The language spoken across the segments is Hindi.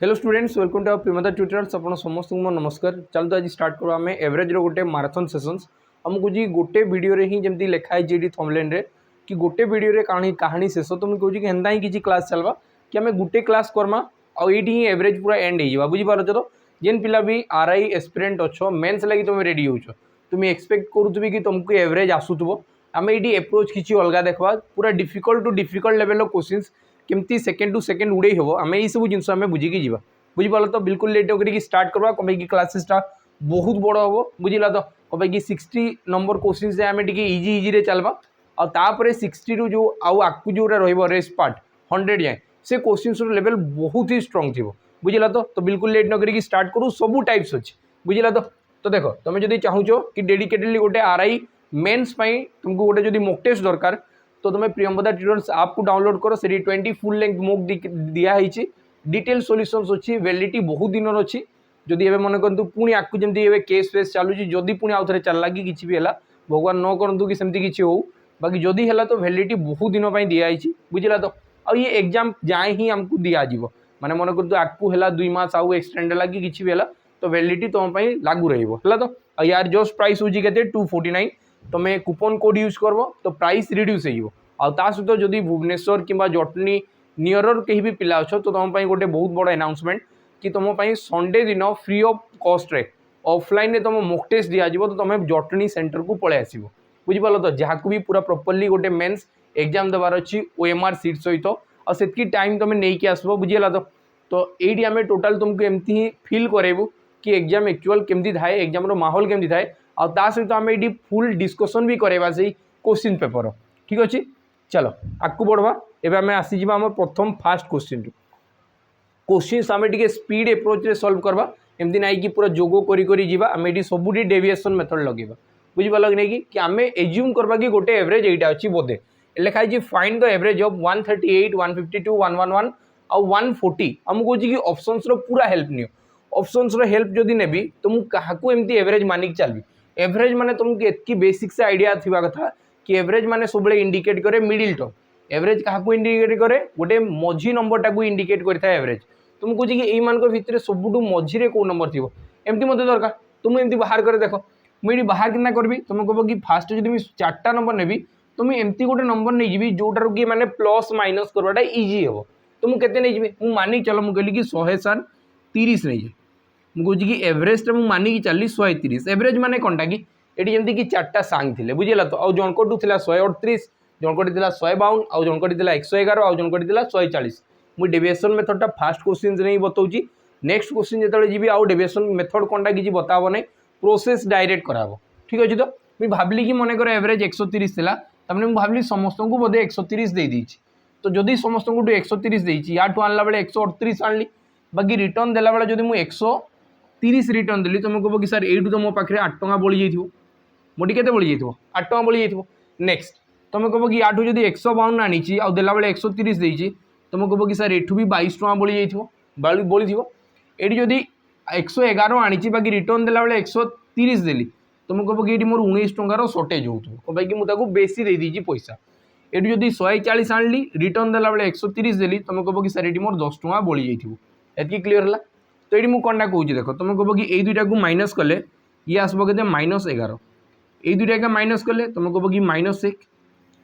Hello students, welcome to our प्रिमदा ट्यूटोरियल्स। आपण समस्त को नमस्कार। चलते आज स्टार्ट करो आम एवरेज गोटे माराथन सेसन्स। आमको जी गोटे वीडियो रे ही जमती लिखाई जी थंबनेल रे कि गोटे वीडियो रे कहानी शेष। तो मुझे कहूँ कि हेन्ता ही किसी क्लास चलवा कि आम गोटे class Karma IT he average पूरा एंड हो बुझीपार। तो जेन पिला भी आरआई एस्पिरेंट अच्छो मेन्स लगी तुम रेडी हो तुम्हें एक्सपेक्ट करूथि कि तुमको एवरेज आसूब आम ये एप्रोच किसी अलग देखा पूरा difficult to difficult level questions केमती सेकेंड टू सेकेंड उड़े हम आम यही सब जिन आम बुझिकी जी बुझीपार। तो बिल्कुल लेट होकर स्टार्ट करवा कहीं क्लासेसटा बहुत बड़ हम बुझला। तो कहीं 60 नंबर क्वेश्चन आम इजी इजी चलवा आउे 60 रू जो आकु जो रेस्ट पार्ट 100 जाए से क्वेश्चन लेवल बहुत ही स्ट्रंग थी बुझला। तो बिल्कुल लेट न करी स्टार्ट करूँ सब टाइप्स अच्छे बुझला। तो देख तुम जब चाहूँ कि डेडिकेटेडली गोटे आरआई मेन्स तुमको गोटे जो मॉक टेस्ट दरकार तो तुम प्रियंवदा ट्यूटोरियल्स ऐप को डाउनलोड करो। से 20 फुल लेंथ मॉक दिखाई डिटेल सॉल्यूशंस अच्छी वैलिडिटी बहुत दिन अच्छी। जदि एवं मन करूँ पुणी आकु जमी केस फेस चलुची जदि पुणी आउ थे चलला कि किसी भी है भगवान न करूँ कि सेमती किसी हो बाकी जदि है तो वैलिडिटी बहुत दिन दिखाई बुझला। तो ये एग्जाम जाए ही आमको दिज्व माने मन कर आकु है 2 मास आउ एक्सटेंड है कि किसी भी है तो वैलिडिटी तुम लागू रहा। तो यार जस्ट प्राइस हूँ के 249 तुम्हें कूपन कोड यूज कर तो प्राइस रिड्यूस हो सहित जदि भुवनेश्वर कि जटनी नियरर कहीं भी पिला अच्छो तो तुम गोटे बहुत बड़ अनाउंसमेंट कि तुम संडे दिन फ्री ऑफ कॉस्ट रे ऑफलाइन तुम मॉक टेस्ट दिज्व तो तुम जटनी सेंटर को पलि आस बुझीपाल। तो जहाँ को भी पूरा प्रॉपर्ली गोटे मेन्स एग्जाम देवार अच्छी ओएमआर सीट सहित और से टाइम तुम नहीं आसब बुझीगला। तो ये आम टोटाल तुमको एमती ही फिल करेबू कि एग्जाम एक्चुअल केमती थाए एग्जाम माहौल केमती थाए आ सहित आम ये फुल डिस्कसन भी करवा से क्वेश्चन पेपर ठीक अच्छे। चलो आगू बढ़वा एवं आम आसीजा आम प्रथम फास्ट क्वेश्चन क्वेश्चन आम टे स्पीड एप्रोच रे सॉल्व करवा एमती ना कि पूरा जोग करी जीवा आम ये सब डेविएशन मेथड लगेगा बुझीपाल कि नहीं कि आम एज्यूम करवा कि गोटे एवरेज यहाँ अच्छी बोधे लिखाई फाइंड द एवरेज ऑफ 138 152 111 और 140 आमको कहे कि ऑप्शंस रो पूरा हेल्प नियो ऑप्शंस रो हेल्प जदि नेबी तो मुझे क्या एमती एवरेज मानिक चलबी एवरेज माने तुमको एतकी बेसिक से आइडिया थिबा कथा कि एवरेज माने सब इंडिकेट करे मिडिल टर्म एवरेज क्या इंडिकेट करे गोटे मझी नंबरटा को इंडिकेट करता है एवरेज तुमको कहे कि मान भितर सबुठ मझीरे कौ नंबर थी एमती मत दरकार तुम एमती बाहर कर देख मुझे बाहर कि करी तुम कह कि फास्ट जब 4टा नंबर नेबी तो मुझे एमती गोटे नंबर नहीं जी जोटार कि मैंने प्लस माइनस करवाटा इजी हम तो मुझे केते नहीं जी मानिक चलो मुझे कहली कि 100 नहीं जाए मुझे कि एवरेज मुझे मानिक चली 130 एवरेज माने कंटा कि ये जमी कि 4टा सांग थे बुझेगा। तो आउ जनकटू था 138 जनकटी 152 आउ जनकटी 111 आउ जनकटी 140 मुझे डेविएशन मेथडटा फास्ट क्वेश्चन नहीं बताऊँ। नेक्स्ट क्वेश्चन जो जी आउ डेविएशन मेथड कंटा किसी बताब नहीं प्रोसेस डायरेक्ट कराब ठीक अच्छे। तो मुझे भाविली कि मन कर एवरेज 130 था तमें मुझे भाविली समस्त को बोधे 130 दे देती तो जदि समस्त को 130 देती या आनला बेले 138 आनली बाकी रिटर्न देला बेले जब मुझे 130 रिटर्न देली तुम कह कि सर यू तो मो पाखे 8 टଙ୍କା बड़ी जाइए मोटी के बड़ी जाइए 8 टଙ୍କା बड़ी जाइए। नेक्स्ट तुम कह कि आठू जब 152 आनी आउ देला बेले 130 देती तुम कह कि सर एठू भी 22 टଙ୍କା बड़ी जाइए बड़ी थी ये जदि 111 आनी बाकी रिटर्न देला बेले 130 देली तुम कह कि ये मोर 19 टଙ୍କାର सर्टेज हो कहीं मुझे बेसी दे दीजिए पैसा ये जब 140 आनली रिटर्न देला बेले 130 देली तुम कह कि सर ये मोर 10 टଙ୍କା बड़ी जाइए एति क्लीयर है। तो ये मुझे कंटा कहूँ देख तुम कह कि दुईटा को माइनस कले ये आसब के -11 ये दुईटा के माइनस कले तुम कह कि -1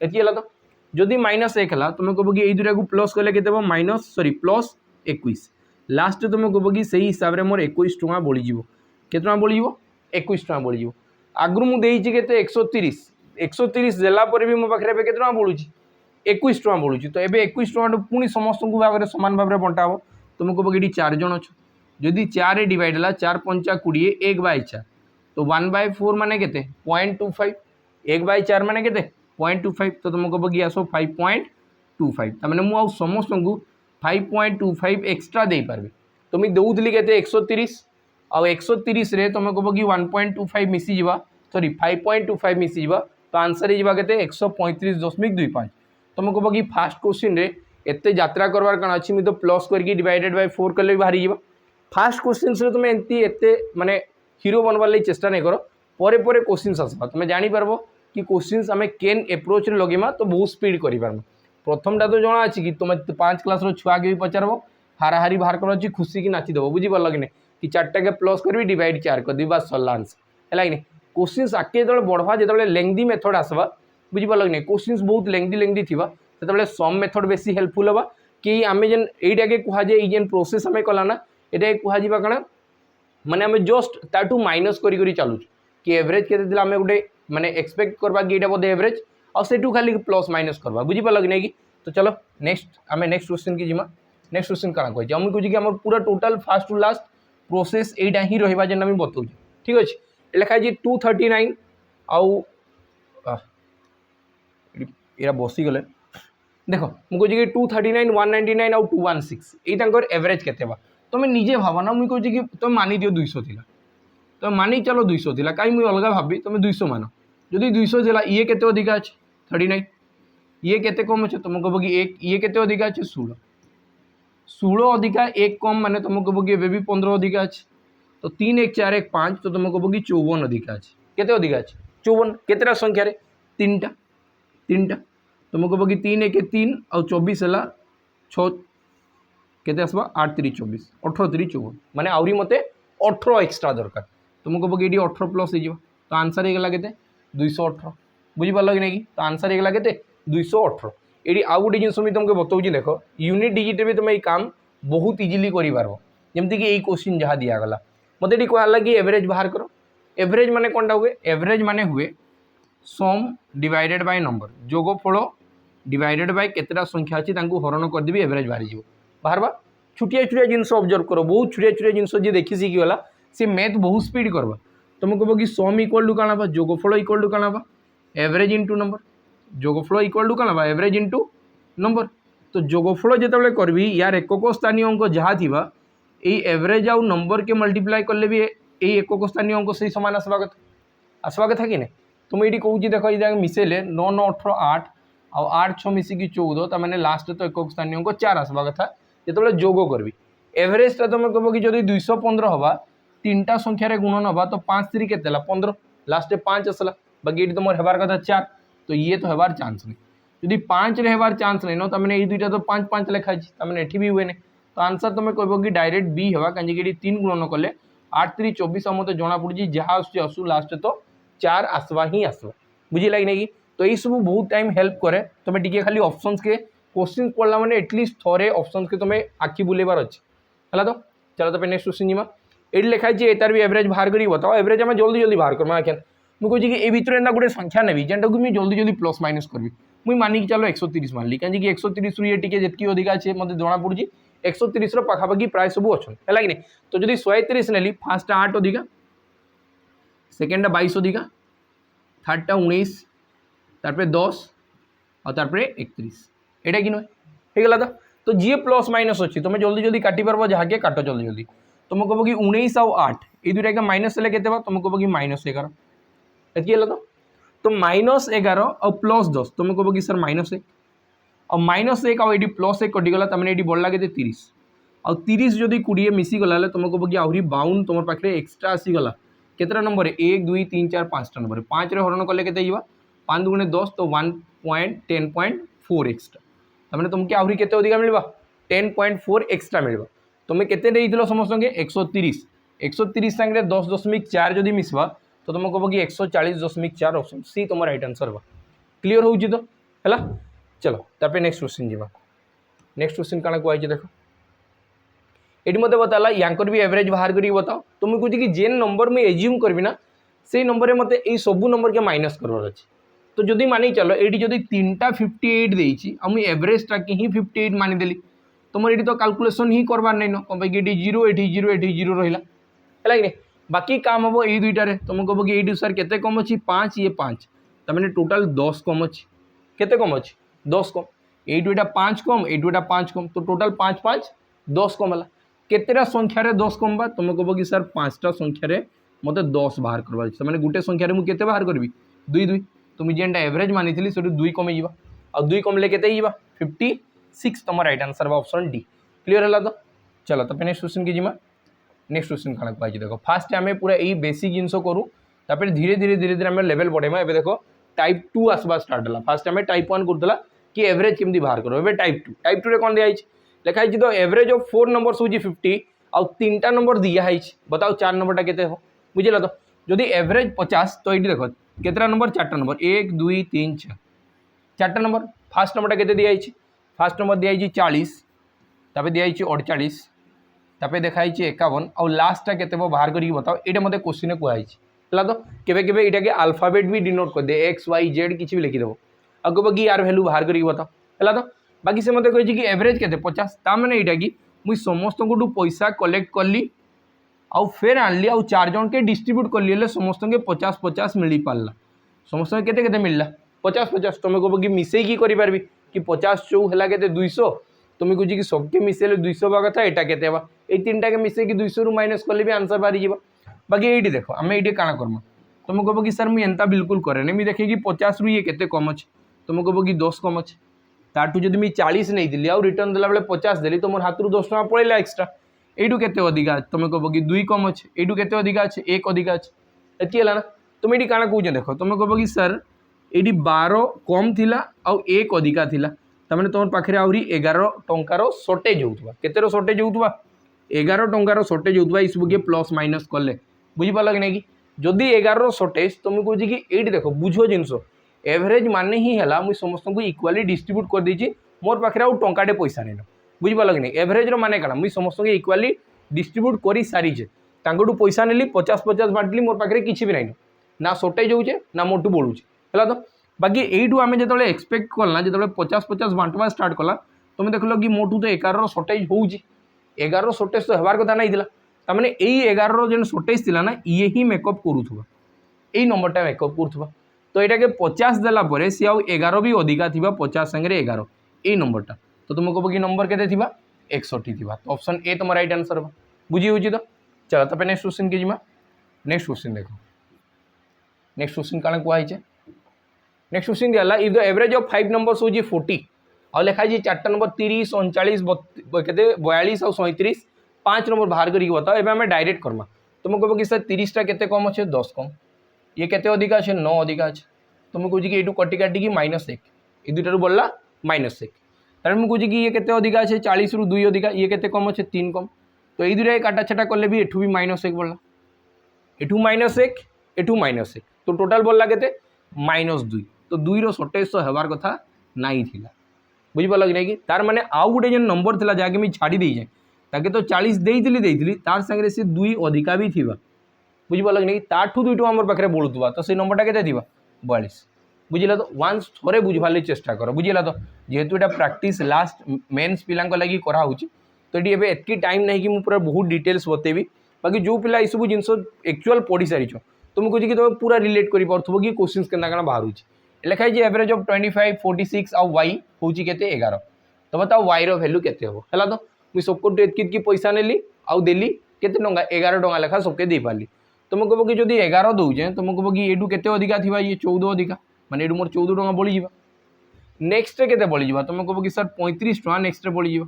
ये तो जदि -1 है तुम कह कि दुईटा को प्लस कले के +21 लास्ट तुम कह कि सही हिसाब से मोर 21 टଙ୍କା बढ़ीज के बढ़ी 21 टଙ୍କା बढ़ी आगु मुझे के 130 देला भी मो पाखे के बढ़ू 21 टଙ୍କା बढ़ू। तो ये 21 टଙ୍କା पुणी समस्त भाव में सामान भाव में बंटा हो तुम कह कि 4 जन अच्छो जदि 4 डिवाइड है 4 पंचा 20 1/4 तो 1/4 माने के 0.25 1/4 माने के 0.25 तो तुम कह कि आस 5.25 तमें मुझे समस्त को 5.25 एक्सट्रा दे पार्बी तो मुझे दूसरी के 130 आउ 130 रे तुम कह कि 1.25 मिसीज सॉरी 5.25 मिसीज तो आंसर के 135.25 तुम कह कि फास्ट क्वेश्चन रे एते यात्रा करवार कण अच्छी मुझे तो प्लस करके डिवाइडेड बाय 4 कले भी बाहरी जा फास्ट क्वेश्चन रे तुम एमती एते माने हीरो बनवार लगी चेष्टा नहीं कर परे परे क्वेश्चन आसवा तुम जापर कि क्वेश्चन आम केन एप्रोच रे लगेमा तो बहुत स्पीड कर प्रथमटा तो जना अच्छी कि तुम 5 क्लास छुआ के भी पचार हाराहारी बाहर कर खुशी की नाची देव बुझीपार कि नहीं कि 4टा के प्लस करी डिवाइड 4 कर बस सरला आंसर है कि नहीं क्वेश्चन आगे जो बढ़वा जो लेंदी मेथड आसवा बुझीपार कि नहीं क्वेश्चन बहुत लेंदी थी से सम मेथड बेसी हेल्पफुल हाँ कि आम जेन यहीटा के कहुए जेन प्रोसेस आम कलाना ये कहवा कण माने आम जस्ट ताठू माइनस करी चलुँ कि एवरेज के आम गोटे माने एक्सपेक्ट करवा कि बोधे एवरेज आठू खाली प्लस माइनस करवा बुझीपार कि नहीं कि तो चलो नेक्स्ट आम नेक्स्ट क्वेश्चन की जीमा नेक्स्ट क्वेश्चन कौन कहे आम कहे कि आम पूरा total first to last process यहाँ ही रहा जेन आम बताऊँ ठीक अच्छे लिखाई 239 आउ ये बसीगले देख मुझे कि 239 199 आउ 216 ये एवरेज के तुम निजे भाव ना मुझे कि तुम मानि दियो 200 थी तुम मानि चलो 200 थी कहीं मुझे अलग भावी तुम 200 मान जदि 200 थी ये के अधिका अच्छे 39 ये केते कम अच्छे तुम कह कि एक ये केते अधिका अच्छे 16 16 अधिका एक कम माने तुम कह कि भी 15 अधिका अच्छे तो 3 1 4 1 5 तो तुम कह कि 54 अधिका अच्छे केते अधिका अच्छे 54 केतेटा संख्या रे 3टा तुम कह कि 3 1 3 और 24 है 6 केते आसवा 8 3 24 18 3 54 माने आउरी मते 18 एक्स्ट्रा दरकार तुम कह कि 18 प्लस हो तो आंसर होगा के 218 बुझीपार कि नहीं तो आंसर होगा के 218 ये आउ गोटे जिन मुझे तुमको बताऊँ देख यूनिट डिजिट भी तुम ये काम बहुत इजिली कर जमती कि यही क्वेश्चन जहाँ दिगला मत ये कहला कि एवरेज बाहर कर एवरेज माने कौनटा हुए एवरेज माने हुए सम डिवाइडेड बाय नंबर जोगफल डिवाइडेड बाय केतेटा संख्या अच्छी हरण करदेवी एवरेज बाहरी बाहर छुटिया छुटिया जिनस ऑब्जर्व कर बहुत छुटिया छुटिया जिनस जी देखी शिखीगला सी मैथ बहुत स्पीड करवा तुम कह कि सम इक्वल टू काण जोगफल इक्वल टू काण एवरेज इंटू नंबर जोगफल इक्वल टू काण एवरेज इंटू नंबर तो जोगफल जो करी यार एकक स्थानीय अंक जहाँ थी ये एवरेज आउ नंबर के मल्टीप्लाई कले भी यही एकक स्थानीय अंक से सामान आसवा कथा कि नहीं तुम ये कहूँ देख ये मिसेले 9 9 18 8 आउ 8 6 मिसिकी 14 तमें लास्ट तो एकक स्थानीय अंक 4 आसवा कथा जो जोग करी एवरेजटा तुम कह कि जब 215 हवा 3टा संख्यार गुणन हवा तो 5 3 के 15 लास्ट 5 आसला बाकी ये तुम हबार कथा 4 तो ये तो हबार चान्स नहीं जदि 5 हबार चान्स नहीं न तमें ये दुईटा तो 5 5 लिखाई तमें ये भी हुए नहीं तो आंसर तुम कह कि डायरेक्ट बी हवा कहीं 3 गुणन कले 8 3 24 मत जना पड़ी जहाँ आसू लास्ट तो 4 आसवा ही आसवा बुझे कि नहीं तो ये सब बहुत टाइम हेल्प करे तुम्हें टी खाली ऑप्शंस के क्वेश्चन पढ़ला मैंने एटलिस्ट थोड़े ऑप्शंस के तुम्हें आखि बुलेबार अच्छे है तो चलो तो नेक्स्ट क्वेश्चन जीमा ये लिखाई है तार भी एवरेज बाहर करी बताओ एवरेज आम जल्दी जल्दी बाहर करमा क्या मुझे कहे कि ये गोटे संख्या नेबी जेनटा को मुझे जल्दी जल्दी प्लस माइनस करी मुझे मानिक चलो 130 मानली कहीं 130 ये टी जी अधिका अच्छे मत जना पड़ी 130 पाखापाखि प्राय सब अच्छा है कि नहीं तो जब 130 नेली फास्ट 8 अधिका सेकेंडा 22 अधिका थर्डटा 19 तार 10 और तार 31 एटा कि नुहे होगा तो जी प्लस माइनस अच्छी तुम जल्दी जल्दी काटी पार जहाँ के काट जल्दी जल्दी तुम कह कि 19 आउ 8 ये दुटा माइनस हेल्ले के तुम कह कि -11 एति तो -11 और +10 तुम कह कि सर -1 और -1 आउ ये +1 कटिगला तमें ये बढ़ला के 30 और 30 जदि 20 मिसीगला तुम कह कि आहरी 52 तुम पाखे एक्सट्रा आसीगला केतटा नंबर 1 2 3 4 5टा नंबर 5 हरण कले के 5 2 10 तो 1.10.4 एक्सट्रा तमें तुमके आहरी के अधिका मिलवा 10.4 एक्सट्रा मिलवा तुम्हें केते समस्त 130 130 सांगे 10.4 जदि मिसवा तो तुम कह कि 140.4 ऑप्शन सी तुम राइट आंसर बा क्लीयर हो तो है चलो तापर नेक्स्ट क्वेश्चन जीवा नेक्स्ट क्वेश्चन कौन कहुई देख ये मत बताला यांकर भी एवरेज बाहर करी बताओ तो मुझे कहती कि जेन नंबर मुझे एज्यूम करी ना से नंबर मत ये सब नंबर के माइनस करवार अच्छे तो जदि मानी चलो ये जब 3टा 58 देती मुझे एवरेजटा कि ही 58 मानिदेली तुम ये तो काल्कुलेसन ही करवार नहीं न कहीं ये 0 ये 0 ये 0 रहा है कि नहीं बाकी काम हम ये दुईटार तुम कह कि ये सर के कम अच्छी 5 ये 5 तमें टोटाल 10 कम अच्छी केते कम अच्छी 10 कम ये दुईटा 5 कम ये दुईटा 5 कम तो टोटाल 5 5 10 कम है केतेटा संख्यार 10 कम बा तुम कह कि सर 5टा संख्यार मत 10 बाहर करवा मैंने गोटे संख्यार मुझे केते बाहर करी 2 2 तुम जेनटा एवरेज मानी थी से 2 कमी और 2 कमले के 56 तुम राइट आंसर बा ऑप्शन डी क्लीयर है तो चलो तो नेक्स्ट क्वेश्चन की जीमा नेक्स्ट क्वेश्चन कौन कहुई देख फास्ट आम पूरा यही बेसिक जिनस करूँ तापर धीरे धीरे धीरे धीरे आम लेवल बढ़ेमा ए देख टाइप 2 आसवा स्टार्ट है फास्ट आम टाइप 1 करला कि एवरेज केमती बाहर करो ए टाइप 2 रे कौन दिखाई लिखाई तो एवरेज ऑफ 4 नंबर हूँ 50 आउ 3टा नंबर दिखाई बताओ 4 नंबरटा केते हो बुझिल तो जदि एवरेज 50 तो ये देख केतटा नंबर 4टा नंबर 1 2 3 4 4टा नंबर फास्ट नंबरटा केते दिखाई फास्ट नंबर दिखाई 40 तापर दिखाई 48 तापर देखाई 51 आउ लास्टा केते बाहर करके बताओ ये मत क्वेश्चन कहई है तो केवे केवे इटा के अल्फाबेट भी डिनोट कर दे एक्स वाई जेड किसी भी लिखिदेव आ कब कि यार भैल्यू बाहर करके बताओ है तो बाकी से मत कही कि एवरेज के 50 ताने यहाँ कि मुई समस्त पैसा कलेक्ट कली आउ फेर आनली आउ 4 जन के डिस्ट्रीब्यूट कली समस्त के 50-50 मिल पारा समस्त के मिलला 50-50 तुम कब कि मिसेकी करें कि 50 चौ है के 200 तुम्हें कह कि सबके मिसेले 200 बा कथा यहाँ के ये 3टा के मिसेकी 200 रु माइनस कले भी आंसर बाहरी जा बाकी ये देख आम ये काण करमा तुम कब कि सर मुझे एंता बिल्कुल कैनि मुझे देखे कि 50 रु ये केते कम अच्छे तुम कब कि 10 कम अच्छे ताठू जब मुझे 40 नहीं आउ रिटर्न देला बेले 50 देली तो मोर हाथ 10 टका पड़ेगा एक्सट्रा यू के अधिका तुम कब कि 2 कम अच्छे यू के अधिका अच्छे 1 अधिका अच्छे ये है ना तुम ये काण कौच देख तुम कब कि सर ये 12 कम थी आउ 1 अधिका थी तमें तुम पाखे आहरी 11 टंकार सर्टेज होता केतर सर्टेज होता 11 टंकार सर्टेज होता सब किए प्लस माइनस कले बुझीपार कि नहीं कि जदि 11 सर्टेज तुम कह कि ये देख बुझ जिनस एवरेज मान ही है मुझे समस्त को इक्वाली डिस्ट्रीब्यूट कर देती मोर पाखे आउ टंकाटे पैसा नहीं बुझीपार कि नहीं एवरेज माने क्या मुझे समस्त को इक्वाली डिस्ट्रीब्यूट कर सारीचे पैसा नेली 50-50 बांटली मोर पाखे किसी भी नहीं ना सर्टेज होचे ना मोटू बढ़ुचे है तो बाकी यू आम जो एक्सपेक्ट कला जो 50-50 बांटवा स्टार्ट कला तुम देख लो कि मोटू तो 11 सर्टेज हो 11 सर्टेज तो हबार कथा नहीं तार यही 11 जो सर्टेज थी ना ये ही मेकअप करूथुबा यही नंबरटा मेकअप करूथुबा तो यहाँ के 50 देला सी आउ 11 भी अधिका थी 50 सांगे 11 यही नंबरटा तो तुम कब कि नंबर के 61 थी तो ऑप्शन ए तुम राइट आंसर बा बुझी हो तो चलो तब नेक्स्ट क्वेश्चन के जीमा नेक्स्ट क्वेश्चन देखो नेक्स्ट क्वेश्चन कौन कहुई नेक्स्ट क्वेश्चन दिया if the average of 5 numbers हूँ 40 और लिखाई 4टा नंबर 30 39 42 और 37 5 नंबर बाहर करके बताओ एवं आम डायरेक्ट करमा तुम कह कि सर 30टा के कम अच्छे 10 कम ये के अधिका अच्छे 9 अधिका अच्छे तुम कह कि यू कटी काटिकी -1 ये दुटारू बढ़ला -1 तार मुझे कह कि ये के अधिका अच्छे 40 रु 2 अधिका ये के कम अच्छे 3 कम तो ये दुटा काटा छाटा कले भी एठू भी -1 बढ़ला एठू -1 एठू -1 तो टोटाल बढ़ला के -2 तो 2 रो सर्टेज तो हबार कथा नहीं थिला बुझीपार कि नहीं कि तार माने आउ गोटे जो नंबर थिला जहाँकि मुझे छाड़ी देजे ताके तो 40 देइथिली तार संगे से 2 अधिका भी थिबा बुझीपार कि नहीं ताठू 2 आम पाखे बढ़ुवा तो से नंबरटा के 42 बुझिला तो वन्स थोड़े बुझवार चेष्टा कर बुझिला तो जेहेतु यहाँ प्राक्टिस लास्ट मेन्स पिला लगी कराऊँ तो ये एतकी टाइम नहीं कि मुझे पूरा बहुत डिटेल्स बतेबी बाकी जो पिला सब जिन एक्चुअल पढ़ी सारी तुम कह कि तुम पूरा रिलेट कर कि क्वेश्चन के बाहर लिखाई एवरेज ऑफ 25 46 आउ वाई हूँ के 11 तो बताओ वाई रो वैल्यू केते हो है तो मुझे सबको एतकी पैसा नेली आउ देली केते टंका 11 टंका लेखा सबके दे पाली तुम कह कि जब 11 दौचे तुम कह कि एडू के अधिका थी ये 14 अधिका माने एडू मोर 14 टंका बढ़ी नेक्स्ट के बढ़ी तुम कह कि सर 35 टंका नेक्स्ट बढ़ी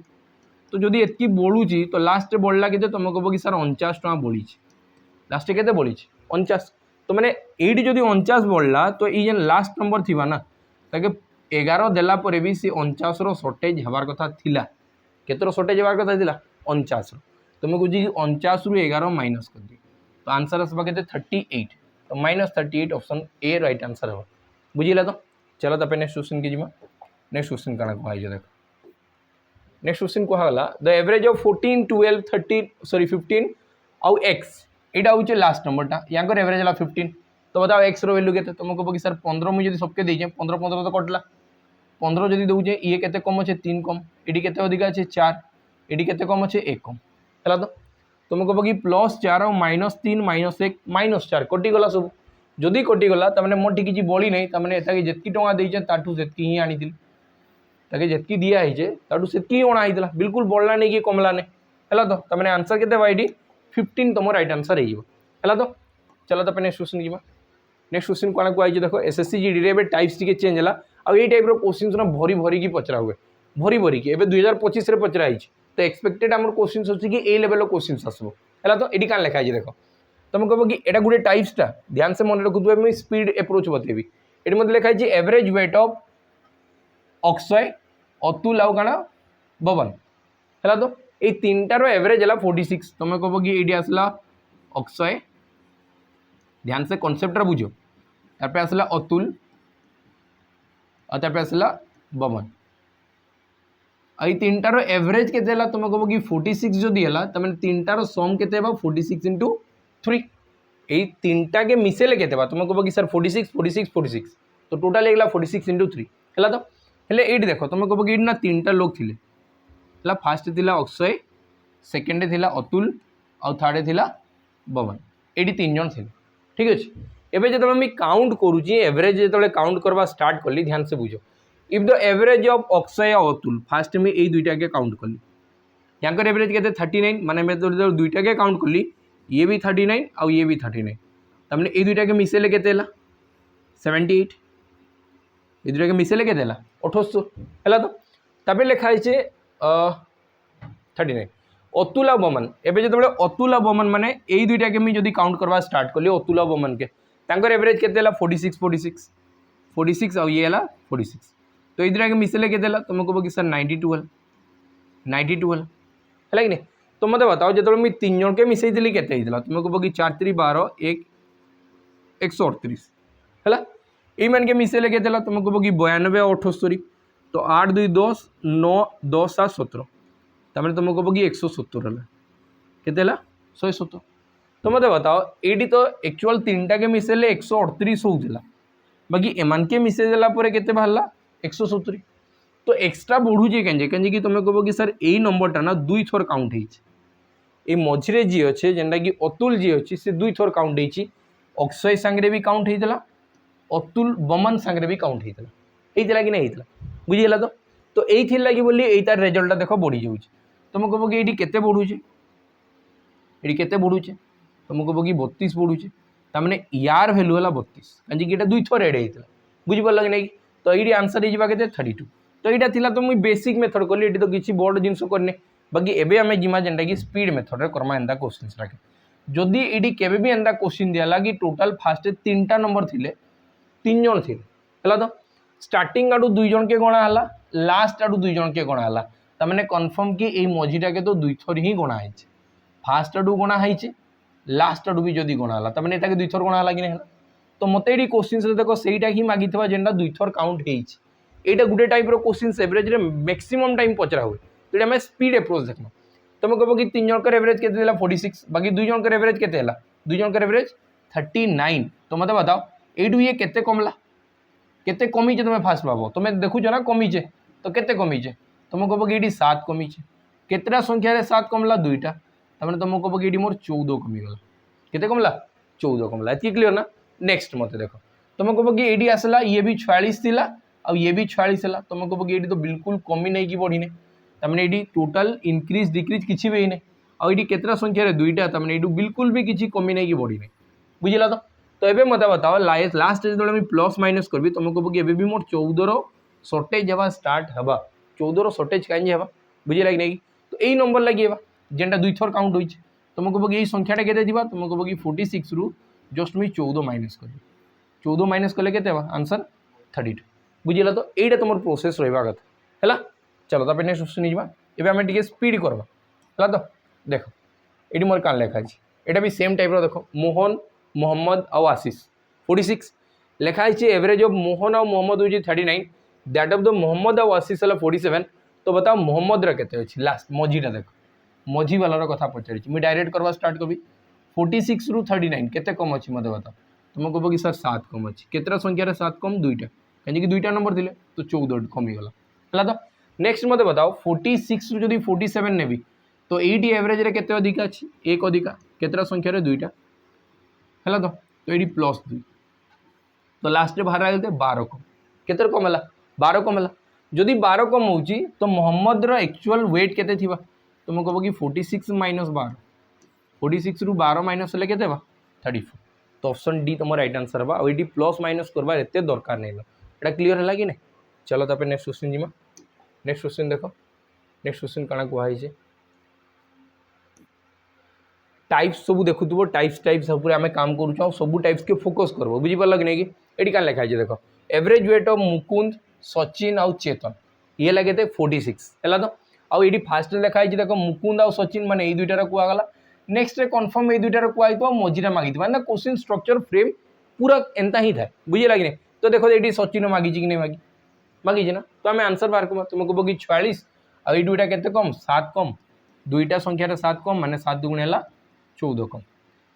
तो जब एतकी बढ़ुची तो लास्ट बढ़ला के तुम कह कि सर 49 टंका बढ़ी लास्ट के बढ़ी 49 तो मैंने ये जब 49 बढ़ला तो ये जेन लास्ट नंबर थी ना ताके 11 देला परे भी सी 49 रो सर्टेज हबार कथा थिला केतर सर्टेज हबार कथा थिला 49 तुम कह कि 49 रु 11 माइनस कर दी तो आंसर आसवा के 38 तो -38 ऑप्शन ए राइट आंसर है बुझिला तो चलो तब नेक्स्ट क्वेश्चन की जीमा नेक्स्ट क्वेश्चन कौन कहुई देख नेक्स्ट क्वेश्चन कहला द एवरेज ऑफ 14 12 13 सॉरी 15 आउ एक्स यहाँ हूँ लास्ट नंबरटा यहाँ एवरेज है 15 तो बताओ एक्स रो वैल्यू के तुम कह कि सर 15 मुझे सबके देचे 15 15 तो कटला 15 जब दूचे ये के कम अच्छे 3 कम ये के अधिका अच्छे 4 ये के कम अच्छे 1 कम है तो तुम कह कि +4 और -3 -1 -4 कटिगला सब जदि कटिगला तमें मोर किसी बढ़ी नहीं तमें जितकी टंका देचे ताठू से ही आनी जितकी दिखाई ताठू से ही अणाई बिल्कुल बढ़ला नहीं कि कमला नहीं है तो तमें आंसर के वाई 15 तुम राइट आंसर है तो चलो तब नेक्स्ट क्वेश्चन जीवा नेक्स्ट क्वेश्चन कौन कहुई देख एसएससी जीडी रे टाइप्स टी चेंज है आउ ये टाइप क्वेश्चन ना भरी भरी की पचरा हुए भरी भरी की 2025 रे पचराई तो एक्सपेक्टेड आम क्वेश्चन अच्छी कि ए लेवल क्वेश्चन आसो है तो ये कौन लिखाई देख तुम कह कि यहाँ गोटे टाइप्सटा ध्यान से मन रखुए मुझे स्पीड एप्रोच बतेबी ये मतलब लिखाई average weight of Akshay Atul आउ काना बबन है तो ये तीन टार एवरेज है 46 तुम कह कि ये आसला अक्षय ध्यान से कॉन्सेप्ट बुझ तार आसला अतुल और आसला बमन आई तीन टार एवरेज के तुम कह कि 46 जदि है तमें तीन टार सम के 46 इंटू 3 यही तीन टा के मिसेले के तुम कह कि सर 46 46 46 तो टोटाल होगा 46 इंटू 3 है तो हेले ये देख तुम कह कि ना तीन टा लोग थे फास्ट थिला अक्षय सेकेंड थिला अतुल आउ थर्ड थिला बमन ये तीन जन थे ठीक अच्छे एवं जो मुझे काउंट करुच्ची एवरेज जो काउंट करवा स्टार्ट कली ध्यान से बुझ if the average of Akshay और अतुल फास्ट में यही दुईटा के काउंट कली यहाँ एवरेज के 39 माने जो दुईटा के काउंट कली ये भी 39 आउ ये भी 39 तमने ये दुईटा के मिसेले के 78 ये दुईटा के मिसेले के 78 है तो तबे लिखाई 39 अतुल आ बमन एवं जो अतुल आ बमन माने यही दुईटा के मुझे काउंट करवा स्टार्ट कली अतुल आ बमन के एवरेज के 46 46 46 आउ ये 46 तो ये के मिसेले के तुम कह कि सर 92 है 92 है कि नहीं तो मत बताओ जो मुझे तीन जन के मिसई के तुम कह कि 4 3 12 1 138 है ये मान के मिसेले के तुम कह कि 92 78 तो 8 2 10 9 10 7 17 तमें तुम कह कि 170 है के 170 तो मत बताओ ये तो एक्चुअल तीन टा के मिसेले 138 होता बाकी एमान के मिसेज देलापर के बाहर 170 तो एक्सट्रा बढ़ुचे कहीं कि तुम कह कि सर यही नंबरटा ना दुई थर काउंट हो मझे जी अच्छे जेनटा कि अतुल जी अच्छी से दुई थर काउंट हो अक्षय सांगे भी काउंट होता अतुल बमन सांगे भी काउंट होता कि नहीं बुझीगला तो यही लगी बोली यही तार रेजल्टा देख बढ़ी जाऊँ तुम कह कि ये केते बढ़ुचे ये केते बढ़ुचे तुम कह कि 32 बढ़ुचे तमें यार भैल्यू है 32 कहीं दुई थर एड होता बुझिपार कि नहीं तो ये आंसर हो 32 तो यहाँ तो मुझे बेसिक मेथड कली ये तो किसी बड़ जिन करने बाकी एवं आम जिमा जेनटा कि स्पीड मेथड करमा एंता क्वेश्चन रखे जदि ये केवे भी एंता क्वेश्चन दिया कि टोटाल फास्ट तीन टा नंबर थे तीन जन थे है तो स्टार्टिंग आड़ू दुई जन के गणा है लास्ट आड़ू दुई जन के गणा है तमें कन्फर्म कि ये मझीटा के तो दुई थर ही गणा है फास्ट आड़ू गणा है लास्ट आड़ू भी जदि गणा है तमें यहाँ दुई थर गणा है कि नहीं तो मत ये क्वेश्चन देख सहीटा ही मागी जेनटा दुई थर काउंट होटा गोटे type question average maximum time पचरा हुए तो ये स्पीड एप्रोच देखना तुम कह कि तीन जन एवरेज के 46 बाकी दुई जन एवरेज के दुई जन एवरेज 39 तो मत बताओ यू ये केते कमला केते कमीचे तुम फास्ट भाव तुम देखुच ना कमीचे तो केते कमीचे तुम कह कि ये 7 कमीचे केतटा संख्यार 7 कमला दुईटा तमें तुम कह कि ये मोर 14 कमीगला केते कमला 14 कमला ये क्लीयर ना नेक्स्ट मत देख तुम कह कि ये आसला ये भी 46 थी और ये भी 46 है तुम कह कि ये तो बिल्कुल कमी नहीं कि बढ़ी नहीं तमें ये टोटाल इनक्रीज डिक्रीज किसी भी नहीं और ये केतटा संख्यार दुईटा तमें ये बिल्कुल भी किसी कमी नहीं कि बढ़ी नहीं बुझला तो ये मत बताओ लास्ट जो प्लस माइनस करी तुम कह कि भी मोर 14 सर्टेज हवा स्टार्ट हवा 14 सर्टेज कहीं हवा बुझला कि नहीं तो यही नंबर लगे जेनटा दुई थर काउंट होती तुम कह कि संख्याटा के तुम कह कि 46 रु जस्ट मुझे 14 माइनस कर 14 माइनस कले के आंसर 32 बुझला तो यहीटा तुम प्रोसेस रहा कथा है चलो तो नेक्स्ट क्वेश्चन जावा एवं आम टे स्पीड करवा है तो देख ये मोर कान लिखाई यहाँ भी सेम टाइप देख मोहन मोहम्मद और आशीष 46 लिखाई एवरेज ऑफ मोहन और मोहम्मद हूँ 39 दैट ऑफ द मोहम्मद और आशीष है 47 तो बताओ मोहम्मद के लास्ट मझीटा देख मझी वालार कथा पचारि मुझे डायरेक्ट करवा स्टार्ट करी 46 रु 39 केते कम अच्छी मत बता तुम कह कि सर 7 कम अच्छी केतटा संख्यार 7 कम दुईटा कहीं दुईटा नंबर थे तो 14 कमीगला है तो नेक्स्ट मत बताओ 46 रु 47 नेबी तो ये एवरेज रे केते अधिक अच्छी एक अधिका केतटा संख्यार दुईटा है तो ये +2 तो लास्ट बाहर आए 12 कम केतर कम है 12 कम है जदि 12 कम हो तो मोहम्मद एक्चुअल वेट केते थिबा तुम कह कि 46 माइनस 12 46 रु 12 माइनस हेल्ले के 34 तो ऑप्शन डी तुम राइट आंसर बा ये प्लस माइनस करवा एत दरकार नहीं एटा क्लीयर है कि नहीं चलो तो नेक्स्ट क्वेश्चन जीमा नेक्स्ट क्वेश्चन देख नेक्स्ट क्वेश्चन कण कहुई टाइप्स सब देखुव टाइप्स सब आम काम करूँ सब टाइप्स के फोकस करव बुझीपार कि नहीं कि ये क्या लिखाई देख average weight of Mukund Sachin आउ चेतन ये लगे 46 है तो आउ ये फास्ट लिखाई देख मुकुंद आ सचिन माने ये दुईटार कहगला नेक्स्ट कन्फर्म ये दुईटार कहु मझीरा मागी माने क्वेश्चन स्ट्रक्चर फ्रेम पूरा एंता ही था बुझेगा कि नहीं। तो देखो ये सचिन मागी कि नहीं मागी मागी ना तो आम आंसर बाहर कमा तुम कह कि 46 आ ये दुईटा के कम 7 कम दुईटा संख्यार 7 कम माने 7 दुगुण है 14 कम।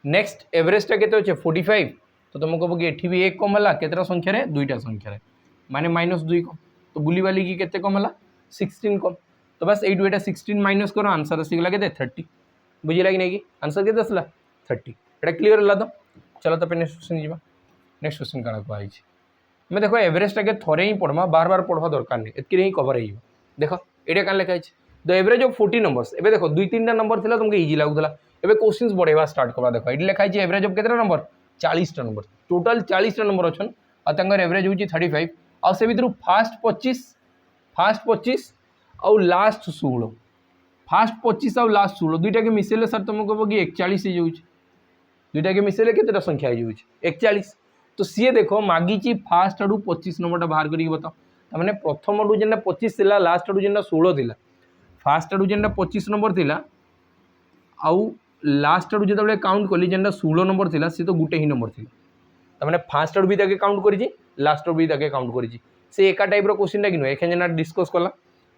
नेक्स्ट एवरेजटा के 45 तो तुम कह कि एठी भी 1 कम है केतरा संख्यार दुईटा संख्यार माने -2 कम तो बुली बाली की केते कम है 16 कम। तो बस ये दुईटा 16 माइनस करो आंसर आसीगला के 30 बुझेगा कि नहीं कि आंसर के आसला 30 एटा क्लीयर है तो चलो तो नेक्स्ट क्वेश्चन जी नेक्स्ट क्वेश्चन कण कहुई मैं देखो एवरेजटा के थोड़े ही पढ़मा बार बार पढ़वा दरकार नहीं एतक ही कवर हो देख ये क्या लिखाई द एवरेज ऑफ 40 नंबर्स एबे देखो 2-3टा नंबर थिला तुमको इजी लागुला एबे क्वेश्चंस बढ़ेवा स्टार्ट करवा देखो ये लिखाई एवरेज ऑफ केतरा नंबर 40टा नंबर टोटल 40टा नंबर अच्छन और तंगर एवरेज होची 35 और से भीतर फास्ट 25 और लास्ट 16 फास्ट 25 और लास्ट 16 दुईटा के मिसेले सर तुमको कह कि 41 हो दुईटा के मिसेले केतेटा संख्या हो 41 तो सी देखो मागी फास्ट आड़ू 25 नंबरटा बाहर करके बताओ तमें प्रथम आड़ू जेनटा 25 थिला लास्ट आड़ू जेनटा 16 थिला फास्ट आड़ू जेनटा 25 नंबर थिला आउ लास्ट आड़ू जो काउंट कली जेनटा 16 नंबर थिला सी तो गुटे ही नंबर थिला तमें फास्ट आड़ू भी ताके काउंट करी लास्ट आड़ू भी ताके काउंट करी से एका टाइप क्वेश्चन कि नुहे एखे जेना डिस्कस कला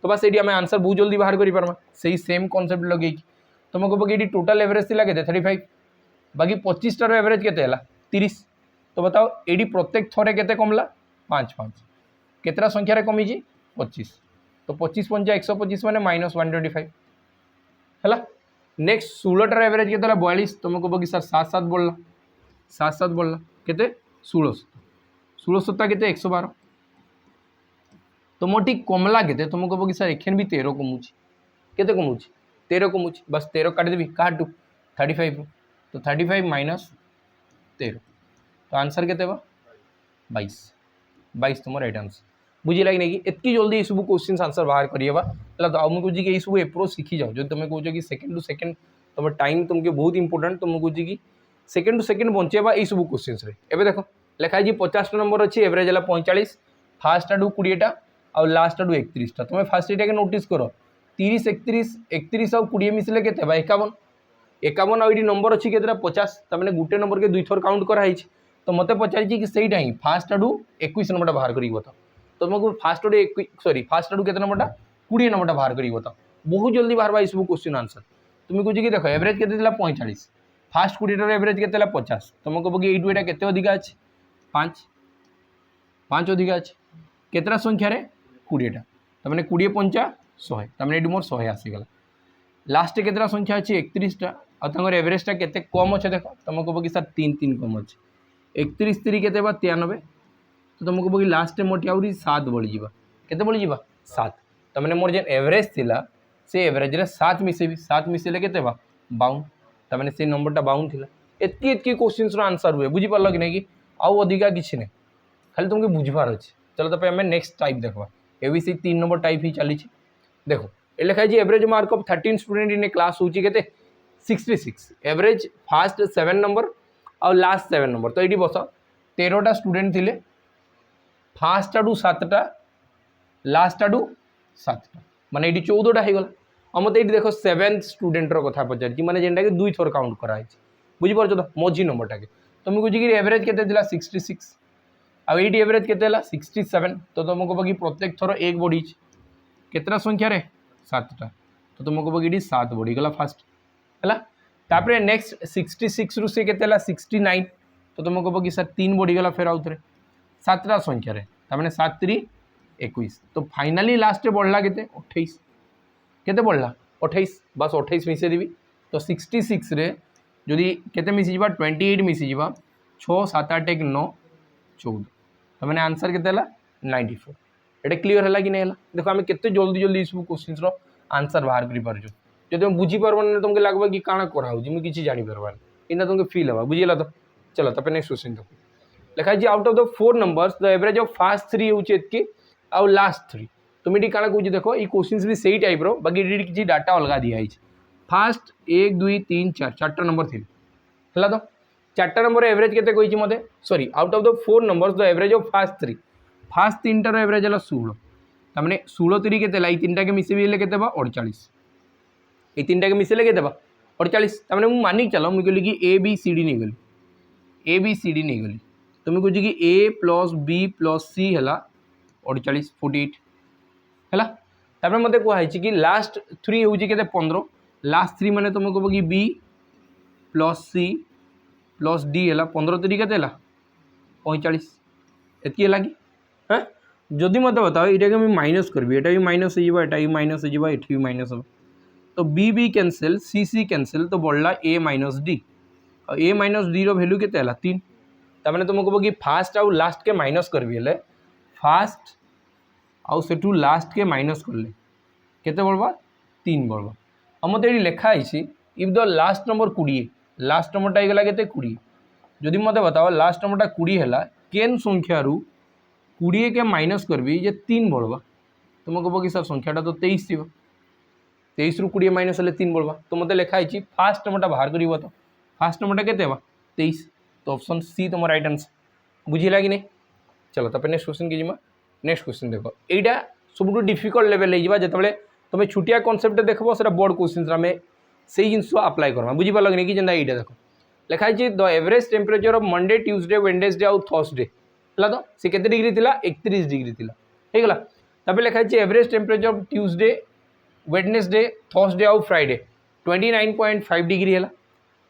तो बस ये आम आंसर बहुत जल्दी बाहर कर पार्मा से सेम कॉन्सेप्ट लगे तुम कह कि टोटाल एवरेज थी के 35 बाकी 25टार एवरेज के 30 तो बताओ ये प्रत्येक थरे के कमला 5 केतरा संख्यार कमी 25 तो 25 पंचा 125 माने -125 है। नेक्स्ट 16टार एवरेज के 42 तुम कह कि सर 7 बढ़ला के 16 के 112 तो मोर ठीक कमला के तुम कह कि सर एखेन भी 13 कमुची केते कमुची 13 कमुची बस 13 काटिदेवी काटू 35 तो 35 माइनस 13 तो आंसर के 22 तुम राइट आंसर बुझेगा कि नहीं कि एतकी जल्दी ये सब क्वेश्चन आंसर बाहर करिएबा तो आम कहे कि सब एप्रोच शिखी जाओ जो तुम कह कि सेकेंड टू सेकेंड तुम टाइम तुमके बहुत इंपोर्टेंट तुम कहे कि सेकेंड टू सेकेंड बचेबा ये सब क्वेश्चन एवं देख लिखाई 50 नंबर अच्छी एवरेज है 45 फास्ट आडू 20टा और लास्ट आडू 31टा तुम फास्ट ये नोटिस कर 30 31 और 20 मिसले के 51 और ये नंबर अच्छी के 50 तमें गोटे नंबर के 2 थर काउंट कराई तो मत पचारि कि सहीटा ही फास्ट आडू 21 नंबरटा बाहर कर बताओ तो तुमको फास्ट आडू फास्ट आडू के नंबरटा 20 नंबरटा बाहर कर बताओ बहुत जल्दी बाहर सब क्वेश्चन आंसर तुम कहे कि देख एवरेज के 45 फास्ट 20टार एवरेज के 50 तुम कह कि ये के अधिका अच्छे 5 अधिका अच्छे केतरा संख्यार 20टा तमें 20 पंचा 100 तमें ये मोर 100 आसीगला लास्ट केतरा संख्या अच्छी 31टा और एवरेजटा के कम अच्छे देख तुम कह कि सर 3 कम अच्छे 31 3 के 93 तो तुम कह कि लास्ट मोटी आहरी 7 बढ़ीजा के बढ़ीजा 7 तमें मोर जेन एवरेज थिला से एवरेज 7 मिसेबी 7 मिसेले के 52 तमें से नंबरटा 52 थिला एतकी क्वेश्चन आंसर हुए बुझीपार कि नहीं कि आउ अधिका किसी नहीं खाली तुमको बुझबार अच्छे चलो तो आम नेक्स्ट टाइप देखा ये भी 3 नंबर टाइप ही चली देखो ये लिखाई average mark of 13 student in a class हूँ के 66 एवरेज फास्ट 7 नंबर और लास्ट 7 नंबर तो ये बस 13टा स्टूडेंट थे फास्ट आडू 7टा लास्ट आडू 7टा माने ये 14टा हो गला और मत ये देख 7th स्टूडेंटर कथा पचार मैंने जेनटा कि 2 थर काउंट कराई बुझीपार तो मझी नंबरटा के तुम कह कि एवरेज के 66 और ये एवरेज के 67 तो तुम कह कि प्रत्येक थर 1 बढ़ी केतरा संख्यार 7टा तो तुम कह कि 7 बढ़ीगला फास्ट है नेक्स्ट 66 रु से के 69 तो तुम कह कि सर 3 बढ़ीगला फेर आउ थे 7टा संख्यार तमें 7 3 21 तो फाइनाली लास्ट बढ़ला के 28 के बढ़ला 28 बस 28 मिसे देवी तो 66 रे जदि केते मिसीजा 28 मिसीजा 6 7 8 1 9 14 तो मैंने आंसर के 94 ये क्लीयर है कि नहीं है देखो आम केते जल्दी जल्दी सब क्वेश्चन आंसर बाहर कर पार जो तुम बुझीपार तुमको लगवा कि काଣା कराऊँ मुझे किसी जापर इना तुमको फील हवा बुझीगला तो चलो तो नेक्स्ट क्वेश्चन देखो लिखाई out of the 4 numbers the average of first 3 होती आउ लास्ट 3 तुम ये काଣା कहूँ देखो ये क्वेश्चन भी सही टाइप रो बाकी ये किसी डाटा अलग दिखाई फास्ट 1 2 3 4 4टा नंबर थी है तो 4टा नंबर एवरेज के कही मत sorry out of the 4 numbers the average of first 3 first 3टार एवरेज है 16 तार 16 3 के तीन टाके मिसेबे के 48 ये तीन टाके मिसेले के 48 तार मुझे मानिक चलो मुझे कहली कि ए बी सी डी नहीं गली ए बी सी डी नहीं गली तो मुझे कहूँ कि ए प्लस बी प्लस सी है 48 48 है तापर मत कहुई कि लास्ट 3 हूँ के 15 लास्ट 3 मैंने तुम कह कि B plus C plus D है 15 3 के 45 एति है कि हाँ जदि मत बताओ ये मुझे माइनस करी ये भी माइनस हो माइनस हो भी माइनस हो तो बी बी कैंसल सी कैंसल तो बढ़ला ए माइनस डी और ए माइनस डी रैल्यू के 3 तार तुम कह कि फास्ट आउ लास्ट के माइनस करी फास्ट आउ से लास्ट के माइनस कले केते बढ़वा 3 बढ़वा और मत ये लिखाई if the last number 20 last नंबरटा होगा के 20 जदि मत बताओ लास्ट नंबरटा 20 है केन संख्यारू 20 के माइनस करबी जे 3 बढ़वा तुम कह कि सर संख्याटा तो 23 थी 23 रू 20 माइनस हेल्ले 3 बढ़वा तो मत लिखाई फास्ट नंबरटा बाहर कर तो फास्ट नंबरटा के 23 तो ऑप्शन सी तुम राइट आंसर बुझेगा कि नहीं। चलो तापर नेक्स्ट क्वेश्चन की नेक्स्ट क्वेश्चन देख यहाँ सब डिफिकल्ट लेवल जो तुम छुटिया कनसेप्ट देख से बोर्ड क्वेश्चन आम से जिन अप्लाई करमा बुझीपार कि जेना ये देख लिखाई the average temperature of Monday Tuesday Wednesday आउ थर्सडे है तो सी के डिग्री थी 31 डिग्री थी होगा तापर लिखाई average temperature of Tuesday Wednesday Thursday आउ फ्राइडे 29.5 डिग्री है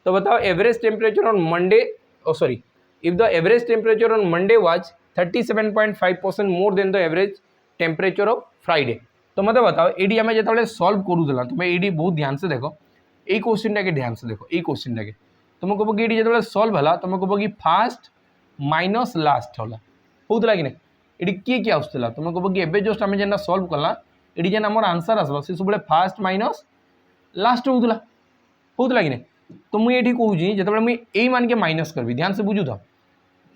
तो बताओ average temperature on Monday sorry if the average temperature on Monday was 37.5% more than the average temperature of Friday तो मत बताओ ये आम जो सल्व करूला तुम ये बहुत ध्यान से देख ये क्वेश्चन के ध्यान से देख ये क्वेश्चन के तुम कह कि ये जो सल्व है तुम कह कि फास्ट माइनस लास्ट है होता कि नहीं ये किए आसूला तुम कह कि एवं जस्ट आम जेना सल्व कला ये जेन आम आंसर आसला से सब फास्ट माइनस लास्ट होता कि नहीं तो मुझे कहूँ जो मुझे मान के माइनस करी ध्यान से बुझू था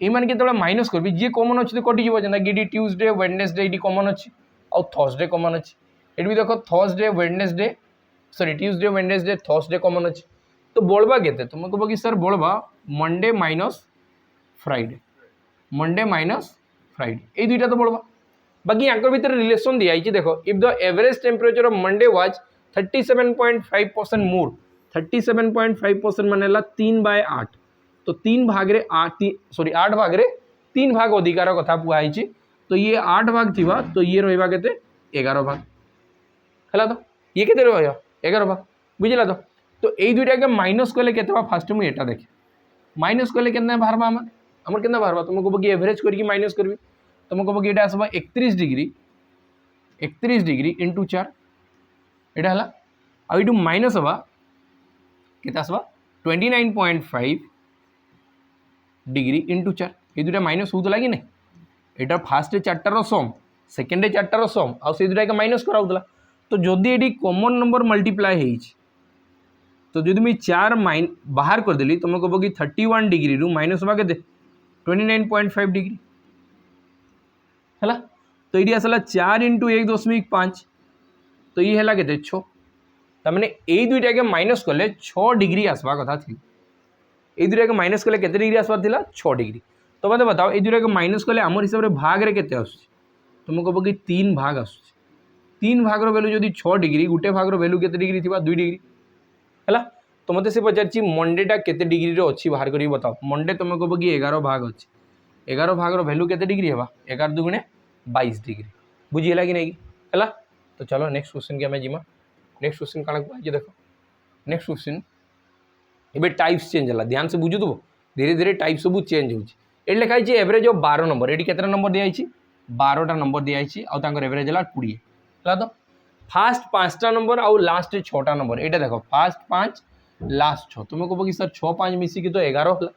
ये मान के माइनस करी जी कमन अच्छे कटिज जेना कि ट्यूसडे वेडनेसडे ये कमन अच्छी आउ थर्सडे कमन अच्छी ये भी देख Thursday Wednesday sorry Tuesday Wednesday Thursday कमन अच्छी तो बढ़वा के तुम कह कि सर बढ़वा मंडे माइनस फ्राइडे ये दुईटा तो बढ़वा बाकी यहाँ भीतर रिलेशन दिखाई देखो if the average temperature of Monday was 37.5% मोर 37.5% मान 3/8 तो 3 भाग रे 8 सॉरी 8 भाग रे 3 भाग अधिकार कथा कहई तो ये 8 भाग थी तो ये रहा के 11 भाग है तो ये के 11 भाग बुझला तो ये दुईटा के माइनस कले के फास्ट मुझे यहाँ देखे माइनस कले के बाहर आमर के बाहर तुम कह कि एवरेज करके माइनस करी तुम कह कि ये आसवा 31 डिग्री इंटू 4 यहाँ है आई माइनस हवा के आसवा 29.5 डिग्री इंटू 4 ये दुटा माइनस होता कि नहीं यहाँ फास्ट 4टार सम सेकेंड 4टार सम आउ दुटा के माइनस कराऊला तो जदि ये कॉमन नंबर मल्टीप्लाई हो तो जब मुझे 4 बाहर करदेली तुम कह कि 31 डिग्री रू माइनस हवा के 29.5 डिग्री है तो ये आसला 4 इंटू 1.5 तो ये है के 6 तमें यही दुईटा के माइनस कले 6 डिग्री आसवा कथा थी ये दुईटा के माइनस कले केते डिग्री आसवार थिला 6 डिग्री तो मत बताओ ये दुईटा के माइनस कले आमर हिसाब से भाग रे केते आसुची तुम कह कि 3 भाग आसुची 3 भाग वैल्यू जब 6 डिग्री गोटे भाग वैल्यू केते डिग्री थी 2 डिग्री है तो मत से पचार मंडेटा केते डिग्री अच्छी बाहर कर बताओ मंडे तुम कह कि 11 भाग अच्छी 11 भाग वैल्यू केते डिग्री है 11 दुगुणे 22 डिग्री बुझीला कि नहीं है तो चलो नेक्स्ट क्वेश्चन के आम जीमा नेक्स्ट क्वेश्चन कौन कह देख नेक्स्ट क्वेश्चन ये टाइप्स चेंज है ध्यान से बुझुब धीरे धीरे टाइप सब चेंज हो लिखाई एवरेज ऑफ 12 नंबर ये केतना नंबर दिखाई 12टा नंबर दिखाई आउर एवरेज है 20 है तो फास्ट 5टा नंबर आउ लास्ट 6टा नंबर यहाँ देख फास्ट 5 लास्ट 6 तुम कह कि सर 6 5 मिसिकी तो 11 है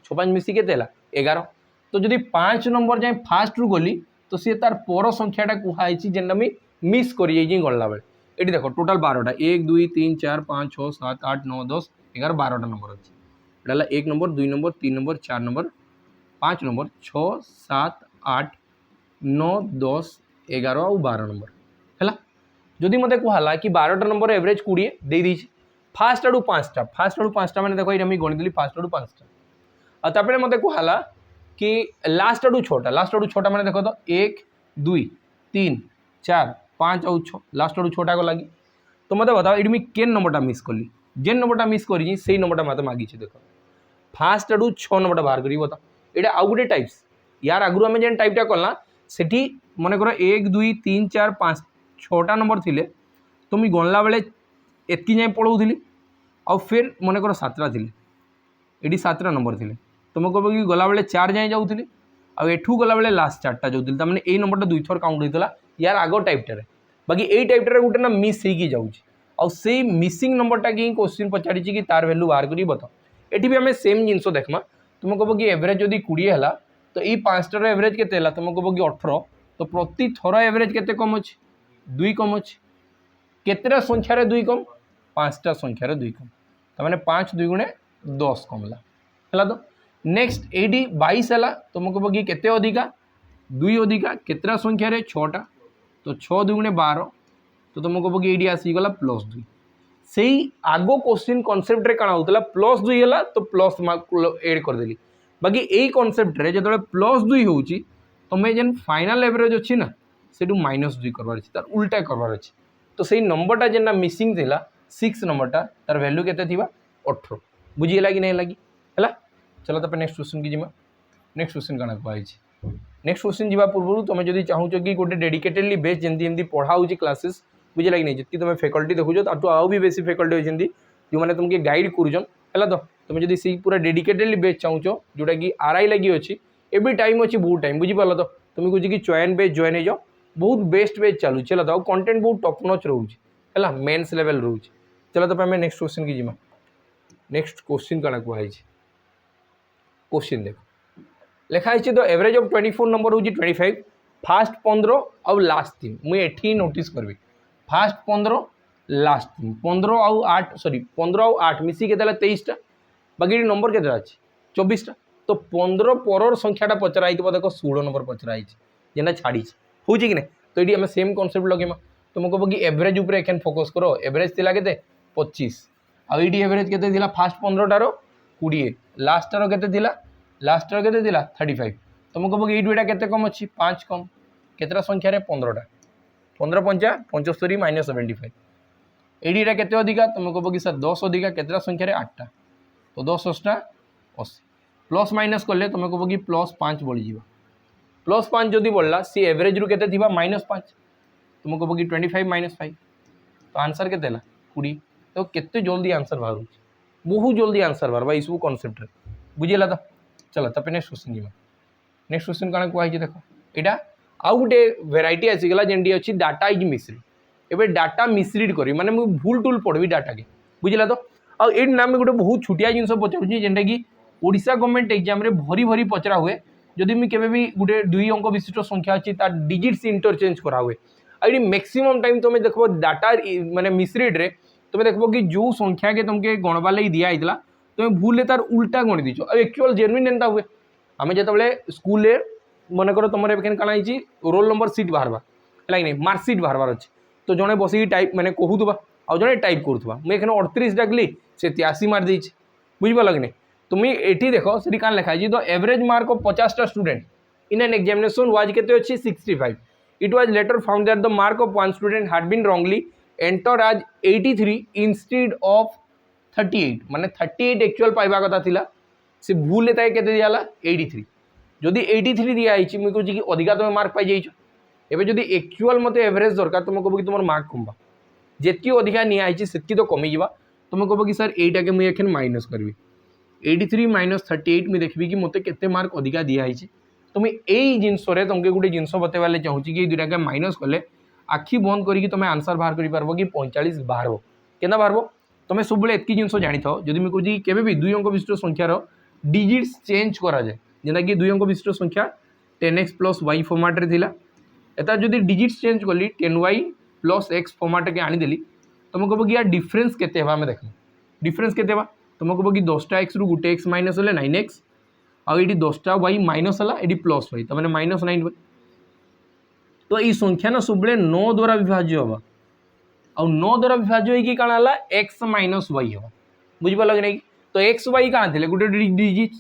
6 5 मिसिके 11 तो जब 5 नंबर जाए फास्ट रू गली तो सी तार पर संख्याटा कहुई जेनटा मुझे मिस कर गला बेले ये देख टोटाल 12टा 1 2 3 4 5 6 7 8 9 10 11 12टा नंबर अच्छे यहाँ 1 number 2 number 3 number 4 number 5 number 6 7 8 9 10 11 और 12 नंबर है जदि मत कहला कि 12टा नंबर एवरेज 20 दे दी फास्ट आड़ू 5टा मैंने देखो ये गणिदेली फास्ट आड़ू 5टा और मत कहला कि लास्ट आड़ू 6टा मैंने देखो तो 1 2 3 4 5 आउ 6 लास्ट आड़ 6टा गला कि तो मत बताओ ये मुझे केन नंबरटा मिस कली जेन नंबरटा मिस करी से नंबरटा मत मागी देख फास्ट आड़ू 6 नंबरटा बाहर करी बताओ यहाँ आउ गोटे टाइप्स यार आगु आम जेन टाइपटा कला से मन कर 1 2 3 4 5 6टा नंबर थिले तो मुझे गणला बेले एतकी जाए पढ़ाऊली आउ फिर मन कर 7टा थिले ये 7टा नंबर थिले तो मैं कह कि गला बेले 4 जाए जाऊँगी आठू गला बेले लास्ट 4टा जाऊँगी तमें यही नंबरटा 2 थर काउंट होता यार आग टाइपटारे बाकी यही टाइपटारे गोटे ना मिस हो जाऊँ से मिसिंग नंबरटा कि क्वेश्चन पचाड़ी कि तार भैल्यू बाहर कर बताओ ये भी आम सेम जिनस देखमा तुम कह कि एवरेज जदि 20 है तो यही 5टार एवरेज के तुम कह कि 18 तो प्रति थर एवरेज के कम अच्छे 2 कम अच्छे केतटा संख्यार 2 कम 5टा संख्यार 2 कम तमें 5 2 गुणे 10 कमला है तो नेक्स्ट ये 22 है तुम कह कि केते अधिका 2 अधिका केतटा संख्यार 6टा तो 6 2 गुणे 12 तो तुम कह कि ये आसीगला +2 से आगो क्वेश्चन कॉन्सेप्ट रे काना होतला +2 है तो प्लस मार्क एड करदेली बाकी यही कॉन्सेप्ट रे जो +2 होची तुम्हें जेन फाइनल एवरेज अच्छी ना से -2 करवार अच्छी तार उल्टा करवार अच्छी तो सही नंबरटा जेनटा मिसिंग थिला 6 नंबरटा तार वैल्यू केते थिबा 18 बुझीला कि नहीं लगी है चलो तो नेक्स्ट क्वेश्चन की जिमा नेक्स्ट क्वेश्चन काना कहै छी नेक्स्ट क्वेश्चन जीवा पूर्व तुम जदि चाहूच कि गोटे डेडिकेटेडली बेस जमी पढ़ा हो क्लासेस बुझे कि नहीं जी तुम फैकल्टी देखुच तो आउ भी बेसी फैकल्टी अच्छी जो मैंने तुमके गाइड करुचन है तो तुम जब से पूरा डेडिकेटेडली बेस चाहूच जोटा कि आरआई लगी अच्छी एवं टाइम अच्छी बहुत टाइम बुझीपार तो तुम कह कि चयन बेच जॉइन हो जाओ बहुत बेस्ट बेच चलुच है तो कंटेंट बहुत टॉप नॉच रोचे है मेन्स लेवल रोचे चलो तो आम नेक्स्ट क्वेश्चन की जिमा नेक्स्ट क्वेश्चन कौन कहई क्वेश्चन देख लिखाई तो एवरेज ऑफ 24 नंबर हूँ 25 फास्ट 15 आउ लास्ट 3 मुझे एठी नोटिस करबी फास्ट 15 लास्ट 3 15 आउ 8 सॉरी 15 आउ 8 मिसी के 23टा बाकी नंबर के 24टा तो 15 पर संख्याटा पचराई देख 16 नंबर पचराई जेना छाड़ी हो कि नहीं तो ये आम सेम कॉन्सेप्ट लगेमा तुम कह कि एवरेज उपर एखेन फोकस करो एवरेज थिला केते 25 आउ ये एवरेज केते थिला फास्ट 15टार 20 लास्टार केते थिला लास्टर के 35 तुम कह कि ये केते कम अच्छी 5 कम केतटा संख्यार 15टा 15 पंचा 75 -75 एडीटा केते अधिका तुम कह कि सर 10 अधिका केतटा संख्यार 8टा तो 10 8टा 80 प्लस माइनस कले तुम कह कि +5 बढ़ी +5 जदि बढ़ला सी एवरेज रू केते थिबा -5 तुम कह कि 25 -5 तो आंसर केते 20 तो केते जल्दी आंसर बाहर बहुत जल्दी आंसर बाहर ये सब कॉन्सेप्ट बुझेगा तो चलो तब नेक्स्ट क्वेश्चन जी नेक्स्ट क्वेश्चन कौन कही देख यहाँ आउ गोटे भेराइटी आसीगला जेनटी अच्छी डाटा इज मिसरीड एवं डाटा मिसरीड करी माने मुझे भूल टूल पढ़ी डाटा के बुझेगा तो आउ ये नाम गोटे बहुत छुटिया जिन पचारूँ जेनटा कि ओडिशा गवर्नमेंट एग्जाम रे भरी भरी पचरा हुए जदि मुझे केवे भी गोटे 2 अंक विशिष्ट संख्या अच्छी तार डिजिट्स इंटरचेंज करा हुए आई मैक्सिमम टाइम तुम देख डाटा माने मिसरीड रे तुम देख कि जो संख्या के तुमके गणवा लगी दिखाई तुम भूल तार उल्टा गणी दीच एक्चुअल जेन्युइन एंता हुए आम जो स्कूल मन कर तुम कण रोल नंबर सीट बाहर है नहीं मार्कसीट बाहर अच्छे तो जड़े बस टाइप मैंने कहूबा आउ जड़े टाइप करूबा मुझे 38 डाकली से 83 मार देती बुझिपाल कि नहीं तुम ये देख से क्या लिखाई द एवरेज मार्क ऑफ 50टा student in an examination was के 65 it was later found that the mark of one student had been wrongly enter as 83 instead of 38 माने 38 एक्चुअल पाइबा कथा थिला से भूल लेता है केते दियाला 83 जदि 83 दिया आइछि मुई कहूँ कि अधिका तुम मार्क पाई जाइछ एबे जदि एक्चुअल मते एवरेज दरकार तुम कहबो कि तुम मार्क कमबा जेतकी अधिका निया आइछि सेतकी तो कमी जिवा तुम कहबो कि सर एटा के मुई एखन माइनस करबी 83 - 38 में देखबी कि मते केते मार्क अधिका दिया आइछि तुम एई जिंस रे तुमके गुटे जिंस बतेबाले चाहूछि कि दुटा के माइनस कले आखि बंद करिकि तुम आंसर बाहर करि पारबो कि 45 बाहरबो केना बाहरबो तुम सब एतकी जिन जानी था जदि मुझे कହୁଛି केबे भी 2 अंक विशिष्ट संख्यार डिजिट्स चेंज करा जाए जेना कि 2 अंक विशिष्ट संख्या 10x + y फॉर्मेट रे थिला एता जदि डिजिट्स चेंज कली 10y + x फॉर्मेट के आनीदेली तुम कह कि यार डिफरेन्स केते आम देख डिफरेन्स केते तुम कह कि 10टा x रु गोटे x माइनस हेले 9x आउ 10टा y माइनस है ये +y तो मैंने -9 तो ये संख्या ना सब 9 द्वारा विभाज्य होगा आउ 9 द्वारा विभाज्य होगी कौन है x - y हम बुझिपाल कि नहीं तो x y कहाँ थे गोटे डिजिट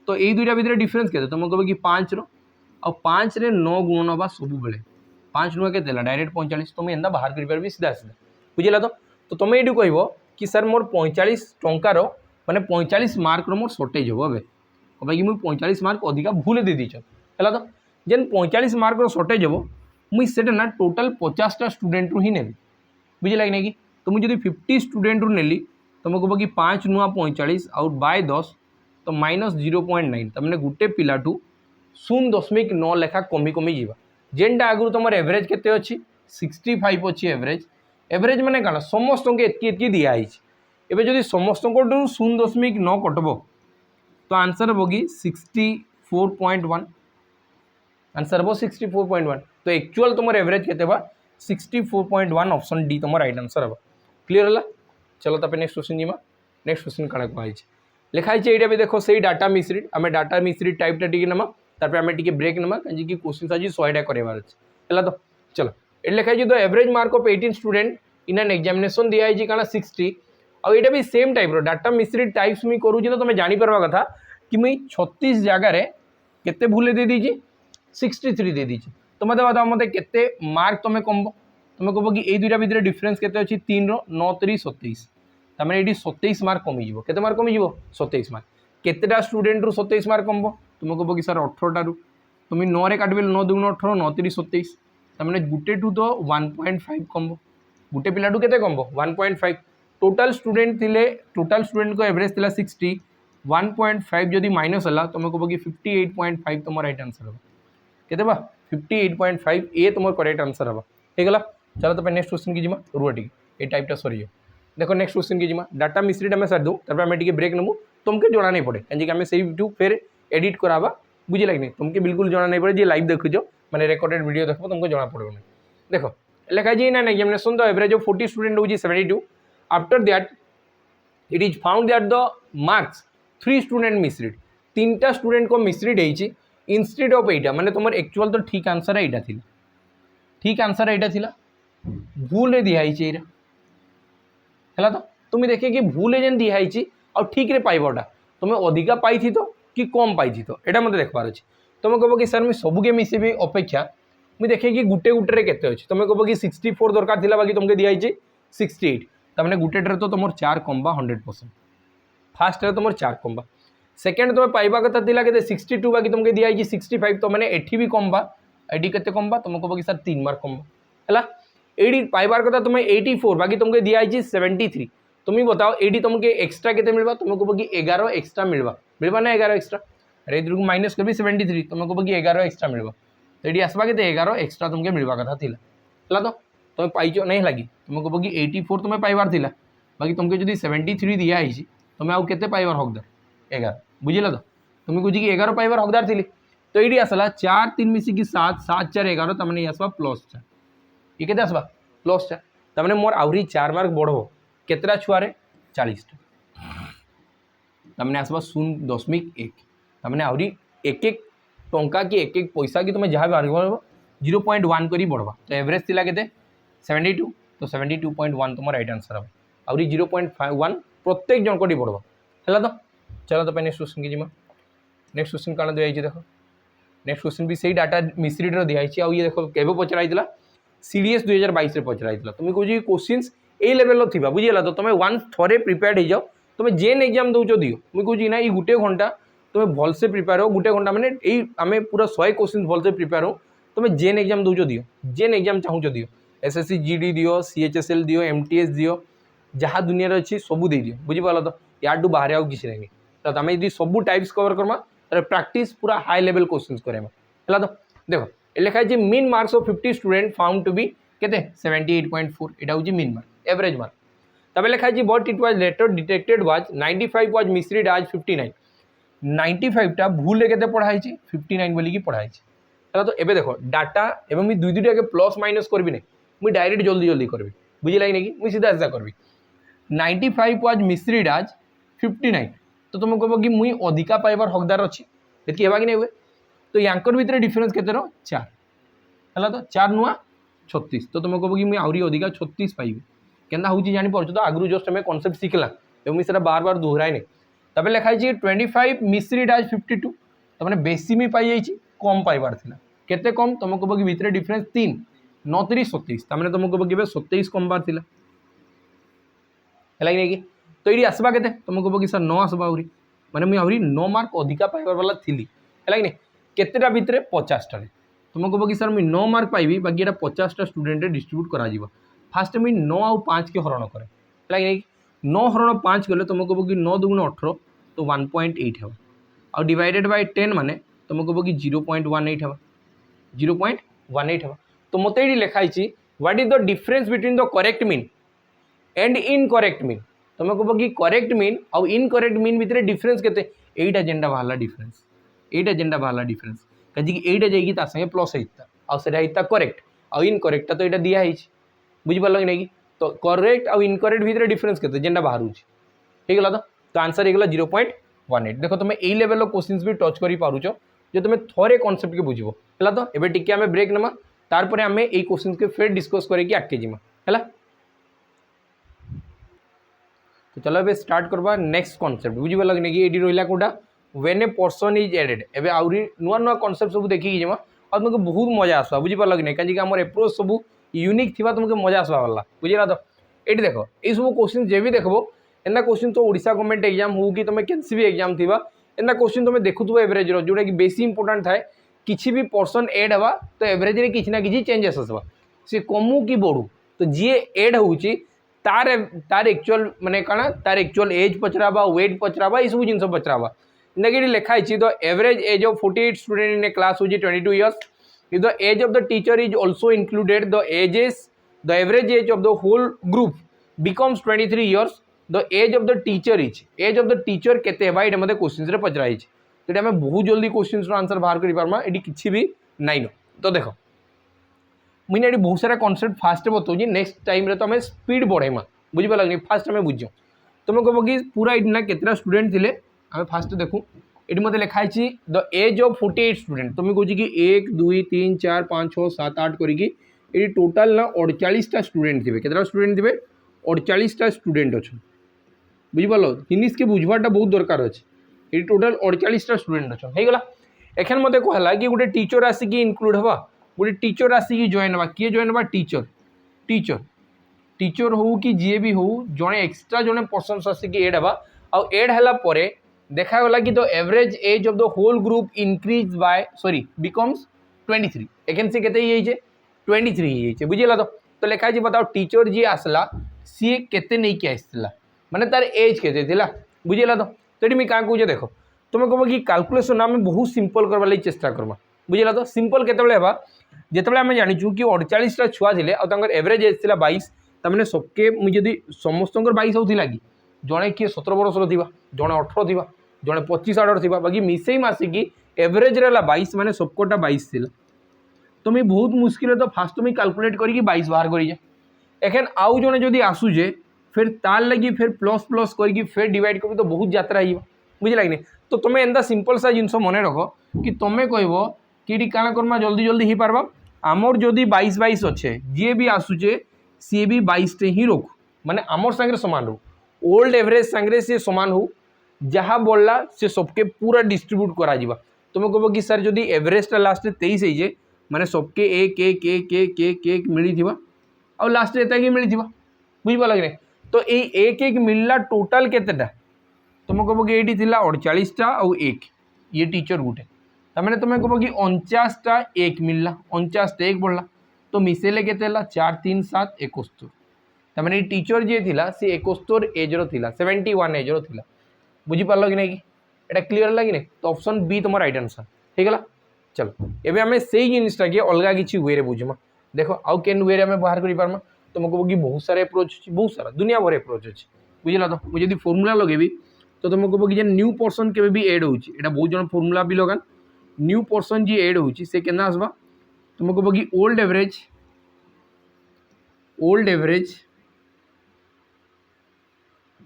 तो यही दुईटा भितर डिफरेन्स के तुम कह कि 5 रो 5 रे 9 गुणन हवा सब बेले 5 नुआ के डायरेक्ट 45 तुम एंता बाहर कर सीधा सीधा बुझेगा तो तुम ये कह कि सर मोर 45 टंकार माने 45 मार्क मोर सर्टेज हम ए कहीं मुझे 45 मार्क अधिका भूल दे दीच है तो जेन 45 मार्क सर्टेज हम मुई से ना टोटाल 50टा स्टूडेंट रु ही नेबी बुझे कि नहीं कि तो मुझे 50 स्टूडेंट रु नेली तुम कह कि 5 नुआ 45 आउट बाय 10 तो -0.9 तमें गोटे पिलाठू 0.9 लेखा कमी कमी जावा जेनटा आगु तुम एवरेज केते अच्छी 65 अच्छी एवरेज माने कौन समस्त एतकी दिखाई एवं जदि समस्त 0.9 कटब तो आंसर हम कि 64.1 आंसर हम 64.1 तो एक्चुअल तुम एवरेज केते 64.1 ऑप्शन डी तुम राइट आंसर हम क्लीयर है। चलो तब नेक्स्ट क्वेश्चन जीमा नेक्स्ट क्वेश्चन कण कहुई लिखाई ये भी देखो सही डाटा मिसरीड आम डाटा मिसरीड टाइपटा टी नमा तापर आम टी ब्रेक नमा कहीं क्वेश्चन आज 100टा करार है तो चलो ये लिखाई the average mark of 18 student in an examination दिखाई कौन 60 आईटा भी same type data misread types मुझे करुँच तो तुम जापर कथा कि मुई 36 जगार केते भूल दे दीजिए 63 दे दीजिए तो मतलब बताओ मत के मार्क तुम कम तुम कह कि ये दुईटा भितर डिफरेन्स के 3 9 3 27 तमें ये 27 मार्क कमिज के मार्क कमिज 27 मार्क केतेटा स्टूडेंट रु 27 मार्क कम तुम कह कि सर 18 रु तुम 9 रे काटबे 9 2 18 9 3 27 तमें गुटे टू तो 1.5 कम गुटे पिलाटू के कम 1.5 टोटाल स्टूडेंट थिले टोटाल स्टूडेंट को एवरेज थिला 60 1.5 जदि माइनस है तुम कह कि 58.5 तुम राइट आंसर हम के 58.5 ये तुम करेक्ट आंसर हम होगा। चलो तो नेक्स्ट क्वेश्चन की जीमा रुआ टी ये टाइपटा सरी देखो नेक्स्ट क्वेश्चन की जीमा डाटा मिसरीड आम सारी दूँ तब आम टी ब्रेक नमु तुमके जना नहीं पड़े कहीं आम से फिर एडिट करावा बुझे लगे तुमके बिल्कुल जना नहीं पड़े जी लाइव देखुच मैंने रेकर्डेड वीडियो देखो तुमको जना पड़ो नहीं देखो लिखा जी ना examination the average of 40 student होगी 72 after that it is found that the marks 3 student misread 3टा स्टूडेंट को मिसरीड होती इंस्टेड ऑफ एटा माने तुम एक्चुअल तो ठीक आंसर एटा थिला ठीक आंसर एटा थिला भूल दिखाई है तो तुम देखे कि भूल जेन दिखाई और ठीक रे पाइबटा तुम अधिका पाई तो कि कम पाई तो यहाँ मतलब देखबार अच्छे तुम कह कि सर मुझे सबके मिसेबी अपेक्षा मुझे देखे कि गुटे गुटे केते अच्छे तुम कह कि 64 दरकार थिला बाकी तुमके दिखाई 68 तमें गुटे तो तुम 4 कम 100% फास्ट तुम 4 कम सेकेंड तुम पाइबा कथा थिला के 62 बाकी तुमके दिखाई 65 तो मैंने एठी भी कम एटी के कम तुम कह कि सर 3 मार्क कम है एडी पाइबार कथा तुम 84 बाकी तुमके दिखाई 73 तुम बताओ एडी तुमके एक्सट्रा के मिलवा तुम कह कि 11 एक्सट्रा मिलवा ना 11 एक्सट्रा अरे इधर को माइनस कर भी 73 तुम कह कि 11 एक्सट्रा मिलवा तो ये आसवा के 11 एक्सट्रा तुमके मिलवा कथा थिला है तो तुम पाइच नहीं लगी तुम कह कि 84 तुम पाइबार थिला बाकी तुमके जो 73 दिखाई तुम आउ के पाइबार हकदार 11 बुझिल तो तुम कह कि 11 पाइबार हकदार थी तो ये आसला 4 3 मिसिकी 7 7 4 11 तमें ये आसवा +4 ये के आसवा +4 तमें मोर आहरी 4 मार्क बढ़ो केतरा छुआरे 40टा तमें आसवा 0.1 तमें आहरी एक एक टंका कि एक एक पैसा कि तुम जहाँ भी 0.1 कर बढ़वा तो एवरेज थिला के 72 तो 72.1 तुम राइट आंसर हम आहरी 0.1 प्रत्येक जन को बढ़वा है तो चलो तो नेक्स्ट क्वेश्चन की जीमा नेक्स्ट क्वेश्चन कौन दिखाई देखो नेक्स्ट क्वेश्चन भी सही डाटा मिसरीड दिखाई आउ ये देखो केबे पचराई सीडीएस 2022 पचराई तुम कह क्वेश्चन ए लेवल थी बुझीगला तो तुम वन थरे प्रिपेयर्ड हो जाओ तुम जेन एग्जाम दौच दियो मुझे कहूँ ना ये गोटे घंटा तुम भलसे प्रिपेयर हो गोटे घंटा मैंने यही आम पूरा 100 क्वेश्चन भलसे प्रिपेयर हो तुम जेन एग्जाम दौच दियो जेन एग्जाम चाहूच दियो एसएससी जीडी दियो सीएचएसएल दियो एमटीएस दियो जहाँ दुनिया अच्छी सबू दे दियो बुझीपाल तो यार बाहर आउ किसी नहीं तो आम यदि सब टाइप्स कवर करमा तो प्रैक्टिस पूरा हाई लेवल क्वेश्चन करें है तो देखो लिखाई mean marks of 50 student found to be केते 78.4 एटा हूँ मीन मार्क एवरेज मार्क तब लिखाई but it was letter detected was 95 was misread आज 59 95टा भूल के पढ़ाई 59 बोलिकी पढ़ाई है तो एबे देखो डाटा एवं दुई दुईटा के प्लस माइनस करबी नहीं मुझे डायरेक्ट जल्दी जल्दी करबी बुझे लगे कि मुझे सीधा सीधा करबी 95 वाज मिसरीड आज 59 तो तुम कह कि मुई अधिका पाइबार हकदार अच्छी ये कि नहीं हुए तो यांकर भितर डिफरेन्स के 4 है तो 4 नुआ 36 तो तुम कह कि मुझे आहरी अधिका 36 पाइबी केना हूँ जापर तो आगु जस्ट आम कनसेप्ट शिखला एवं मुझे बार बार दोहराए नहीं तब लिखाई 25 मिसरीड आज 52 तो मैंने बेसी मी पाई कम पाइबार थिला केते कम तुम कह कि भितर डिफरेन्स 3 9 3 27 तार तुमको कब 27 कमबार थिला है कि तो ये आसवा के तुमको कब कि सर 9 आसवा आहरी माने मुझे आहरी 9 मार्क अधिका पाइबार वाला थी है कि केतेटा भितर 50 टा तुमको कब कि सर मुझे 9 मार्क पाइबी बाकी ये 50 टा स्टूडेंट डिस्ट्रीब्यूट करा फास्ट मुझे 9 आउ 5 के हरण करे है कि 9 हरण 5 गले तुमको कब कि 9 दुगुण 18 तो 1.8 है आउ डिवाइडेड बाय 10 माने तुमको कब कि 0.18 है 0.18 है तो मत ये लिखाई what is the difference between the correct mean and incorrect mean तुम कह कि करेक्ट मीन आउ इनकरेक्ट मीन भितर डिफरेंस केते एटा जेंडा बाहरला डिफरेंस एटा जेंडा बाहरला डिफरेंस कहीं एटा जाइए ता संगे प्लस होता आउ सेटा होता करेक्ट आउ इनकरेक्ट तो यहाँ दिया बुझी पार कि नहीं तो करेक्ट आउ इनकरेक्ट भितर डिफरेंस केते जेंडा बाहर हो गला तो आंसर होगा 0.18 देख तुम यही लेवल क्वेश्चंस भी टच कर पारुच जो तुम थोड़े कॉन्सेप्ट के बुझे है तो एबे टिके आमे ब्रेक नमा तारपरे आमे एई क्वेश्चन के फिर डिस्कस करके आगे जीमा है तो चलो ए स्टार्ट करवा नेक्स्ट कॉन्सेप्ट बुझे लगे नहीं कि ये रहा कौटा when a person is added एबे आउरी नुआ नुआ कॉन्सेप्ट सब देखिकी जीमा और तुमको बहुत मजा आसवा बुझी पार नहीं कहीं आम एप्रोच सब यूनिक थी तुमको मजा आसवा वाला बुझेगा तो ये देख ये सब क्वेश्चन जे भी देखो एना क्वेश्चन तो ओडिशा गवर्नमेंट एग्जाम हो कि तुम केनसी भी एग्जाम थी एना क्वेश्चन तुम देखुव एवरेज जोटा कि बेसी इंपोर्टेंट थाए किसी भी पर्सन एड हवा तो एवरेज रे किसी ना किसी चेंजेस आसवा सी कमु कि बढ़ू तो जी एड होची तार एक्चुअल माने काना तार एक्चुअल एज पचराबा वेट पचराबा ये सब जिन पचराबा नेगेटिव लिखाई the average age of 48 student in a class होची 22 years if the age of the teacher is also included the average age of the whole group becomes 23 years the age of the teacher केते हेबा एटा मते क्वेश्चंस रे पचराई छै तो एटा हमें बहुत जल्दी क्वेश्चंस रो आंसर बाहर करि पारमा एटी किछि भी नाइ न तो देखो मुझे एटी बहुत सारा कॉन्सेप्ट फास्ट बताऊँ नेक्स्ट टाइम रे तो हमें स्पीड बढ़ेमा बुझी पार लगनी फास्ट हमें बुझो तुम कह कि पूरा ये केतटा स्टूडेंट थिले आम फास्ट देखूँ ये मत लिखाई द एज ऑफ 48 स्टूडेंट तुम कह कि 1 2 3 4 5 6 7 8 करके टोटाल ना 48टा स्टूडेंट थे केतटा स्टूडेंट थे 48टा स्टूडेंट अच्छा बुझिपाल जिनिस के बुझवाटा बहुत दरकार अच्छे ये टोटाल 48टा स्टूडेंट अच्छा होगा एखन मत कहला कि गोटे टीचर आसिक इनक्लूड हवा गोटे टीचर आसिक जॉइन हवा किए जॉइन हवा टीचर टीचर टीचर हो कि जी भी हो जड़े एक्सट्रा जड़े पर्सन आसिक एड हवा आउ एड है देखागला कि the average age of the whole group increase by sorry becomes 23 वैकेंसी केते ही जे 23 ही जे बुझिला तो लिखा जी बताओ टीचर जी आसला सी केते नहीं के आसला माने तार एज केते थिला बुझिला तो एटी मी का कहूजे देखो तुम कह कि कैलकुलेशन आम बहुत सिंपल करवा लगी चेष्टा करवा बुझिला तो सिंपल केतबेले हेबा जेतबेले आम जानिचु कि 48टा छुआ थिले आ तांकर एवरेज एज थिला 22 तमने सबके मुझे यदि समस्तंकर 22 होथिला कि जड़े किए 17 वर्ष थी जड़े 18 थी जड़े 25 आड़ थी बाकी मिसई मासिकी एवरेज रहा 22 माने सबकोटा 22 थी तो मुझे बहुत मुश्किल तो फास्ट मुझे कैलकुलेट करके 22 बाहर करें एखन आउ जड़े जदि आसुचे फिर तार लगी फिर प्लस प्लस करके फिर डिवाइड कर तो बहुत यात्रा हो बुझे लगे तो तुम्हें एंता सिंपल सा जिन मन रख कि तुम्हें कह कि काण करमा जल्दी जल्दी हो पार्बा आमर जदि 22 22 अच्छे जी भी आसुचे सी भी 22 ही रखु माने आमर सांगे सामान रो ओल्ड एवरेज सांगे सी सामान हो जहाँ बढ़ला से सबके पूरा डिस्ट्रीब्यूट करा तुम कह कि सर जदि एवरेजटा लास्ट 23 है माने सबके एक एक एक एक एक एक मिली और लास्ट एत कि मिली बुझिपार लगे तो ये एक एक मिलला टोटाल केतेटा तुम कह कि ये 48टा और एक ये टीचर गोटे तमें तुम कह कि 49टा एक मिलला 49टा एक बढ़ला तो मिसेले केते 4 3 7 71 तमें टीचर जी थिला सी 71 एजर थिला 71 एजर थिला बुझिपार कि नहीं एटा क्लीयर लगे नहीं तो ऑप्शन बी तुम राइट आंसर होगा चलो एबे हमें से जिनिसटा के अलग किसी वे बुझमा देखो आउ केन वे हमें बाहर कर पार्मा तुम कह कि बहुत सारा एप्रोच अच्छी बहुत सारा दुनिया भर एप्रोच अच्छे बुझला तो मुझे फर्मुला लगेबी तो तुम कह कि न्यू पर्सन के भी एड होची एटा बहुत जन फर्मुला भी लगान न्यू पर्सन जी एड होची से केना आसबा तुम कह कि old average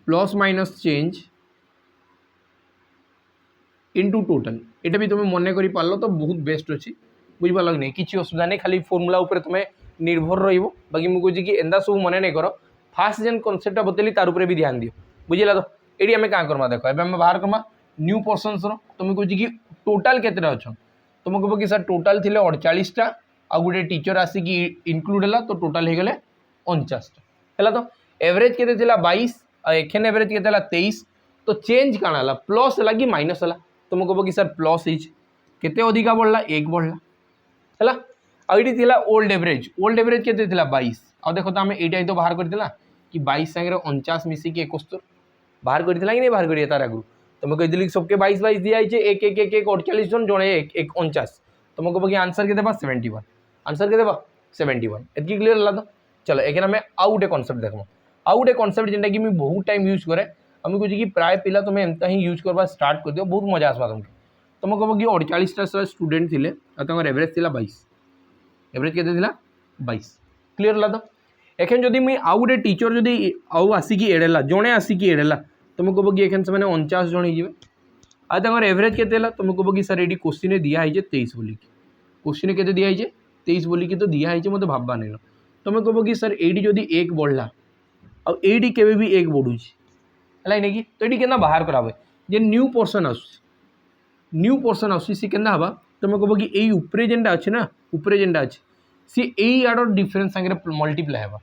plus minus change into total ये भी तुम मन कर पार तो बहुत बेस्ट अच्छी बुझिपार लगे नहीं किसी असुविधा नहीं खाली फर्मुला उपर तुम्हें निर्भर रही मुझे कि एंदा सब मन नहीं कर फास्ट जेन कनसेप्टा बतेली तार उपरे भी ध्यान दियो बुझिला तो ये आम क्या करमा देख एम बाहर करमा न्यू पर्सन्स तुम कह कि टोटाल केतेटा अच्छा तुम कह कि सर टोटाल थी 48टा आउ गोटे टीचर आसिक इनक्लूड है तो टोटाल हो गले 49 है। तो एवरेज के 22 एखेन एवरेज के 23 तो चेंज काण है प्लस है कि माइनस है तुम कह कि सर प्लस केते अधिका बढ़ला 1 बढ़ला है। आईटी थिला ओल्ड एवरेज के 22 आ देखो तो आम यही तो बाहर करथिला कि 22 सांगे 49 मिसिक 71 बाहर करथिला कि नहीं बाहर करिए तार आगु तुम कही सबके 22 22 दिया है 1 1 1 1 48 जन जड़े 1 49 तुम कह कि आंसर के 71 आंसर के 71 एतकी क्लियर है। तो चलो एक आम आउ गोटे कनसेप्ट देखो आउ गोटे कनसेप्ट जेनटा कि मुझे बहुत टाइम यूज करे आम कहे कि प्राय पिला तुम एमता ही यूज करवा स्टार्ट कर दियो बहुत मजा आसवा तुमको तुम कह कि 48 स्टूडेंट थे एवरेज थी 22 एवरेज के 22 क्लियर है। तो एखेन जदि मुझे आउ गोटे टीचर जदि आउ आसिक एडेला जड़े आसिक एडेला तुम कह कि एखेन से 49 जन हो आर एवरेज के तुम कह कि सर ये क्वेश्चन दिखाई 23 बोलिक क्वेश्चन के दिखाई 23 बोलिक तो दिखाई मत भाबा नहीं तुम कह कि सर ये जदि 1 बढ़ला आईटी के भी 1 बढ़ुँ है नहीं कि तो ये के बाहर करावे जे न्यू पोर्सन आसी के तुम कह कि यही उपरे जेनटा अच्छे ना उपरे जेनटा अच्छे सी यही यार डिफरेन्स सांगे मल्टीप्लाई है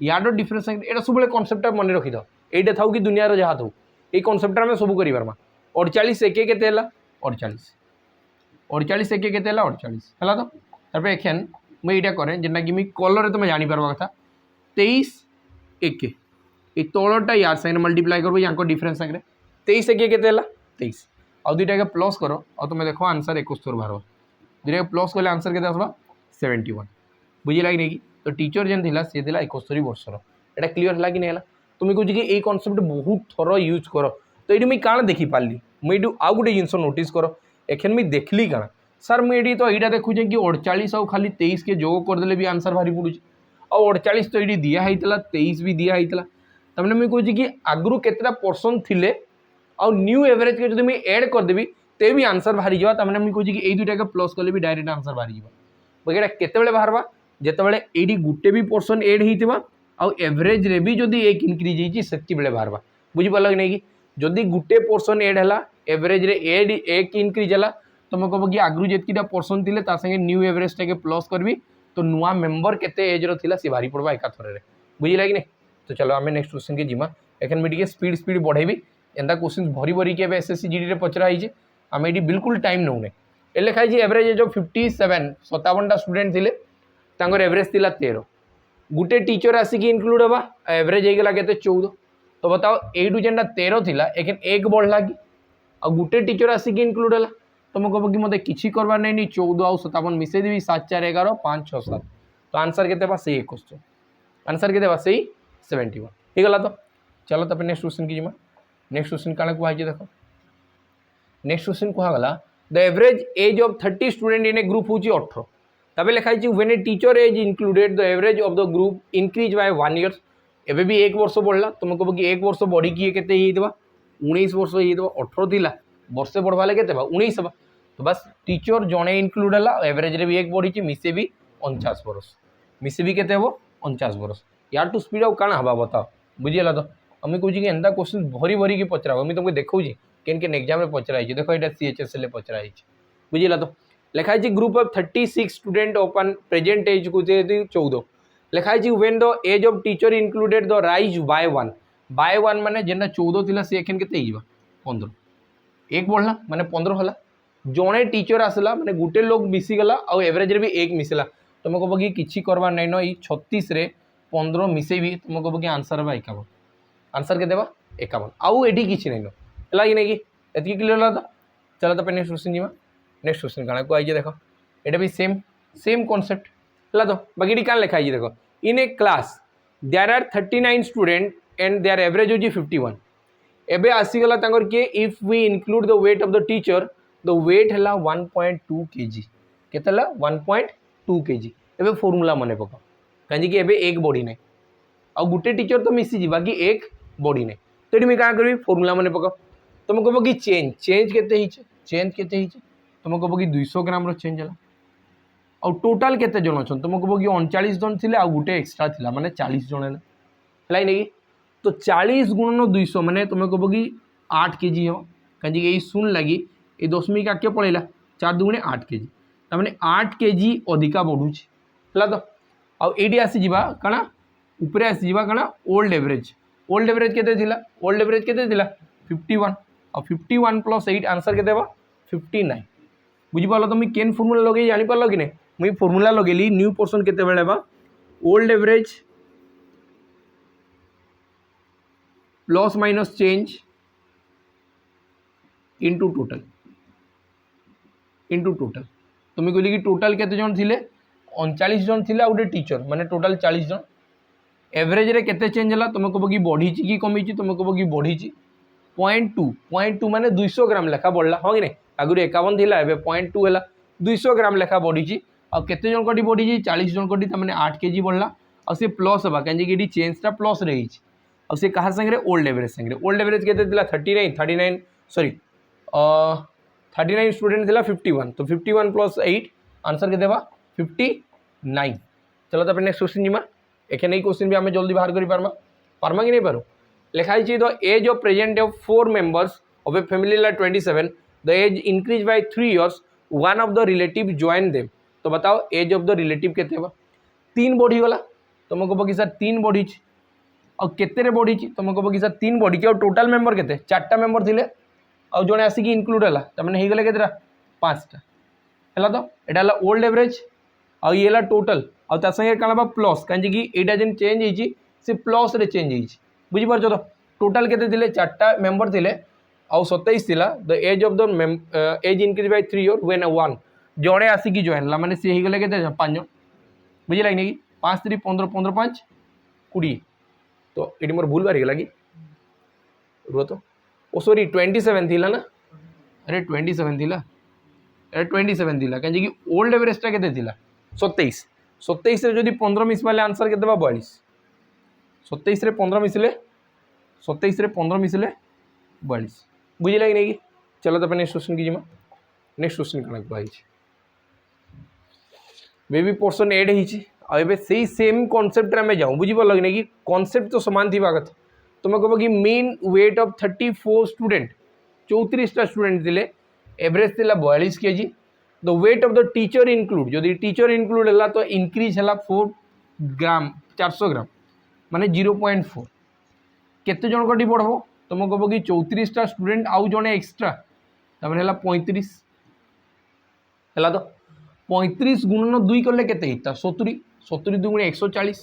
यार डिफरेन्स सांगे यहाँ सब कनसेप्ट मन रखी था ये था कि दुनिया जहाँ था ये कनसेप्ट आम सब कर 48 1 के 48 48 1 के 48 है। तो एखेन मुझे करें जेनटा कि कलर तुम जापर कथा 23 1 ये तलटा यार सांगे मल्टीप्लाई कर या डिफरेन्स सांगे 23 1 के 23 आउ दुईटा के प्लस कर तुम देख आंसर 71 बाहर दुईटा प्लस कले आंसर के आसवा 71 बुझेगा कि नहीं कि तो टीचर जेन थी सी थी 71 वर्षर यहाँ क्लीयर है कि नहीं है तुम कह कि ये कनसेप्ट बहुत थर यूज कर तो ये मुझे काण देखिपारि मुझे आउ गोटे जिन नोटिस कर एखेन मुझे देखली काण सर मुझे तो यहाँ देखुचे कि 48 आउ खाली 23 के जोग करदे भी आंसर बाहरी पड़ू आ 48 तो ये दिखाई 23 भी दिखाई तमें मुझे कहूँ कि आगु केतटा पर्सन थे आउ न्यू एवरेज के जो मुझे एड करदेवी ते भी आंसर बाहरी जावा तमें मुझे कहूँ कि यही दुईटा के प्लस कले भी डायरेक्ट आंसर बाहरी जावा बाकी यहाँ केतबेले बाहर जितेबाला ये गोटे भी पर्सन एड होता आउ एवरेज रे भी जदि 1 इनक्रीज होती से बाहर बुझीपार कि नहीं कि जदि गोटे पर्सन एड है एवरेज रे एड 1 इनक्रीज है तुम कह कि आगु जितकीटा पर्सन थे संगे न्यू एवरेज टे प्लस करबी तो नुआ मेम्बर केते एज रा सी बाहरी पड़वा एकाथर बुझिला कि नहीं। तो चलो आम नेक्स्ट क्वेश्चन के जीमा एखन मुझे स्पीड बढ़ेबी एंता क्वेश्चन भरी भरी के एसएससी जीडी पचराई आम ये बिल्कुल टाइम नौने ए लिखाई एवरेज एज ऑफ 57 57टा स्टूडेंट थे एवरेज थी 13 गोटे टीचर आसिक इनक्लूड हवा एवरेज होगा के 14 तो बताओ यू जेनटा 13 थी एखन 1 बढ़ला कि आ गोटे टीचर आसिक इनक्लूड है तुम कह कि मतलब किसी करवार नहीं 14 आउ 57 मिसई देवी 7 4 11 5 6 7 तो आंसर के से 21 आंसर के से 71 होगा। तो चलो तब नेक्स्ट क्वेश्चन की जीमा नेक्स्ट क्वेश्चन कौन कहुई देख नेक्स्ट क्वेश्चन कहगला the average age of 30 student in a group हूँ 18 तब लिखाई when a teacher is included the average of the group increase by 1 year एवं भी 1 वर्ष बढ़ला तुम कह कि 1 वर्ष बढ़ी किए के 19 वर्ष हो 18 थी वर्षे बढ़वा के 19 हवा तो बस टीचर जड़े इनक्लूड है एवरेज रे भी 1 बढ़ी मिसे भी 49 वर्ष मिसे भी के 49 वर्ष यार टू स्पीड आउ काण हवा बताओ बुझीगला। तो हमें कहे कि एंता क्वेश्चन भरी भरी की पचरा मुझे तुमको देखा केन केन एग्जाम में पचराई देखो ये CHSL पचराई बुझीगला। तो लिखाई group of 36 student open present age को 14 लिखाई when the age of teacher included the raise by 1 माने जेनटा 14 थी सी एखन के 15 1 बढ़ला माने 15 है जड़े टीचर आसला माने गोटे लोग मिसीगला आउ एवरेज रे भी 1 मिसला तुम कह कि किसी करवार नहीं न 36 रे 15 मिसे भी तुम कह कि आंसर है 51 आंसर के 51 आउ ये किसी नहीं है कि नहीं कि ये क्लियर है। तो चलो तब नेक्स्ट क्वेश्चन जीमा नेक्स्ट क्वेश्चन कौन को आई देखो ये भी सेम कॉन्सेप्ट है। तो बाकी क्या लिखाई देखो in a class there are 39 student and their average होची 51 एबे आसीगला तांकर के if we include the weight of the teacher the weight है 1.2 kg केते 1.2 kg एबे फॉर्मूला मन पका कहीं कि एबे 1 बॉडी नहीं आ गोटे टीचर तो मिसी जी बाकी 1 बॉडी नहीं तो ये क्या करी फॉर्मूला मन पका तुम कह कि चेंज केते तुम कह कि 200 ग्राम चेंज है आ टोटाल केते जन अच्छा तुम कह कि 39 जन थे आ गोटे एक्सट्रा थी माने 40 जन है नहीं तो 40 गुणन 200 माने तुम कह कि 8 kg हम कहीं यही 0 लगी ये दशमिक आगे पड़ेगा 4 2 8 kg तामाने 8 केजी अधिका बढ़ुची हला तो आ एडी आसी जिबा काना ऊपर आसी जिबा काना ओल्ड एवरेज केते थिला ओल्ड एवरेज केते थिला 51 आ 51 प्लस 8 आंसर केते बा 59 बुझी पालो तुम केन फॉर्मूला लगे जानि पालो कि नै मुई फॉर्मूला लगेली न्यू पर्सन केते बेले बा old average plus minus change into total तुम्हें कहली कि टोटल केते जन थिले 39 जन थिले आ टीचर माने टोटल 40 जन एवरेज रे केते चेंज हला तुम कहबो कि बढ़ी कि कमी तुम कहबो कि बढ़ी 0.2 माने 200 ग्राम लेखा बढ़ला हो कि नै आगुरी 51 थिला एबे 0.2 हला 200 ग्राम लेखा बढ़ी आ केते जन कटी बढ़ी 40 जन कटी तमाने 8 केजी बढ़ला आ से प्लस हबा काहे कि चेंज टा प्लस रही आ से कहार संगे ओल्ड एवरेज केते थिला 39 सॉरी 39 स्टूडेंट थिला 51 तो 51 प्लस 8 आंसर केते बा 59 चलो तो नेक्स्ट क्वेश्चन जिमा एखे नहीं क्वेश्चन भी आम जल्दी बाहर करि पारमा कि नहीं पारो लिखाई the age of present of 4 members of a family ला 27 the age increase by 3 years one of the relative join them तो बताओ एज ऑफ द रिलेटिव केते बा 3 बढ़ी गला तुम कहबो कि सर 3 बढ़ी और केते बढ़ी तुम कहबो कि सर 3 बढ़ी और टोटल मेंबर केते 4टा मेंबर थिले आ जने आसिकी इनक्लूड हला त माने हे गेले केतेरा 5टा हला तो एटा हला ओल्ड एवरेज आ ये हला टोटल आ ता संगे काला बा प्लस काहे कि एटा जेन चेंज होईची से प्लस रे चेंज होईची बुझी पारछो तो टोटल केते थिले 4टा मेंबर थिले आ 27 थिला the age of the age increase by 3 year when one जने आसिकी जॉइन हला माने से हे गेले केते 5 जन बुझी लागनी कि 5 3 15 15 5 20 तो एटी मोर भूल बारी गेला कि रुआ तो ओ सॉरी 27 थिला ना अरे 27 थिला अरे 27 थिला काहे कि ओल्ड एवरेज टा केते थिला 27 रे जदी 15 मिसबाले आंसर केते बा 42 27 रे 15 मिसले 42 बुझी लागी नहीं कि चलो तो नेक्स्ट क्वेश्चन की जिमा नेक्स्ट क्वेश्चन कनक बाई बेबी पोर्शन ऐड होईची आ एबे सेही सेम कांसेप्ट रे में जाऊं बुझी पाल लगे कि कांसेप्ट तो समान थी बागत तुम कहबो कि मीन वेट ऑफ 34 स्टूडेंट 34टा स्टूडेंट थिले एवरेज थिला 42 kg the weight of the teacher include जदि टीचर इनक्लूड हला तो इंक्रीज हला 4 ग्राम 400 ग्राम माने 0.4 केते जन कटी बढ़बो तुम कहबो कि 34टा स्टूडेंट आउ जने एक्स्ट्रा तमने हला 35 हला तो 35 गुणन 2 करले केते हिता 70 दुगुणे 140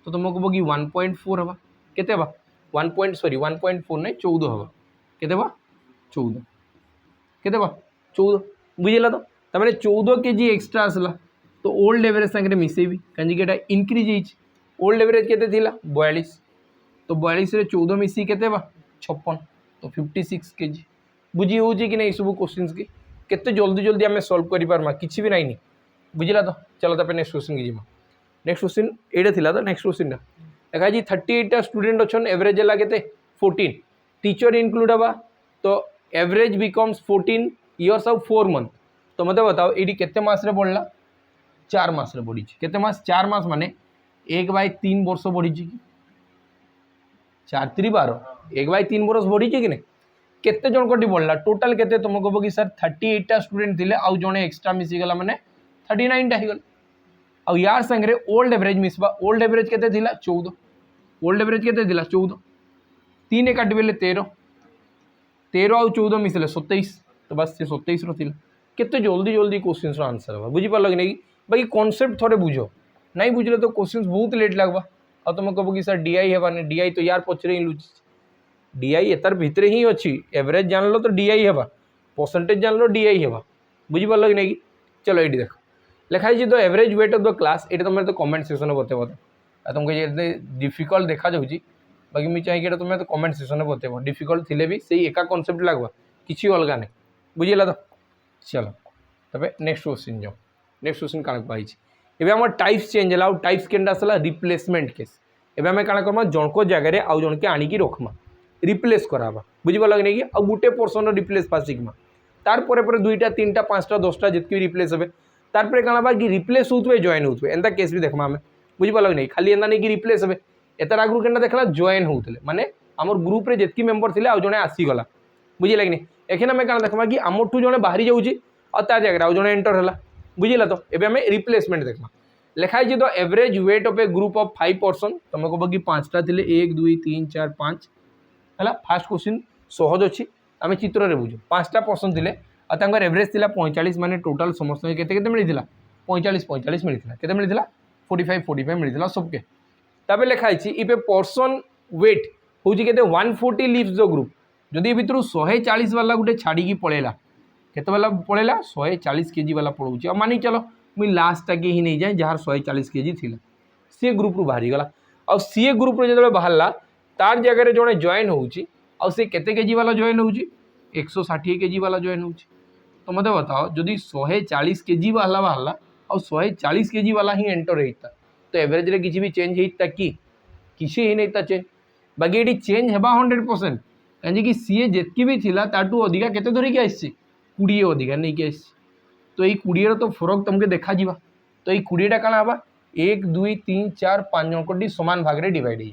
तो तुम कहबो कि 1.4 हबा केते हबा 1.4 नहीं 14 हबा केते बा 14 केते बा 14 बुझिला तो तमाने 14 केजी एक्स्ट्रा आसला तो ओल्ड एवरेज संगे मिसेबी काहे कि एटा इंक्रीज हिच ओल्ड एवरेज केते थिला 42 तो 42 रे 14 मिसी केते बा 56 तो 56 केजी बुझी होची कि नहीं सब क्वेश्चंस की केते जल्दी जल्दी आमे सॉल्व करि पारमा किछि भी नहीं बुझिला तो चलो तो नेक्स्ट क्वेश्चन की जिमा नेक्स्ट क्वेश्चन एडे थिला तो नेक्स्ट क्वेश्चन देखा जी 38टा स्टूडेंट अच्छन एवरेज है केते 14 टीचर इनक्लूड हवा तो average becomes 14 years of 4 month तो मत बताओ ये केते मास रे बढ़ला 4 मास रे बढ़ी केते मास 4 मास माने 1/3 वर्ष बढ़ी कि 4 3 12 1/3 वर्ष बढ़ी कि नहीं केते जन कटी बढ़ला टोटल केते तुम कहबो कि सर 38टा स्टूडेंट थिले आउ जने एक्स्ट्रा मिसी गला माने 39टा ही गला आ यार संगे old average Misbah old average केते थिला 14 ओल्ड एवरेज केते थिला 14 3 काट बेले 13 आउ 14 मिसले 27 तो बस से 27 रो थिला केते जल्दी जल्दी क्वेश्चंस रो आंसर बा बुझी पालो कि नहीं भाई कांसेप्ट थोड़े बुझो नहीं बुझले तो क्वेश्चंस बहुत लेट लागबा आ तुम कहबो कि सर डीआई हेबा ने डीआई तो यार पछरे ही लुच डीआई एतार भितरे ही अछि एवरेज जान लो तो डीआई हेबा परसेंटेज जान लो डीआई हेबा बुझी पालो कि नहीं चलो एडी देखो लिखाई the average weight of the class ये तुम तो कमेंट सेक्शन में बतेब तुमको ये डिफिकल्ट देखा जाऊँगी बाकी मुझे चाहिए तुम तो कमेंट सेक्शन में बतेब डिफिकल्ट थे भी से एका कनसेप्ट लगवा किसी अलग नहीं बुझेगा तो चलो तब नेक्स्ट क्वेश्चन जाओ नेक्स्ट क्वेश्चन कण पाई एवं आम टाइप्स चेंज है टाइप्स के आसला रिप्लेसमेंट केस एवं आम कण करमा जनक जगह आउ जनके आणिकी रखमा रिप्लेस कराबा बुझीपाल नहीं कि गोटे पर्सन रिप्लेस पा शिखमा तार पर 2टा 3टा 5टा 10टा जितकी रिप्लेस हे तार कण बा कि रिप्लेस होते जॉइन होते एंता केस भी देखमा आम बुझीपाल नहीं खाली एंता नहीं कि रिप्लेस हे एतार आगु के देखला जॉइन होते माने आमर ग्रुप रे जितकी मेंबर थे आउ जने आसीगला बुझे लगे नहीं एखे आम क्या देखमा कि आमठू जड़े बाहरी जाऊँगी आ जगह आउ जड़े एंटर है बुझिला तो एबे हमें रिप्लेसमेंट देखमा लिखाई जे the average weight of a group of 5 person तुम कहब कि 5टा थिले 1 2 3 4 5 है फास्ट क्वेश्चन सहज अच्छी आम चित्र में बुझु 5टा पर्सन थिले आ तांकर एवरेज थिला 45 माने टोटल समस्त केते केते मिलिथिला 45 45 मिलिथिला केते मिलिथिला 45 45 मिलिथिला सबके ताबे लिखाई छि इफ ए पर्सन वेट होउछि केते 140 लीव्स द ग्रुप जदि ए भितरु 140 वाला गुटे छाड़ी की पळेला केते वाला पळेला 140 केजी वाला पळौछि आ मानि चलो मुई लास्ट टाके ही नहीं जाए जहाँ 140 केजी थिला सी ग्रुप रु बाहरी गला आ सी ग्रुप रे जदे बाहरला तार जगह जड़े जॉइन होउछि आ से केते केजी वाला जॉइन होउछि 160 केजी वाला जॉइन होउछि तो मते बताओ जदि 140 केजी वाला बाहरला आ 140 केजी वाला ही एंटर हेता तो एवरेज रे किछि भी चेंज हेता कि किछि ही नहीं ता चेंज बाकी एडी चेंज हेबा 100% काहे कि सी जेतकी भी थिला ताटू अधिका केते धरि के आछि 20 अधिका नहीं के आछि तो ये 20 तो फरक तुमके देखा जीवा तो ये 20टा काना हवा 1 2 3 4 5 जन कोटी समान भाग रे डिवाइड हो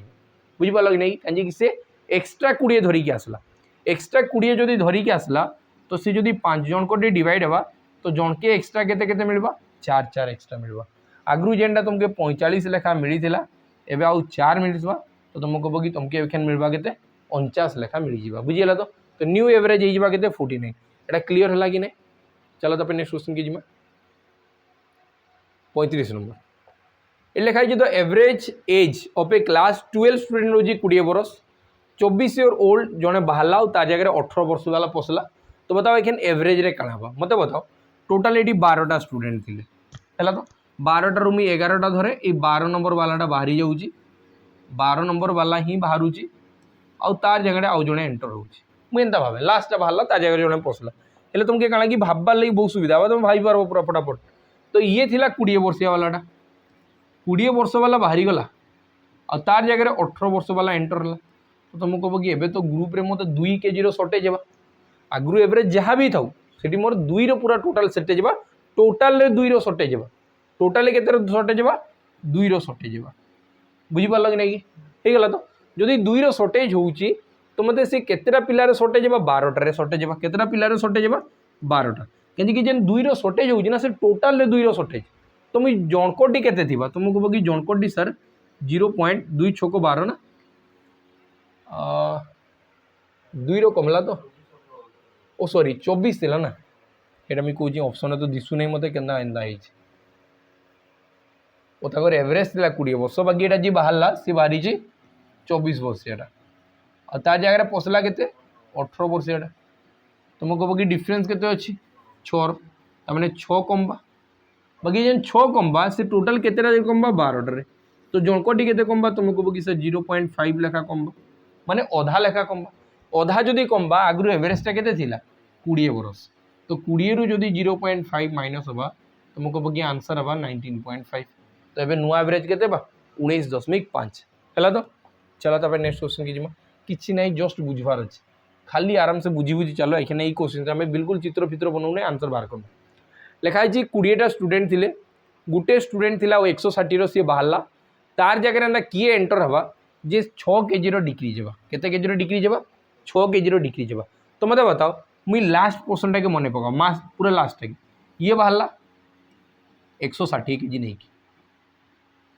बुझी पाल कि नहीं कहीं से एक्स्ट्रा 20 धरिकी आसला एक्स्ट्रा 20 जदि धरिकी आसला तो सी जदि 5 जन कोटी डिवाइड हवा तो जन के एक्स्ट्रा केते केते मिलबा 4 4 एक्स्ट्रा मिलबा आगु जेनटा तुमके 45 लेखा मिलिथिला एबे आउ 4 मिलबा तो तुमको कहबो कि तुमके एखन मिलबा केते 49 लेखा मिल जीवा बुझिला तो न्यू एवरेज हो जीवा केते 49 एटा क्लियर होला कि नहीं चलो तो नेक्स्ट क्वेश्चन की 35 नंबर ये लिखा है the average age of a class 12 student होजी 20 वर्ष 24 ईयर ओल्ड जने बाहरला तार जगह 18 वर्ष वाला पसला तो बताओ एखन एवरेज रे काना बा मते बताओ टोटल एटी 12टा स्टूडेंट थिले हैला तो 12टा रूम 11टा धरे ए 12 नंबर वालाटा बाहरी जाउची 12 नंबर वाला ही बाहरुची आ तार जगह आउ जने एंटर होउची मु एंता भाबे लास्ट बाहरला तार जगह जने पसला हेले तुमके काना कि भाबबार लगी बहुत सुविधा हो तुम भाई पार पूरा फटाफट तो ये थिला 20 वर्षिया वालाटा 20 वर्ष वाला बाहरी गला आ तार जगह 18 वर्ष वाला एंटर होला तो तुमको कहब कि एबे तो ग्रुप रे मते 2 केजी रो शॉर्टेज हेबा आगु एवरेज जहाँ भी थाउ सेठी मोर 2 रो पूरा टोटल शॉर्टेज हेबा टोटल रे 2 रो शॉर्टेज हेबा टोटल केते रो शॉर्टेज हेबा 2 रो शॉर्टेज हेबा बुझी पारल कि नहीं हे गला तो जदि 2 रो शॉर्टेज होउची तो मते से केतेटा पिलार शॉर्टेज हेबा 12टा रे शॉर्टेज हेबा केतेटा पिलार शॉर्टेज हेबा 12टा कि जेन 2 रो शॉर्टेज होउची ना से टोटल रे 2 रो शॉर्टेज तो मुई जनकोटी केते थिबा तुमको कहबो कि जनकोटी सर 0.2 छको 12 ना 2 रो कमला तो ओ सॉरी 24 थिला ना एटा मी कहूची ऑप्शन तो दिसु नै मते केना एंदा हिच ओ ताकर एवरेज थिला 20 वर्ष बाकी एटा जी बाहरला से बाहरी जी 24 वर्ष एटा आ ता जगह पसला केते 18 वर्ष एटा तुमको कहबो कि डिफरेंस केते अछि 6 ता माने 6 कमबा बाकी जेन 6 कमबा से टोटल केतेटा कमबा 12टा रे तो जनकोटी केते कमबा तुमको कहबो कि सर 0.5 लेखा कमबा माने आधा लेखा कमबा आधा जदि कमबा आगु एवरेजटा केते थिला 20 वर्ष तो 20 रु जदि 0.5 माइनस होबा तुमको कहबो कि आंसर होबा 19.5 तो एबे नुआ एवरेज केते बा 19.5 हला तो चला तो नेक्स्ट क्वेश्चन की किछि नहीं जस्ट बुझबार अछि खाली आराम से बुझी बुझी चलो एखने ई क्वेश्चन आम बिल्कुल चित्र फित्र बनाऊने आंसर बाहर कर लिखाई 20टा स्टूडेंट थिले गुटे स्टूडेंट थिला 160 रो सी बाहरला तार जगह ना किए एंटर हवा जे 6 केजी रो डिक्रीज हेबा केते केजी रो डिक्रीज हेबा 6 केजी रो डिक्रीज हेबा तो मते बताओ मुई लास्ट पोर्शन टाके मने पका मास पूरा लास्ट टाके ये बाहरला 160 केजी नहीं की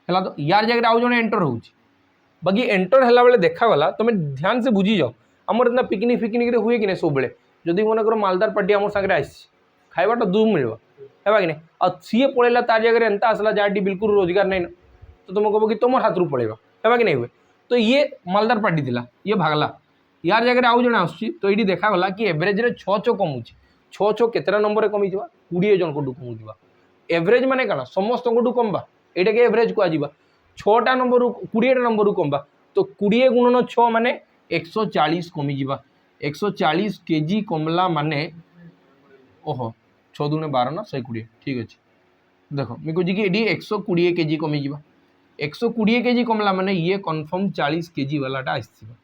हला तो यार जगह आउ जने एंटर होउची बाकी एंटर हला बेले देखा गला तुम ध्यान से बुझी जाओ आमर इतना पिकनिक फिकनिक रे हुए कि नहीं सब बेले जदि मन कर मालदार पार्टी आम सागर आसी खाइबाटा दूर मिलवा है कि नहीं आ सी पड़ेगा तार जगह एंता आसला जहाँ बिल्कुल रोजगार नहीं तो तुम कहो कि तुम हाथ रू पड़ेगा है कि नहीं हुए तो ये मालदार पार्टी थिला ये भागला यार जगह आउ जन आसुची तो ये देखागला कि एवरेज रे 6 कमुची 6 केतरा नंबर कमी 20 जन को कमुवा एवरेज माने कण समस्त को कमबा यहाँ के एवरेज कहुआ 6टा नंबर 20टा नंबर कमबा तो 20 गुणन 6 माने 140 कमी 140 केजी कमला माने ओहो 6 दूने 12 ना 120 ठीक अच्छे देखो मैं कहूँ कि ये 120 केजी कमी 120 केजी कमला माने ये कन्फर्म 40 केजी वालाटा आसथिबा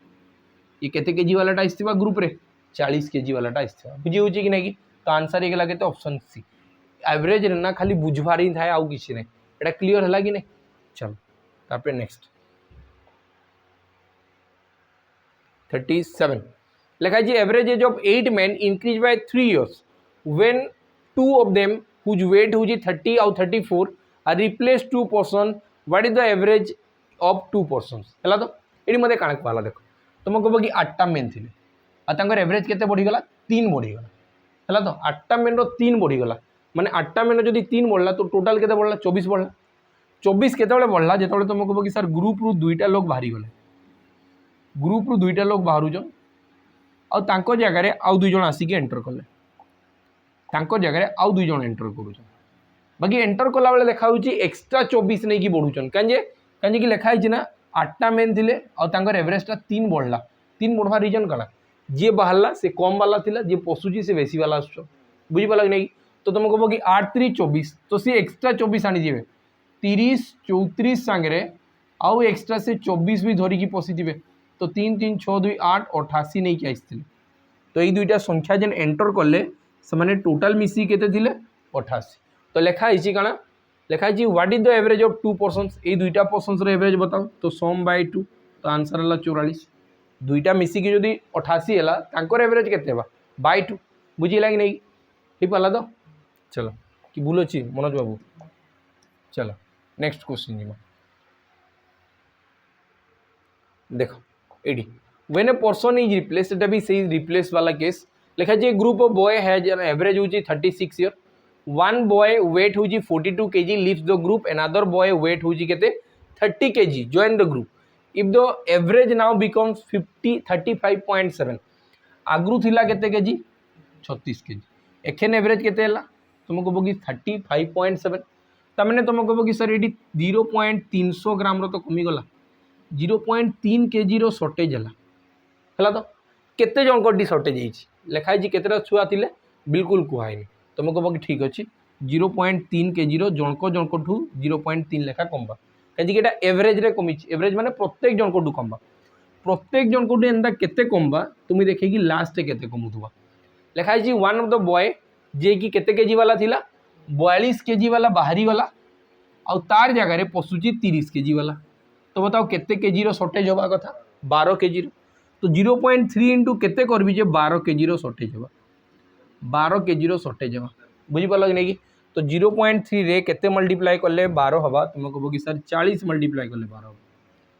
ये केते केजी वालाटा आसथिबा ग्रुप रे 40 केजी वालाटा आसथिबा बुझी होची कि नहीं तो आंसर ये केते ऑप्शन सी एवरेज रे ना खाली बुझवार ही थाए आउ किछि नहीं एटा क्लियर हला कि नहीं चलो तापर नेक्स्ट 37 लिखा जी average age of 8 men increase by 3 years when 2 of them whose weight हूँ 30 आउ 34 are replace 2 person what is the average of 2 persons है तो ये मत काण कहला देख तुम कह कि 8टा मेन थे आर एवरेज के बढ़ीगला 3 बढ़ीगला है तो 8टा मेन रो 3 बढ़ीगला माने 8टा मेन जब 3 बढ़ला तो टोटाल के बढ़ला 24 बढ़ला 24 के बढ़ला जो तुम कह कि सर ग्रुप रु 2टा लोग बाहरी गले ग्रुप रु 2टा लोग बाहरुचन आउ जगार आउ 2 जन आसिक एंटर कले जगार आउ 2 जन एंटर करुचन बाकी एंटर कला बेले देखा एक्सट्रा 24 नहीं कि बढ़ुचन कहीं लिखाई ना 8टा मेन थे और एवरेजटा 3 बढ़ला 3 बढ़वा रिजन कला जी बाहरला से कम वाला थिला जी पशुची से बेसी वाला आस बुझीपाल कि नहीं तो तुम कह कि 8 3 24 तो सी एक्सट्रा 24 आनीजे 30 34 सांगे आउ एक्सट्रा से 24 भी धरिकी पशिथे तो 3 3 6 2 8 88 नहीं कि आसते तो ये 2टा संख्या जेन एंटर कले से टोटाल मिसी के 88 तो लिखाई कण लिखाई what is the average of 2 persons ये 2टा पर्सन्स एवरेज बताओ तो सम बाय 2 तो आंसर है 44 2टा मिसिकी जदि 88 है एवरेज के बाय 2 बुझीला कि नहीं हो पाला तो चलो कि भूल अच्छी मनोज बाबू चलो नेक्स्ट क्वेश्चन जी देख ये when a person is replace एटा भी सही रिप्लेस वाला केस लिखा जाए group of boy has an average हूँ 36 ईयर वन बॉय वेट हूँ 42 kg leaves the group another boy weight हूँ के 30 kg join the group if the average now becomes 35.7 आगु थिला केते केजी 36 kg एखेन एवरेज केते हला तुम कह कि 35.7 तमें तुम कह कि सर ये 0.300 ग्राम तो कमिगला 0.3 kg रो सर्टेज है तो केते जन सर्टेज लिखाई केतेटा छुआ थिले बिल्कुल कहुनी तुम कह कि ठीक अच्छे 0.3 kg रो जनक ठू 0.3 लेखा कमबा कहीं एवरेज रे कमी एवरेज माने प्रत्येक जनक ठू कमबा प्रत्येक जनक ठू एंता केते कमबा तुम देखे कि लास्ट केते कमुथुबा लिखाई वन ऑफ द बॉय जे कि केते केजी वाला थिला 42 kg वाला बाहरी गला आउ तार जगह पशुची 30 kg वाला तो बताओ केते केजी रो सर्टेज होबा कथा 12 kg तो 0.3 इंटू केते करबी जे 12 kg रो सर्टेज होबा 12 kg रो सर्टेज होबा बुझीपाल कि नहीं तो 0.3 रे केते मल्टीप्लाई करले 12 हवा तुम कह कि सर 40 मल्टीप्लाई करले 12 हवा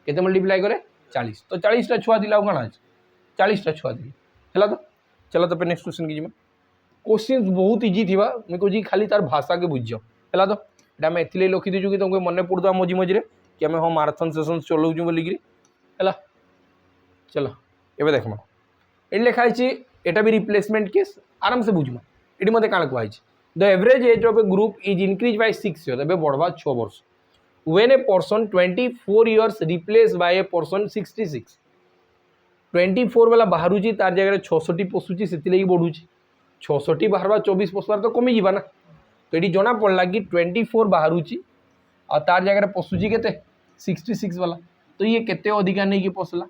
केते मल्टीप्लाई करे 40 तो 40टा छुआ दिला कौन आज 40टा छुआ दिली है तो चलो तो नेक्स्ट क्वेश्चन की क्वेश्चन बहुत इजी थी मुझे कहूँ खाली तार भाषा के बुझ है तो यहाँ मैं एथि लिखी दीचु कि तुमको मन पड़ता मझी मझे कि आम हाँ माराथन सेसन चलाऊँ बोलिकी है चलो ये देखमा ये लिखाई एटा भी रिप्लेसमेंट केस आराम से बुझमा ये मत क्या कहुई the average age of a group is increase by 6 year ए बढ़वा 6 वर्ष when a person 24 years replace by a person 66 24 वाला बाहर तार जगह 66 पशुची से बढ़ुची 66 बाहर 24 पशुआर तो कमी जाना तो ये जना पड़ा कि 24 बाहर आ तार जगह पशुची के 66 वाला तो ये केते अधिका नहीं कि पशला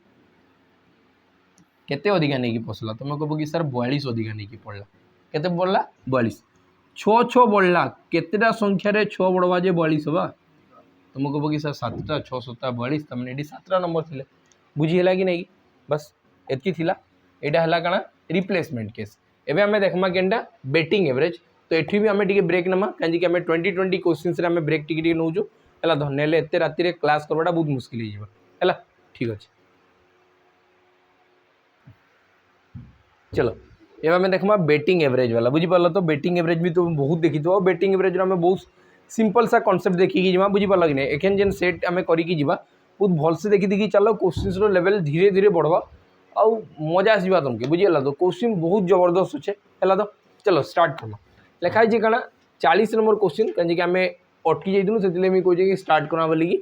केते अधिका नहीं कि पशला तुम कह कि सर 42 अधिका नहीं कि पड़ला केते बढ़ला 42 6 6 बढ़ला केतेटा संख्यार 6 बढ़वा जे 42 हवा तुम कह कि सर 7टा 6 7 42 तमें ये 7टा नंबर थे बुझीला कि नहीं बस एतकी थिला एटा हला काना रिप्लेसमेंट केस एबे हमें देखमा केनटा बेटिंग एवरेज तो एठी भी हमें टिके ब्रेक नमा कांजी कि हमें 2020 क्वेश्चंस रे हमें ब्रेक टिके नौजु हला धन्यले एते राति रे क्लास करबाटा बहुत मुश्किल हो हला ठीक अछि चलो एबे हमें देखमा बेटिंग एवरेज वाला बुझी पालो तो बेटिंग एवरेज भी तो बहुत देखी तो बेटिंग एवरेज रे हमें बहुत सिंपल सा कांसेप्ट देखी कि जमा बुझी पालो कि नै एखन जेन सेट हमें करी कि जीवा बहुत भल से देखी देखी चलो क्वेश्चंस रो लेवल धीरे धीरे बढ़वा आउ मजा आसवा तुमके बुझीगला तो क्वेश्चन बहुत जबरदस्त अच्छे है तो चलो स्टार्ट करमा लिखाई कण 40 नंबर क्वेश्चन कहीं आम अटकी जाइलु से कहे कि स्टार्ट करवा बोलिकी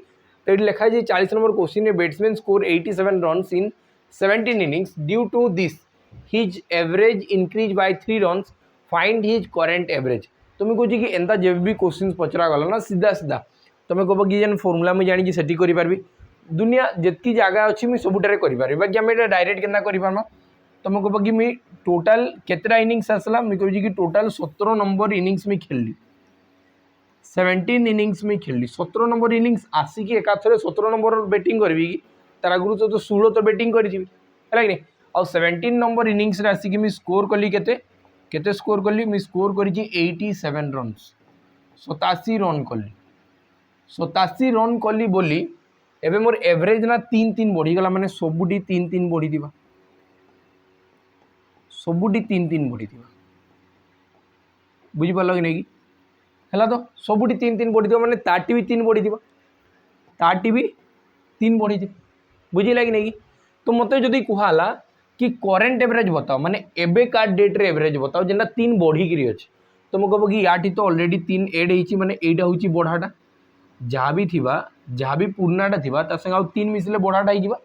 तो ये लिखाई 40 number question a batsman score 87 runs in 17 innings due to this his average increase by 3 runs find his current average तुम्हें कहे कि एंता जब भी क्वेश्चन पचरा गला ना सीधा सीधा तुम्हें कह कि जेन फर्मुला मुझे जानी से करी दुनिया जितकी जगह अच्छी मुझे सबुटारे करी बाकी आम डायरेक्ट केना करमा तुम कह कि मुझे टोटाल केतरा इनिंग्स आसला मुझे कह कि टोटाल 17 नंबर इनिंग्स में खेलली 17 इनिंग्स में खेलली 17 नंबर इनिंग्स आसिकी एकाथरे 17 नंबर बैटिंग करी कि तार आगु तो 16 तो बैटिंग करी है कि आ 17 नंबर इनिंग्स आसिकी मुझे स्कोर कली केते स्कोर कली मुझे स्कोर करी 87 रन्स 87 रन कली 87 रन कली बोली एबे मोर एवरेज ना 3-3 बढ़ीगला माने सबुटी 3-3 बढ़ी दिबा सबुटी 3-3 बढ़ी दिबा बुझी पालो कि नहीं है तो सबुटी 3-3 बढ़ी दिबा माने ताटी भी 3 बढ़ी दिबा ताटी भी 3 बढ़ी दिबा बुझिला कि नहीं तो मते जदी कुहाला कि करेंट एवरेज बताओ माने एबे का डेट रे एवरेज बताओ जेना 3 बढ़ी गिरी अछि तो मो कहबो कि याठी तो ऑलरेडी 3 ऐड हेची माने एटा होची बढ़ाटा जहाँ भी पूर्णाटा थिबा ता संग 3 मिसले बढ़ाटा ही जिबा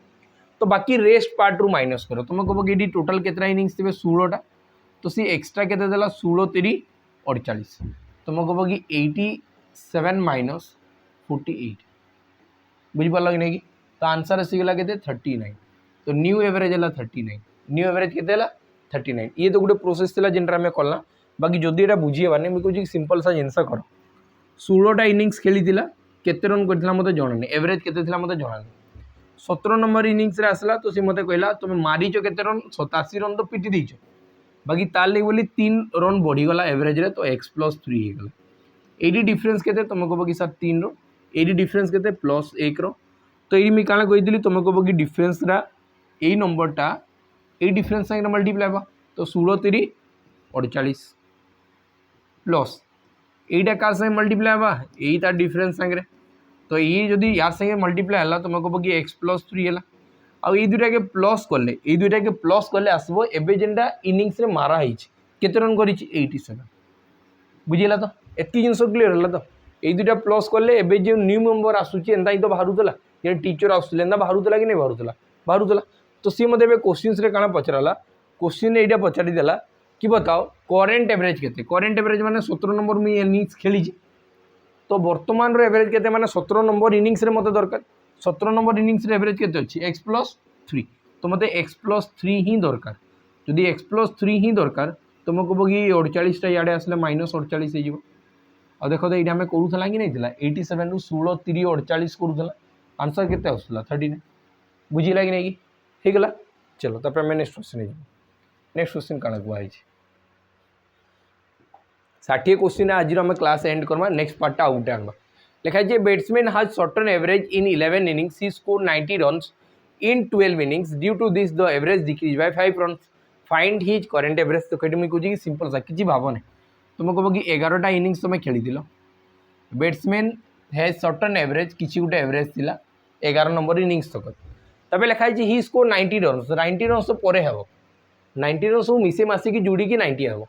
तो बाकी रेस्ट पार्ट रु माइनस करो तुम कहबो कि टोटल केतरा इनिंग्स थिबे 16 टा तो सी एक्स्ट्रा केते देला 16 3 48 तुम कहबो कि 87 माइनस 48 बुझी पालो कि नहीं तो आंसर आसीगला केते 39 तो न्यू एवरेज है 39 न्यू एवरेज केते 39 ये तो गोटे प्रोसेस थिला जेनरा में कला बाकी जदि एटा बुझी बाने मैं कहूँ सिंपल सा जिनस कर 16टा इनिंग्स खेली केते रन करथिला मते जणा नहीं एवरेज केते थिला मते जणा नहीं 17 नंबर इनिंग्स रे आसला तो सी मते कहला तुम मारीचो केते रन 87 रन तो पिटी दीचो बाकी तार ले बोली 3 रन बढ़ी गला एवरेज रे तो x + 3 हे गला एडी डिफरेंस केते तुम कहबो कि सर 3 रो एडी डिफरेंस केते +1 रो तो ये मैं काला कही तुम कहबो कि डिफरेंस रा ए नंबरटा ए डिफरेंस संगे मल्टीप्लाई बा तो 16 3 48 प्लस एटा कार संगे मल्टीप्लाई बा यही तार डिफरेंस संगे तो ये जदि यार संगे मल्टीप्लाई हला तुम कहबो कि x + 3 हला आ ये दुटा के प्लस कले आसबो एबे जेनटा इनिंग्स रे मारा हिच केते रन करिछि 87 बुझिला तो एत्की जिंस क्लियर हला तो ये दुटा प्लस कले एबे जे न्यू नंबर आसुछि एंता ही तो बाहरुतला ये टीचर आसुले एंता बाहरुतला कि नहीं बाहरुतला तो सी मते एबे क्वेश्चंस रे काना पचराला क्वेश्चन एटा पचारि देला कि बताओ करेंट एवरेज केते करेंट एवरेज माने 17 नंबर मी इनिंग्स खेली तो वर्तमान रो एवरेज केते माने 17 नंबर इनिंग्स रे मते दरकार 17 नंबर इनिंग्स रे एवरेज केते अछि x + 3 तो मते x + 3 ही दरकार जदि x + 3 ही दरकार तो मैं कहबो कि 48 टा याडे आसले -48 हे जिवो आ देखो तो एटा हमें करूथला कि नहीं थिला 87 रु 16 3 48 करूथला आंसर केते आसला 39 बुझिला कि नहीं हे गला चलो तापर मैं नेक्स्ट क्वेश्चन हे नेक्स्ट क्वेश्चन काना को आइ 60 क्वेश्चन आज आम क्लास एंड करवा नेक्स्ट पार्ट आउटे आनवा लिखा है batsman has shorten average in 11 innings he score 90 runs in 12 innings due to this the average decrease by 5 runs find his current average तो कहीं मुझे कहूँ सिंपल सा किसी भाव नहीं तुम कह कि 11टा इनिंग्स तुम खेली बैट्समैन हैज शॉर्टन एवरेज किसी गोटे एवरेज थिला 11 नंबर इनिंग्स तक तबे लिखा है ही स्कोर 90 रन्स 90 रन्स पर हे 90 रन्स मिसे मासिकी जोड़ी 90 हे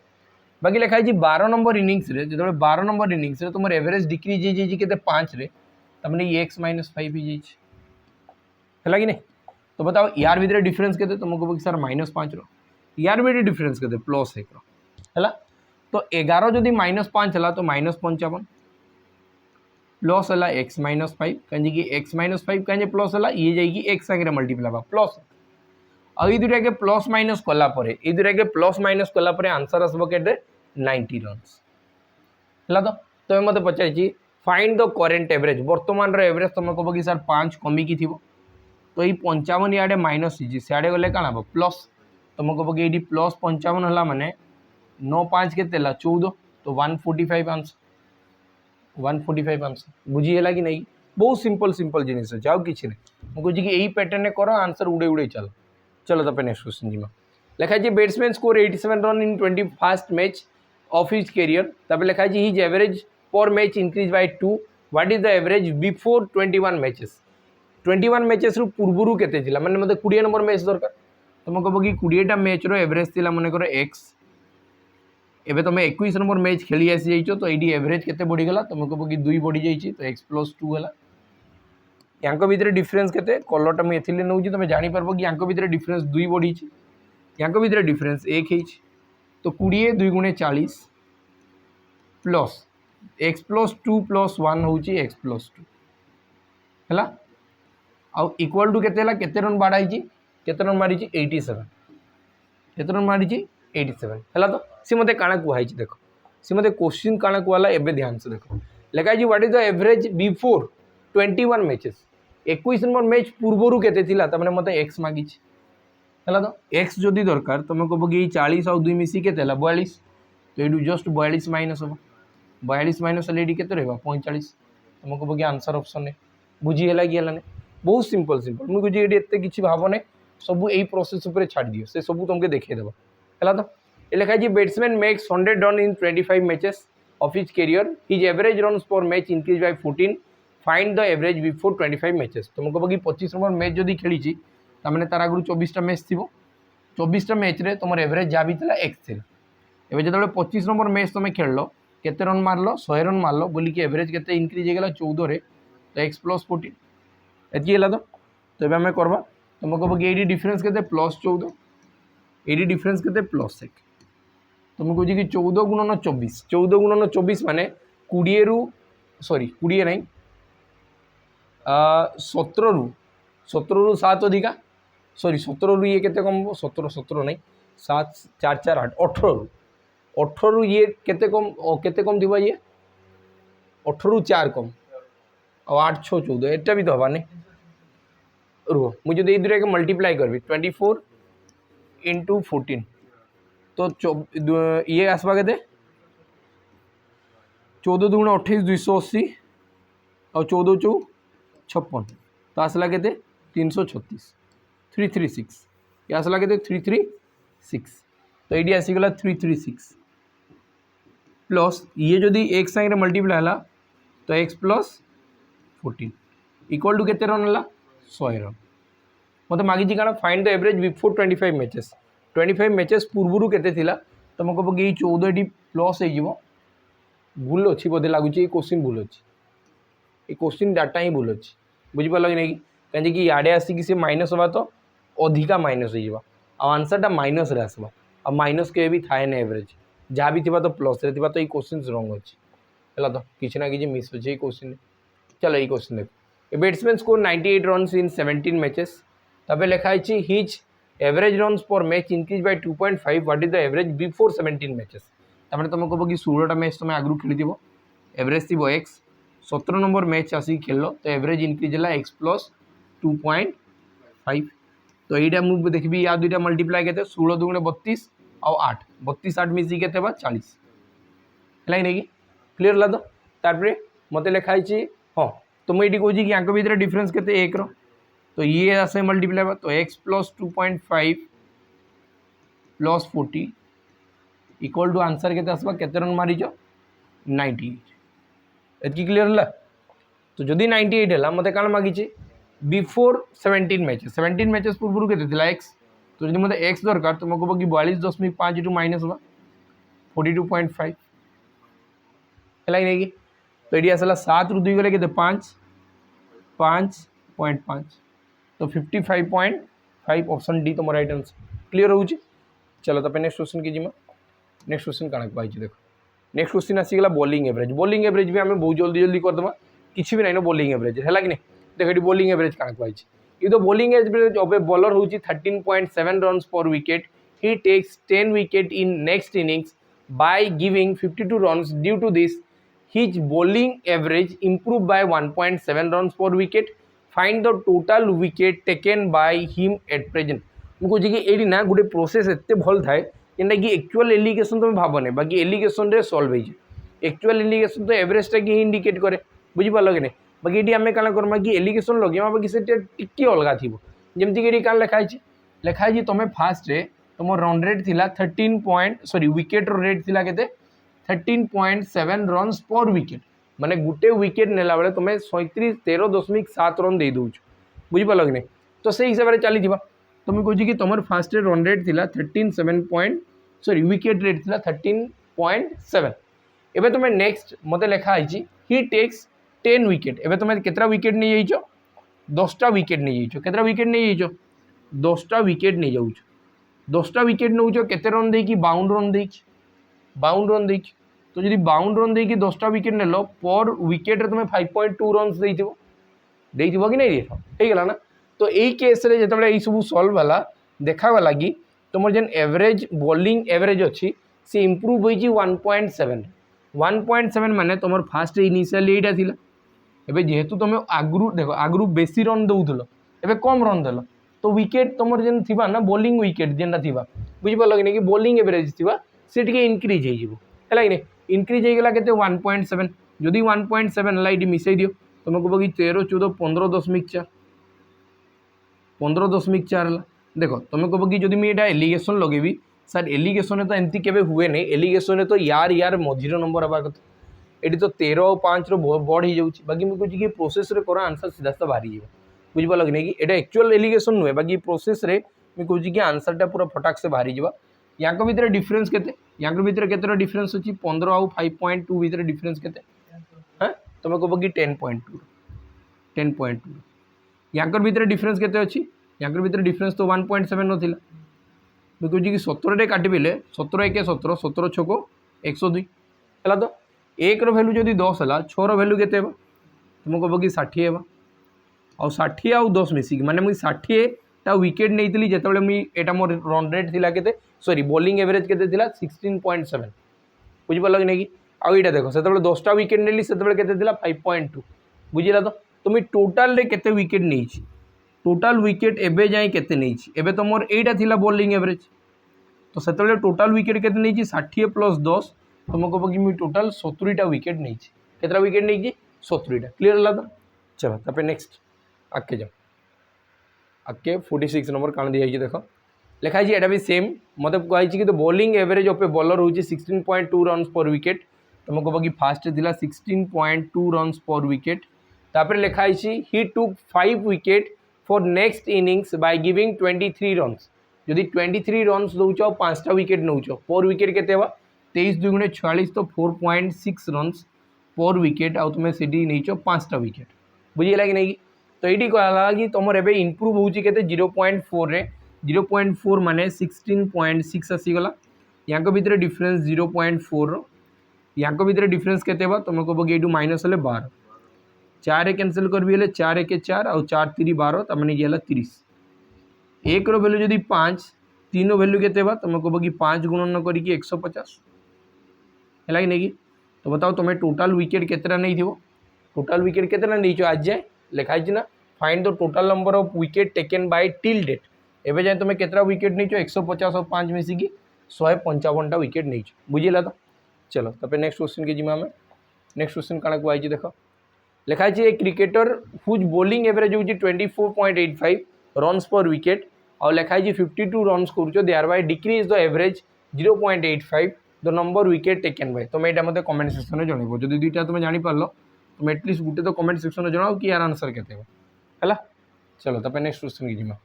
बाकी लिखा है 12 नंबर इनिंग्स रे जो 12 नंबर इनिंग्स रे तुम एवरेज डिक्रीज हो 5 रे तमने ये x - 5 है कि नहीं तो बताओ यार भितर डिफरेंस के तुम कह सर -5 रो यार भी डिफरेंस के +1 रो है तो 11 जदि -5 है तो -55 प्लस है x - 5 कहीं x - 5 कहीं प्लस है ये जाइए x संगे मल्टीप्लाई बा प्लस आ ये दुटा के प्लस माइनस कलापर ये दुटा के प्लस माइनस कलापर आंसर आसब के 90 रन्स है तो मत पचार फाइंड द करेंट एवरेज वर्तमान एवरेज तुम कह कि सर 5 कमिकी थी तो ये 55 इे माइनस सियाड़े गले कौन हम प्लस तुम कह कि ये प्लस 55 है माने 9 5 के 14 तो 145 आंसर 145 आंसर बुझीगला कि नहीं बहुत सिंपल सिंपल जिनिस अच्छे आउ कि नहीं मुझे कि यही पैटर्न कर आंसर उड़े उड़े चलो चलो तब नेक्स्ट क्वेश्चन जी लिखा है batsman score 87 run in 21st match of his career तब लिखा है his average per match increase by 2 what is the average before 21 matches 21 matches रु पूर्व के मैंने मतलब 20 नंबर मैच दरकार तुम कह कि 20टा मैच रो एवरेज थिला मन कर x एबे तुम 21 नंबर मैच खेली आसी जाइछो तो ये एवरेज केते बढ़ी गला तुम कह कि 2 बढ़ी जाइछि तो x + 2 है यांको भितर डिफरेंस केते कलरटा मुझे एथिले नउछि तुम जानि परबो कि यांको भितर डिफरेंस 2 बढ़ी छि यांको भितर डिफरेंस 1 है तो 20 2 गुणे 40 प्लस x + 2 + 1 होछि x + 2 हैला आ इक्वल टू केते रन बाड़ाई केते रन मारी 87 केते रन मारी 87 हैला तो सी मते काना कुहाई देखो सी मते क्वेश्चन काना कुहाला एबे ध्यान से देखो लिखा है what is the average before 21 matches 21 number match पूर्वरु केते थिला तमने मते x मागी हैला तो x जदी दरकार तुम कह कि 40 और 2 मिसी केते 42 तो ये जस्ट 42 माइनस हम 42 माइनस हेल्ले ये केते रहबा 45 तुमको बगे आंसर ऑप्शन ने बुझी हैला कि हैलाने बहुत सिंपल सिंपल मुझे बुझी एडी एते किछि भाबो ने सब एई प्रोसेस ऊपर छाड़ दियो से सब तुमके देखे देबा हैला तो ये लिखा है batsman makes 100 run in 25 matches of his career his average runs per match increase by 14 find the average before 25 matches तुमको बगी 25 नंबर मैच जदी खेली छि तामाने तार आगु 24 टा मैच थिबो 24 टा मैच रे तुमर एवरेज जा भी थिला x थिला एबे जतबे 25 नंबर मैच तुम खेललो केते रन मारलो 100 रन मारलो बोली कि एवरेज केते इंक्रीज हेगला 14 रे तो x + 14 एति हैला तो एबे हमें करबा तुमको बगी एडी डिफरेंस केते +14 एडी डिफरेंस केते +1 तुमको जी कि 14 गुणन 24 14 गुणन 24 माने 20 रु सॉरी 20 नहीं 17 रु 7 अधिका सॉरी 17 रु ये केते कम 17 नहीं 7 4 4 8 18 रु ये केते कम दिबा ये 18 रु 4 कम और 8 6 14 एटा भी तो हवा नहीं रुह मुझे दे दुरे के मल्टीप्लाई करबी 24 × 14 तो ये आसवा के 14 दूण 28 280 और 14 चौ 56 तो आसला के 336 336 ये आसला के 336 तो ये आसीगला 336 प्लस ये जदि एक संगे मल्टीप्लाई है तो x + 14 इक्वल टू केते रन है 100 रन मत मागिची काना find the average before 25 matches 25 matches पूर्व केते थिला तुमको बगे 14 डी प्लस हो जिवो भूल अच्छी बोधे लगुच क्वेश्चन भूल अच्छी ये क्वेश्चन डाटा ही भूल अच्छी बुझिपाल कि नहीं कहीं इे आसिक सी माइनस हवा तो अधिका माइनस हो आंसरटा माइनस रे आसवा आ माइनस के भी थाए ना एवरेज जहाँ भी थी तो प्लस रे थी तो ये क्वेश्चन रंग अच्छी है तो किसी ना कि मिस अच्छे क्वेश्चन चलो ये क्वेश्चन देख ए batsman score 98 runs in 17 matches तब लिखाई his average runs per match increase bye 2.5 what is the average before 17 matches तमें तुमको बगी 16टा मैच तुम आगु खेली एवरेज थी x 17 नंबर मैच आसिक खेल तो एवरेज इंक्रीज है x + 2.5 तो यहाँ मुझे देखी या दुईटा मल्टीप्लाई के 16 दूणे 32 और 8 32 8 मिसी के 40 है नहीं क्लीयर ला तो तार मत लिखाई हाँ तो मुझे कहूँ कि यहाँ भर डिफरेंस के 1 तो ये आसे मल्टीप्लाई तो x + 2.5 + 40 इक्वल टू आंसर के आसवा केते रन मारिच 98 एतकी क्लीयर है तो जदि 98 है मत कौन मागिचे बिफोर 17 मैचेस पूर्व के x तो जब मतलब x दरकार तुमको बगी 42.5 टू माइनस हुआ 42.5 है नहीं तो ये आसला 7 रु 2 गले के 5 5.5 तो 55.5 ऑप्शन डी तुम राइट आंसर क्लीयर हो चलो तो नेक्स्ट क्वेश्चन की नेक्स्ट क्वेश्चन कण पाई देखो नेक्स्ट क्वेश्चन आसीगला बॉलिंग एवरेज भी आम बहुत जल्दी जल्दी करदे किसी भी नहीं बॉलिंग एवरेज है कि नहीं देख ये बॉलिंग एवरेज कण पाई ये तो bowling average of a bowler हूँ 13.7 runs per wicket he takes 10 wicket in next innings by giving 52 runs due to this his bowling average improve by 1.7 runs per wicket find the total wicket taken by him at present मुझे कि ये ना गोटे प्रोसेस एत भल थाए जेनटा कि एक्चुअल एलिगेशन तुम भावने बाकी एलिगेशन रे सॉल्व हो एक्चुअल एलिगेशन तो एवरेजटा कि इंडिकेट करे बुझिपाल कि नहीं बाकी ये आम क्या करमा कि एलिगेशन लगे बाकी से टी अलग थी जमीक ये क्या लिखाई तुम फास्ट रे तुम रन रेट थिला 13 विकेट रेट थिला केते 13.7 रन्स पर विकेट माने गुटे विकेट नेला बेले तुम 13.7 रन दे दौच बुझिपाल कि नहीं तो से हिसाब से चली तुम कह कि तुम फास्ट रन रेट थिला 13.7 विकेट रेट थिला 13.7 एबे तुम नेक्स्ट मत लिखाई ही टेक्स 10 विकेट एबे तुम केतरा विकेट नहीं जाइछ 10टा विकेट नहीं जाइछ केतरा विकेट नहीं जाइछ 10टा विकेट नहीं जाउछ 10टा विकेट नौछ केते रन देकी 52 रन देकी 52 रन देकी तो जदि 52 रन देकी 10टा विकेट नेलो पर विकेट रे तुम 5.2 रन्स देइथिबो कि नहीं हो गला ना तो यही केस रे जतबे ई सब सॉल्व वाला देखागला कि तुम जेन एवरेज बॉलिंग एवरेज अच्छी से इम्प्रूव होइछि 1.7 माने तुम फास्ट इनिशियल एटा थिला एबे जेहेतु तुम आगु देख आगु बेसी रन दउथलो एबे कम रन देल तो विकेट तुम जेन थिबा ना बॉलिंग विकेट जेनटा थिबा बुझिपाल कि नहीं कि बॉलिंग एवरेज थिबा से टिके इंक्रीज हो है कि नहीं इनक्रीज होगा के 1.7 जदि 1.7 है ये मिसई दियो तुम कह कि 13 14 15.4 15.4 है देख तुम कह कि जब मुझे एलिगेशन लगेबी सर एलिगेशन तो एमती केवे हुए नहीं एलिगेशन तो यार मझीर नंबर हवा कथा ये तो 13 और 5 बढ़ हो जाऊँगी बाकी मुझे कहे कि प्रोसेस रे कर आंसर सीधा सीधा बाहरी जाए बुझिपाल कि नहीं कि ये एक्चुअल एलिगेशन नुहे बाकी प्रोसेस रे मुझे कहे कि आंसरटा पूरा फटाक से बाहरी जा या भितर डिफरेन्स के भितर के डिफरेन्स अच्छी 15 आउ 5.2 भितर डिफरेन्स के हाँ तुम कह कि 10.2 या भितर डिफरेन्स के अच्छी या भितर डिफरेन्स तो 1.7 नाला मुझे कहे कि 17 काटिले 17 1 17 17 6 102 है तो 1 भैल्यू जब 10 है 6 भैल्यू के तुम कह कि 60 है आउ 60 आउ 10 मिसिक माने मुझे 60 विकेट नहीं जिते मुझे मोर रन रेट थी के सॉरी बॉलिंग एवरेज के 16.7 बुझिपाल कि नहीं कि आउ यहाँ देख से 10टा विकेट नेली से 5.2 बुझिला तो तुम टोटाल केते विकेट नहीं टोटाल विकेट एबे जाए केते नहीं एबे तो मोर एटा थिला बॉलिंग एवरेज तो से टोटाल विकेट केते नहीं 60 प्लस 10 तुम कह कि मुझे टोटाल 70टा विकेट नहीं केतरा विकेट नहीं 70टा क्लीयर है तो चलो तब नेक्स्ट आगे जाओ आगे 46 नंबर काण दिखाई देख लिखाई एटा भी सेम मतलब कही कि तो bowling average of a bowler हूँ 16.2 रन्स पर विकेट तुम कह कि फास्ट थी 16.2 रन्स पर विकेट तापर लिखाई ही टुक 5 wicket for next innings by giving 23 runs जदि 23 रन्स दौच 5टा विकेट नौ पर विकेट के 23 2 गुणे 46 तो 4.6 रन्स पर विकेट आउ तुम से नहीं 5टा विकेट बुझीगला कि नहीं तो ये कहला कि तुम एवं इम्प्रूव होती 0.4 रे 0.4 माने 16.6 आसीगला या भितर डिफरेन्स 0.4 या भितर डिफरेन्स के तुम कह कि ये माइनस हेल्ले 12 4 कैनसल कर भी 4 1 4 आउ 4 3 12 तमें ये 30 1 भैल्यू जदि 5 3 भैल्यू के तुम कह कि 5 गुणन करके 150 है कि नहीं तो बताओ तुम्हें टोटाल विकेट केतरा नहीं थो टोटाल विकेट केतरा नहीं आज जाए लिखाई ना find the total number of wicket taken by till date एवं जाए तुम्हें केतरा विकेट नहीं 150 और 5 मिसिकी 155टा विकेट नहीं बुझीला तो चलो तब नेक्स्ट क्वेश्चन के जिमा आम नेक्स्ट क्वेश्चन काଣା कुआई देख लिखाई a cricketer whose bowling average हूँ 24.85 रन्स पर विकेट और लिखाई 52 रन्स कर there by decrease the average 0.85 the number wicket taken by तुम यहाँ मतलब कमेंट सेक्शन में जनइब जब दुईटा तुम जापार तुम एटलिस्ट गोटे तो कमेंट सेक्शन में जनाओ कि यार आंसर के है चलो तब नेक्स्ट क्वेश्चन की जिमा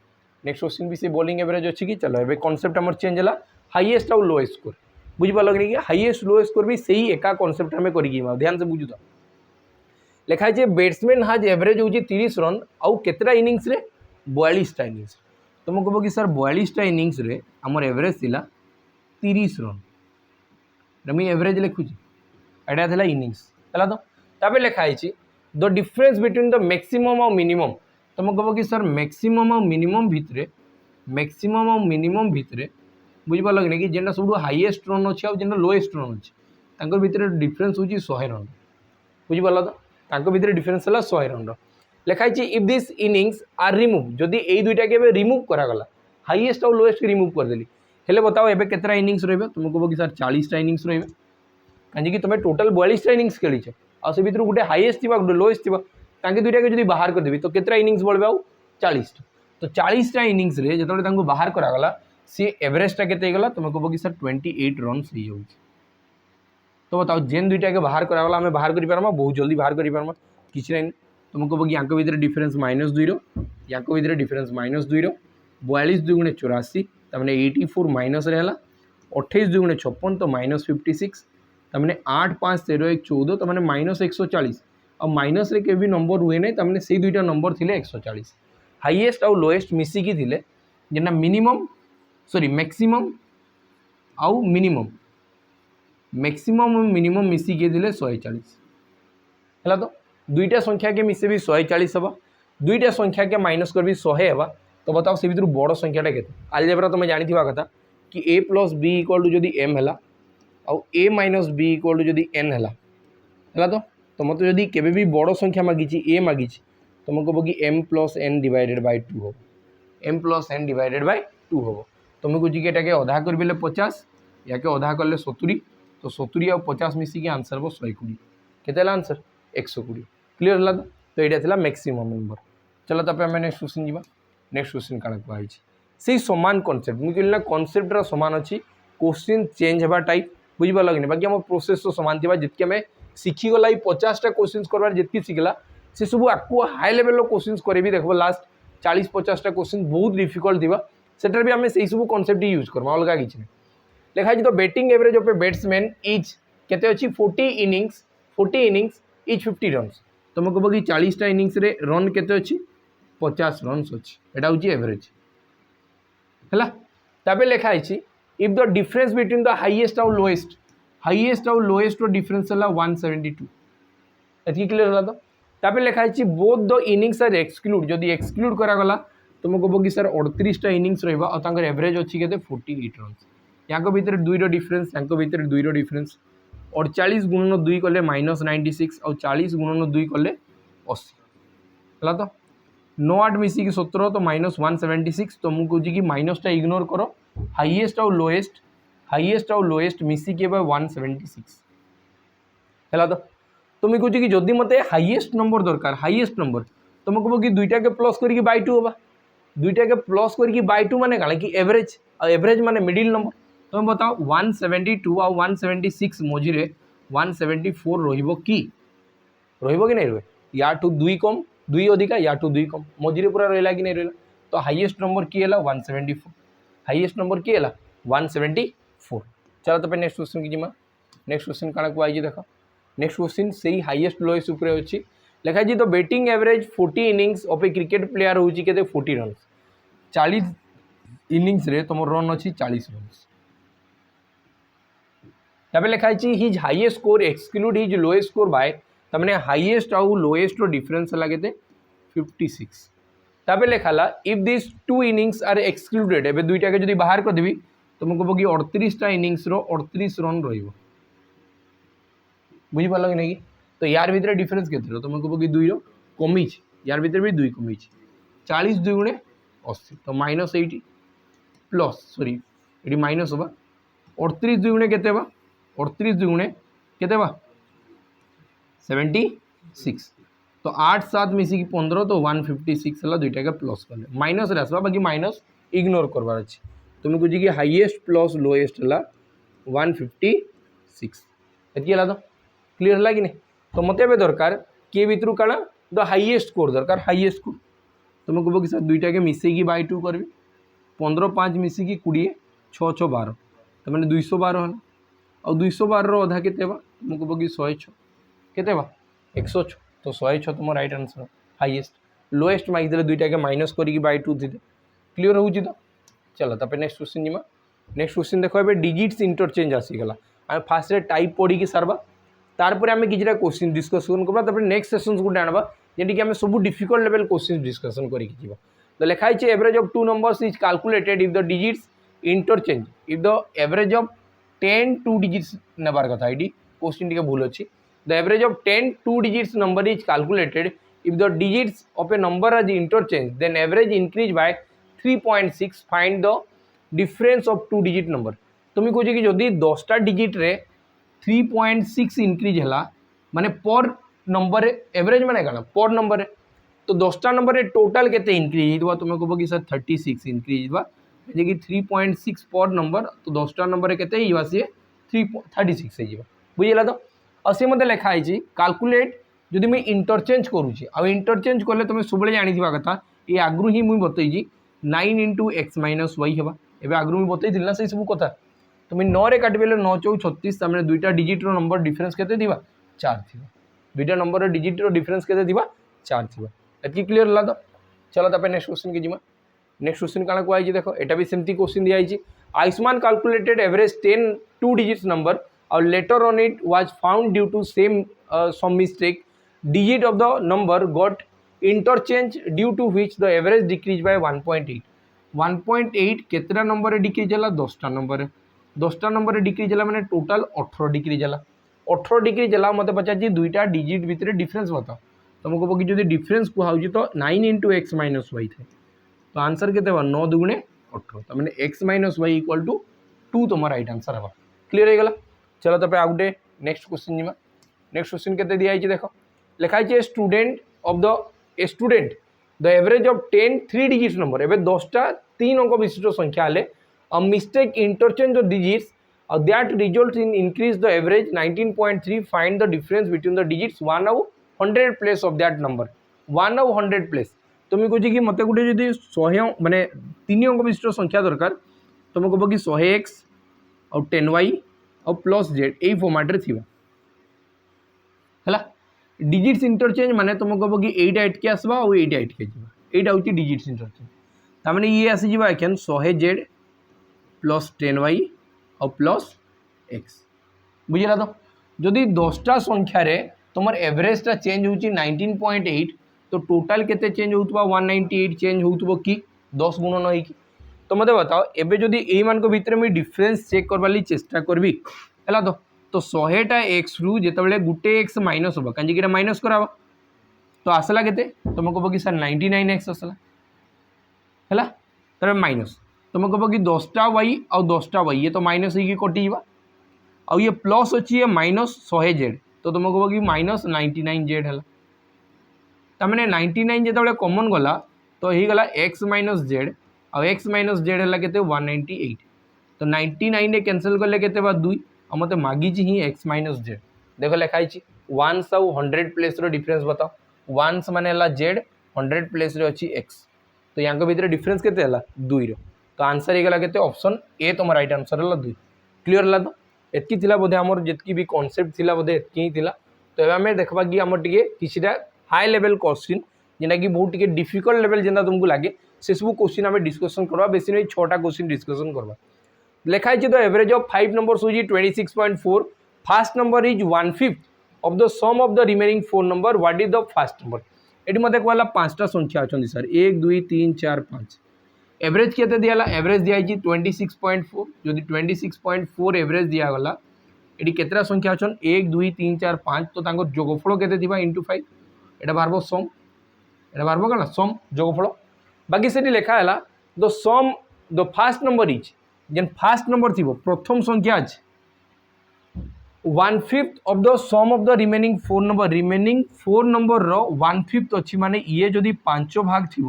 नेक्स्ट क्वेश्चन भी से बॉलिंग एवरेज अच्छी कि चलो ए कॉन्सेप्ट आम चेंज है हाईएस्ट आउ लोएस्ट स्कोर बुझिपाल कि हाईएस्ट लोएस्ट स्कोर भी सही एका कॉन्सेप्ट आम कर ध्यान से बुझु तो लिखाई है बैट्समैन हाज एवरेज हूँ 30 रन आउ केतरा इनिंग्स रे 42टा इनिंग्स तुम कह कि सर 42टा इनिंग्स रे आमर एवरेज थिला 30 रन मुझे एवरेज लिखुची एटा थिला इनिंग्स है तो तब लिखाई the difference between the maximum और मिनिमम तुम कह कि सर मैक्सिमम और मिनिमम भितर बुझिपाल कि नहीं कि जेनटा सब हाईएस्ट रन अच्छी आ जेनटा लोएस्ट रन अच्छी भितर डिफरेन्स हूँ 100 रन बुझिपाल तो भितर डिफरेन्स है 100 रन लिखाई if this innings are remove जदि ये दुईटा के रिमूव करागला हाईएस्ट और लोएस्ट रिमूव करदेली हेले बताओ एबे केतरा इनिंग्स रही तुम कह कि सर 40टा इनिंग्स रही कहीं तुम टोटाल 42टा इनिंग्स खेली आ से भर गोटे हाईएस्ट थी गोटे लोएस्ट थी दुईटा के बाहर करदेवी तो केतरा इनिंग्स बढ़े आउ 40टा तो 40टा इनिंग्स रे जो बाहर करागला सी एवरेजटा केगला तुम कह कि सर 28 रन्स हो जाऊँ तो बताओ जेन दुईटा के बाहर करागला आम बाहर कर बहुत जल्दी बाहर कर किसी ना तुम कह कि यहाँ भितर डिफरेन्स -2 या भितर डिफरेन्स -2 42 2 गुणे 84 तमें 84 माइनस रहा 28 2 गुणे 56 तो -56 तमें 8 5 13 1 14 तमें -140 और माइनस रे के भी नंबर हुए नहीं तमें से दुईटा नंबर थे 140 हाईएस्ट आउ लोएस्ट मिसिकी थे जेना मिनिमम सॉरी मैक्सिमम आउ मिनिमम मिसिकी थे 140 है तो दुईटा संख्या के मिसे भी 140 हवा दुईटा संख्या के माइनस कर भी 100 हवा तो बताओ से भर बड़ संख्याटा के अलजेब्रा तुम जानी कथा कि a + b = जदि m है आउ a - b = जदि n है तो तुम तो जदि केबे भी बड़ संख्या मागी a मागी तुम कह कि m + n / 2 हो m + n / 2 हो तुम कह कि अधा कर 50 या अधा कले 70 तो 70 आ 50 मिसिकी आंसर हम 120 केते आंसर 120 क्लीयर है तो यहाँ था मैक्सिमम नंबर। चलो तापर आम नेक्स्ट क्वेश्चन जी नेक्स्ट क्वेश्चन कण कहुई से सामान कनसेप्ट मुझे कहना कनसेप्ट सामान अच्छी क्वेश्चन चेंज होगा टाइप बुझिपार कि बाकी आम प्रोसेस तो सामान थी जितके आम शिखीगला 50टा क्वेश्चन करवार जितकी शिखला से सब आपको हाई लेवल क्वेश्चन करी देखो लास्ट 40-50टा क्वेश्चन बहुत डिफिकल्ट थी सेटार भी आम से सब कनसेप्ट यूज करमा अलग किसी नहीं लिखाई तो batting average of a batsman is केते अच्छी 40 इनिंग्स इज 50 रन्स तुम कह कि 40टा इनिंग्स रे रन केते अच्छी 50 रन्स अच्छी एटा हूँ एवरेज है तापर लिखाई if the difference between the highest आउ लोएस्ट डिफरेंस है 172 एति क्लियर है तो तापर लिखाई both the innings are exclude जदि एक्सक्लूड करागला तुम कह कि सर 38टा इनिंग्स रहा एवरेज अच्छी के 48 रन्स यहाँ भितर 2 डिफरेंस यहाँ भितर 2 डिफरेंस 48 गुणन 2 कले -96 और 40 गुणन 2 कले 80 है तो 9 8 मिसिकी 17 तो -176 तो मुझे कहूँ कि माइनसटा इग्नोर करो हाईएस्ट आउ लोएस्ट मिसिकी 176 है तो मुझे कहूँ कि जदि मत हाईएस्ट नंबर दरकार हाईएस्ट नंबर तुम कह कि 2टा के प्लस करके बाय 2 होगा 2टा के प्लस करके बाय 2 माने कण कि एवरेज और एवरेज माने मिडिल नंबर तुम बताओ 172 और 176 मझे 174 रहिबो कि नहीं रहे या टू 2 कम 2 अधिका या टू 2 कम मझे पूरा रहा कि नहीं रहा तो हाईएस्ट नंबर किए 174 हाईएस्ट नंबर किए 174 चलो तो नेक्स्ट क्वेश्चन की नेक्स्ट क्वेश्चन कण कहुई देख नेक्स्ट क्वेश्चन से हाईएस्ट लोएस्ट उपरे अच्छी लिखाई तो batting average 40 innings of A cricket player हूँ के 40 रन 40 इनिंग्स रे तुम रन अच्छी 40 रन तापर लिखाई his highest score exclude his lowest score by तमने हाईएस्ट आउ लोएस्ट डिफरेंस है 56 तापर लिखाला if this 2 innings are excluded एबे 2टा के जदी बाहर कर देबी तुम कह कि 38टा इनिंग्स रो 38 रन रहिबो बुझी पाल कि नहीं तो यार भितर डिफरेंस केते तुम कह कि 2 कमी यार भितर भी 2 कमी 40 2 गुणे 80 तो -80 प्लस सॉरी ये माइनस होगा 38 2 गुणे केते 38 2 गुणे केते 76 तो 8 7 मिसिकी 15 तो 156 है 2टा के प्लस कले माइनस रे आसवा बाकी माइनस इग्नोर करवार अच्छे तुम कह कि हाईएस्ट प्लस लोएस्ट है 156 एति है तो क्लीयर है कि नहीं तो मत ए दरकार किए भितर काण द हाईएस्ट स्कोर दरकार हाईएस्ट स्कोर तुम कह कि सर 2टा के मिसेकी बाय 2 करी 15 5 मिसिकी 20 6 6 12 तो मैंने 212 है और 212 अधा के तुम कह कि 106 के 106 तो 106 तुम राइट आंसर हाईएस्ट लोएस्ट मागिदे 2टा के माइनस करके बाय 2 थी क्लीयर हो तो चलो तापर नेक्स्ट क्वेश्चन जी नेक्स्ट क्वेश्चन देखो ए डिजिट्स इंटरचेंज आसीगला आम फास्ट टाइप पढ़ी सारवा तारपर आम कि क्वेश्चन डिस्कसन करवा नेक्स्ट सेशन को आनवा जेमती आम सब डिफिकल्ट लेवल क्वेश्चन डिस्कसन करके तो लिखाई average of 2 numbers is calculated if the digits interchange if the average of 10 2 digits नेबार कथा ये क्वेश्चन टी भूल अच्छी the average of 10 2 digits number is calculated if the digits of a number as interchange then average increase by 3.6 find the difference of 2 digit number तुम्हें कहे कि जदि 10टा डिजिट रे 3.6 इंक्रीज है माने पर नंबर एवरेज माने क्या पर नंबर तो 10टा नंबर टोटाल के इंक्रीज हो तुम कह कि सर 36 इंक्रीज हुआ कि 3.6 पर नंबर तो 10टा नंबर के सी 36 हो बुझेगा तो और सी मत लिखाई कैलकुलेट जदि मुझे इंटरचेंज करुँची आ इंटरचेंज कले तुम सब जानी कथा ये आगु ही मुझे बतई 9 × x - y है एवं आगु मुझे बतई ना से सब कथा तुम 9 रे काटे 9 × 4 = 36 तमें 2टा डिजिट रो नंबर डिफरेंस केते दिबा 4 थी 2टा नंबर डिजिट रो डिफरेंस केते दिबा 4 थी एति क्लियर ला तो चलो तापर नेक्स्ट क्वेश्चन के जिमा नेक्स्ट क्वेश्चन काना को आइछि देखो एटा भी सेमती क्वेश्चन दिया आइछि Ayushman calculated average 10 2 digits number और later on it was found due to same some mistake digit of the number got interchange due to which the average decreased by 1.8 1.8 केतरा number decrease है 10टा नंबर 10टा नंबर डिक्रीज है मैंने टोटाल 18 डिक्रीज है 18 डिक्रीज है मत पचार 2टा डिजिट भितर डिफरेंस बताओ तुम कह कि जो डिफरेंस कहूँ तो 9 × x - y थे तो आंसर के 9 2 × 18 तो मैंने x - y = 2 तुम राइट आंसर हवा क्लीयर हो गला चलो तब आ गए नेक्स्ट क्वेश्चन जीमा नेक्स्ट क्वेश्चन केते दिया है देखो लिखाई है student of the student the average of 10 3 digit number एवं 10टा 3 अंक विशिष्ट संख्या हेले a mistake interchange the digits that result in increase the average 19.3 find the difference between the digits 1 आउ 100 प्लेस ऑफ दैट नंबर 1 आउ 100 प्लेस तुम कह कि मत गोटे जब 100 माने 3 अंक विशिष्ट संख्या दरकार तुम कह कि 100x और 10y और प्लस जेड यही फॉर्मेट रे है डिजिट्स इंटरचेंज माने तुम कह कि एटा एटके आसवा और एटा एटके जावा एटा होची डिजिट्स इंटरचेंज तार ये आसी जावा एखन 100z प्लस 10y और प्लस x बुझला तो जदि 10टा संख्या रे तुम एवरेजटा चेंज होची 19.8 तो टोटाल केते चेंज होतबा 198 चेंज होतबो कि 10 गुणन होई कि तो मते बताओ एबे जदि एई मान को भीतर मैं डिफरेंस चेक करबाली चेष्टा करबी हला तो 100टा x रु जेतबेले गुटे x माइनस होबा कांजी कि माइनस कराबा तो आसला केते तुम कहबो कि सर 99x आसला हला तर माइनस तुम कहबो कि 10टा y और 10टा y ये तो माइनस ही कटि जाबा और ये प्लस अछि ये माइनस 100z तो तुम कहबो कि माइनस 99z हला तमने 99 जेतबेले कॉमन गला तो ही गला x माइनस z और x माइनस z हला केते 198 तो 99 ने कैंसिल करले केते बा 2 और मते मागी छी ही x माइनस z देखो लिखाई छी 1 और 100 प्लेस रो डिफरेंस बताओ 1 माने हला z 100 प्लेस रे अछि x तो यांको भीतर डिफरेंस केते हला 2 रो तो आंसर हे गला केते ऑप्शन ए तुम राइट आंसर हला 2 क्लियर हला तो एतकी थिला बोधे हमर जेतकी भी कांसेप्ट थिला बोधे एतकी ही थिला तो एबे हमें देखबा कि हमर टिके किछिटा हाई लेवल क्वेश्चन जेना कि बहुत टिके डिफिकल्ट लेवल जेना तुमको लागे से सब क्वेश्चन हमें डिस्कशन करबा बेसी नहीं 6टा क्वेश्चन डिस्कशन करबा लिखाई द एवरेज ऑफ 5 नंबर्स होजी 26.4 first number is 1/5 of the sum of the remaining 4 number what is the first number एटी मते कहला 5टा संख्या अछन सर 1 2 3 4 5 एवरेज केते दियाला एवरेज दिया जी 26.4 जदि 26.4 एवरेज दिया गला एटी केतरा संख्या अछन 1 2 3 4 5 तो तांकर जोगफल केते दिबा * 5 एटा बारबो सम एटा बारबो कना सम जोगफल बाकी सेठी लिखा है the sum the first number is जेन फर्स्ट नंबर थी प्रथम संख्या आज 1/5 of the sum of the remaining 4 number रो 1/5 अच्छी माने ये जदि 5 भाग थी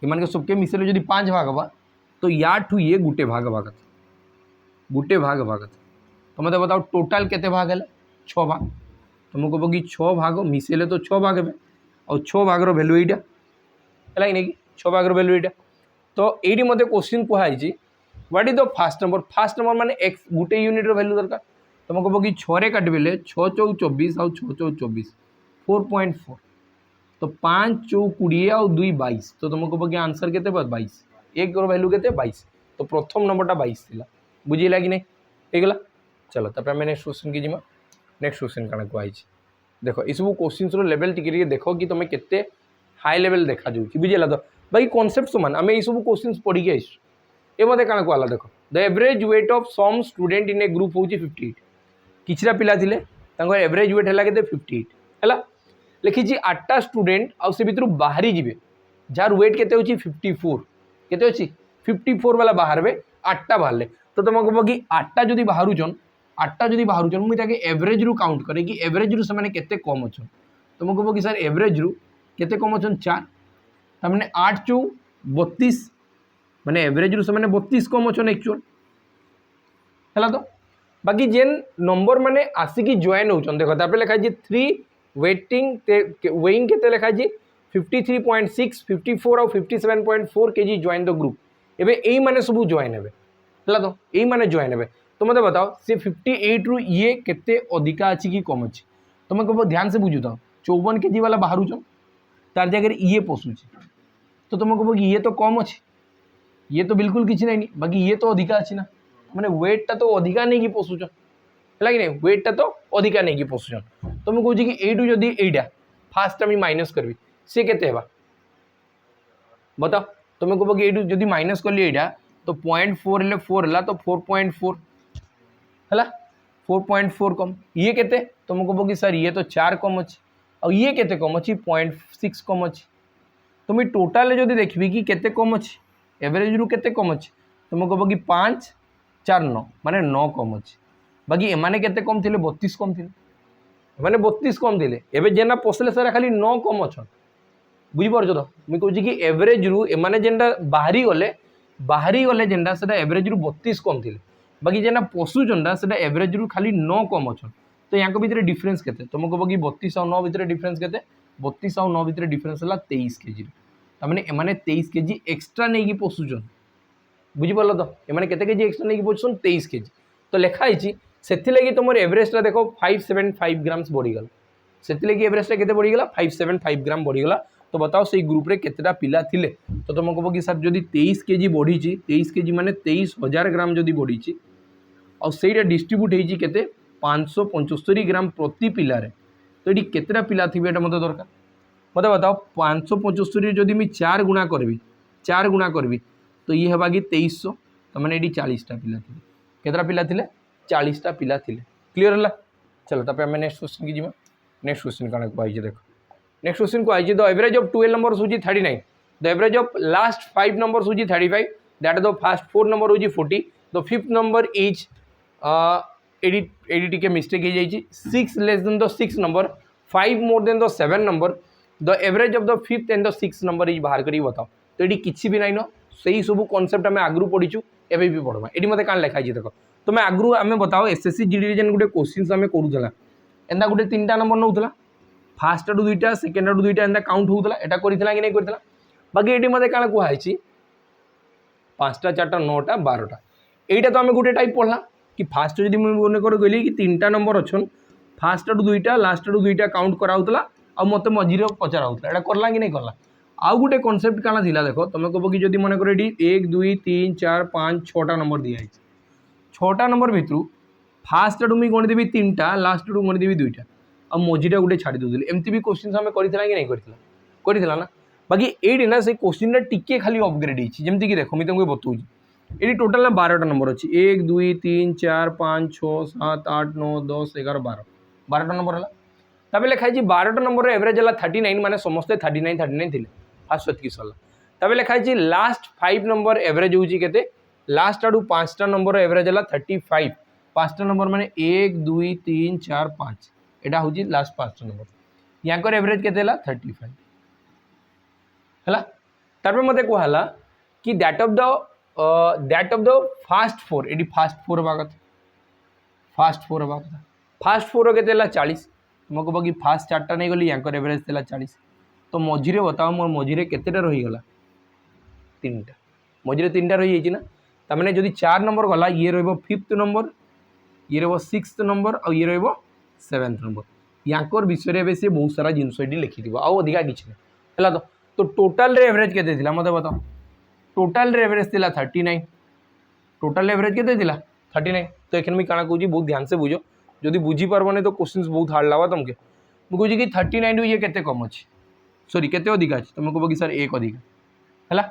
ये सबके मिसेले जदि 5 भाग हवा तो या ठू ये गुटे भाग तो मतलब बताओ टोटल केते भाग है 6 भाग तुमको कहबो कि 6 भाग मिसेले तो 6 भाग है और 6 भाग रो वैल्यू एटा है कि नहीं 6 भाग रो वैल्यू एटा तो एटी मते क्वेश्चन कहई what is the first number माने x गुटे यूनिट रो वैल्यू दरकार तुम कहबो कि 6 रे काटबेले 6 चौ 24 और 6 चौ 24 4.4 तो 5 चौ 20 और 2 22 तो तुम कहबो कि आंसर केते 22 एक रो वैल्यू केते 22 तो प्रथम नंबरटा 22 थिला बुझिला कि नहीं हेगला चलो तापर मैं नेक्स्ट क्वेश्चन की जिमा नेक्स्ट क्वेश्चन काना कहई देखो ये सब क्वेश्चन रो लेवल टिके देखो कि तुम केते हाई लेवल देखा जाऊँ बुझेगा तो भाई कॉन्सेप्ट समान आम ये सब क्वेश्चन पढ़ी आई ये मत क्या कहला देख the average weight of some student in a group हूँ 58 किछरा पिला थिले एवरेज वेट है के 58 है लिखी 8टा स्टूडेंट आउ से भितर बाहरी जी जार वेट के 54 के 54 वाला बाहर 8टा बाहर तो तुम कह कि 8टा जदि बाहर मुझे एवरेज रु काउंट करे कि एवरेज रु से केते कम अच्छन तुम कह कि सर एवरेज रु केते कम अच्छन 4 तमें 8 चौ 32 माने एवरेज रु से 32 कम अच्छन एक्चुअल है तो बाकी जेन नंबर माने आसिकी जॉइन होचन देखो तापर लिखा है 3 वेइंग केते लिखा है 53.6 54 और 57.4 केजी जॉइन द ग्रुप एबे एई माने सब जॉइन हेबे है तो एई माने जॉइन हेबे तो मते बताओ से 58 रु ये केते अधिका अछि कि कम अछि तुम कहबो ध्यान से बुझु तो 54 केजी वाला बाहर छ तार जगह ये पशु तो तुम कह कि ये तो कम अच्छे ये तो बिल्कुल किसी नहीं बाकी ये तो अधिका अच्छी ना मैंने वेटा तो अधिका नहीं कि पशुचन है कि नहीं वेटा तो अधिका नहीं कि पशुचन तो मुझे कहूँ कि एटू जदि एटा फास्ट आम माइनस करी सी के बताओ तुम कह कि एटू जदि माइनस कली एटा तो 0.4 हेल्ले 4 है तो 4.4 है 4.4 कम ये केते तुम कह कि सर ये तो 4 कम अच्छे और ये केते कम अच्छी 0.6 कम अच्छी तुम टोटाल जदि देखबी कि केते कम अच्छी एवरेज रु केते कम अच्छी तुम कह कि 5 चार नौ माने 9 कम अच्छे बाकी एमाने केते कम थिले 32 कम थिले माने 32 कम थिले एबे जेना पोसले सारा खाली 9 कम अछन बुझी पारछ तो मुई कहूची कि एवरेज रु एमाने जेनटा बाहरी गले जेनटा सेटा एवरेज रु 32 कम थिले बाकी जेना पोसुचंडा सेटा एवरेज रु खाली 9 कम अछन तो यांको भितरे डिफरेंस केते तुमको कहबो कि 32 और 9 भितरे डिफरेंस केते 32 और 9 भितरे डिफरेंस हला 23 केजी त माने एमाने 23 केजी एक्स्ट्रा नै कि पोसुचन बुझी पारल तो एमाने केते केजी एक्स्ट्रा नै कि पोसुचन 23 केजी तो लिखा हिची सेथि लागि तुमर एवरेजटा देखो 575 ग्राम्स बढ़ी गला सेथि लागि एवरेजटा केते बढ़ी गला 575 ग्राम बढ़ी गला तो बताओ से ग्रुप रे केतेटा पिला थिले तो तुम कहबो कि सर जदी 23 केजी बढ़ी 23 केजी माने 23,000 ग्राम जदी बढ़ी और सेटा डिस्ट्रीब्यूट होईची केते 575 ग्राम प्रति पिलारे तो ये केतेटा पिला थिबे एटा मते दरकार मते बताओ 575 जदि मैं 4 गुणा करबी तो ये हेबा कि 2300 तो माने ये 40टा पिला थिले केतेटा पिला थिले 40टा पिला थिले क्लियर हला चलो तापर हम नेक्स्ट क्वेश्चन की जिमा नेक्स्ट क्वेश्चन काना को आइजे देखो नेक्स्ट क्वेश्चन को is the average of 12 number होजी 39 the average of last 5 number होजी 35 दैट द फर्स्ट 4 नंबर होजी 40 द फिफ्थ नंबर इज एडी के मिस्टेक हो जाइए 6 less than the 6 number 5 more than the 7 number the average of the fifth and the 6 number is बाहर करी बताओ तो ये किसी भी नाइन सही सब कॉन्सेप्ट आम आगु पढ़ीचु एवं भी पढ़वा ये मतलब कौन लिखाई देख तुम आगु आम बताओ एसएससी जीडी जेन गोटे क्वेश्चन आम करूला एंता गोटे 3टा नंबर नौला फास्ट आडू 2टा सेकेंड आडू 2टा एंता काउंट होता है करथिला कि नहीं करथिला बाकी ये मतलब कौन कहुई 5टा 4टा 9टा 12टा यहीटा तो आम गोटे टाइप पढ़ला कि फास्ट जब मुझे मन कहली कि 3टा नंबर अच्छन फास्ट आडू 2टा लास्ट आडू 2टा काउंट कराला आ मत मझीरे पचाराला यहाँ करला कि नहीं करला आउ गोटे कनसेप्ट काना थिला देखो तुम कह कि जब मन कर 1 2 3 4 5 6टा नंबर दिखाई 6टा नंबर भितर फास्ट आडू मुझे गणिदेवी 3टा लास्ट आडू गणिदेवी 2टा आ मझीटा गोटे छाड़ी दूसरी एमती भी क्वेश्चन आम करथिला कि नहीं करथिला ना बाकी ये ना से क्वेश्चन टिके खाली अपग्रेड होती कि देखो मुझे तुमको बताऊँ ये टोटाल ना 12टा नंबर अच्छी 1 2 3 4 5 6 7 8 9 10 11 12 12टा नंबर है तब लिखाई 12टा नंबर एवरेज है 39 माने समस्ते 39 थे फास्ट सेतकी सरला तब लिखाई लास्ट 5 नंबर एवरेज होते लास्ट आडू 5टा नंबर एवरेज है 35 5टा नंबर माने 1 2 3 4 5 यहाँ हूँ लास्ट 5टा नंबर यहाँ एवरेज के 35 है तार मत कहला कि दैट ऑफ द फास्ट 4 ये फास्ट 4 हवा कथा फास्ट 4 के 40 तुम कह कि फास्ट 4टा नहीं गली यहाँ एवरेज 40 तो मझीरे बताओ मोर मझीरे केतेटा रहीगला 3टा मझीरे 3टा रही ना तमें जदि 4 नंबर गला ये रो5th नंबर ये रो 6th नंबर और ये रो 7th नंबर यहाँ विषय से बहुत सारा जिनस लिखी अधिका किसी है तो टोटाल रे एवरेज के मत बताओ टोटाल रे एवरेज 39 टोटाल एवरेज के 39 तो ये मुझे क्या कहूँ बहुत ध्यान से बुझ जदि बुझी पार्बनी तो क्वेश्चन बहुत हार्ड लगा तुमके मुझे कि 39 रु ये केते कम अच्छी सॉरी केते अधिका अच्छी तुम कह कि सर 1 अधिका है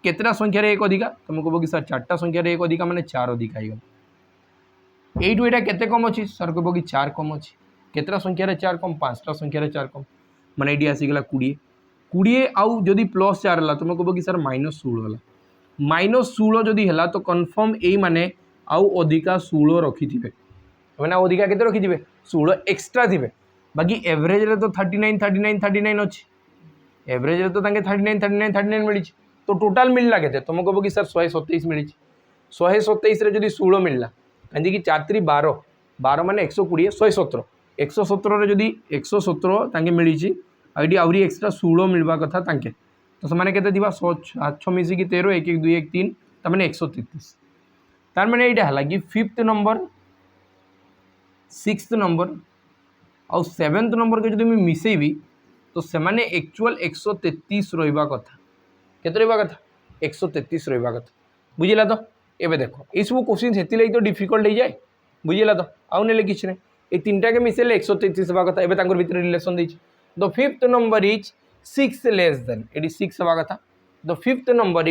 केतेटा संख्यार 1 अधिका तुम कह कि सर 4टा संख्यार 1 अधिका माने 4 अधिका होगा यू यहाँ केते कम अच्छी सर कह कि 4 कम अच्छी केतेटा संख्यार 4 कम 5टा संख्यार 4 कम माने ये आसीगला 20 आउ जदि +4 है तुम कह कि सर -16 -16 जदि है तो कन्फर्म यही माने आउ अधिका 16 रखिथे मैंने अधिका के रखिथे 16 एक्स्ट्रा थे बाकी एवरेज रे तो 39 अच्छी एवरेज रे तो 39 मिली तो टोटाल मिलला के तुम कह कि सर 127 मिली 127 जदि 16 मिलला कहीं 4 3 12 12 माने 120 117 117 जदि 117 मिली आईडी आहरी एक्स्ट्रा 16 मिलवा कथा तांके तो से केते दिबा 6 मिसिकी 13 1 1 2 1 3 तमाने 133 तार माने एटा हला कि 5th नंबर 6th नंबर और 7th नंबर के जदि मैं मिसेबी तो से माने एक्चुअल 133 रहिबा कथा केते रहिबा कथा 133 रहिबा कथा बुझिला तो एबे देखो ये सब क्वेश्चन हेति लई तो डिफिकल्ट हो जाए बुझिला तो आउ नेले किछ नै ए तीनटा के मिसेले 133 हवा कथा एबे तांकर भीतर रिलेशन दैछि the 5th number is 6 less than एडी 6 हवा कथा the 5th number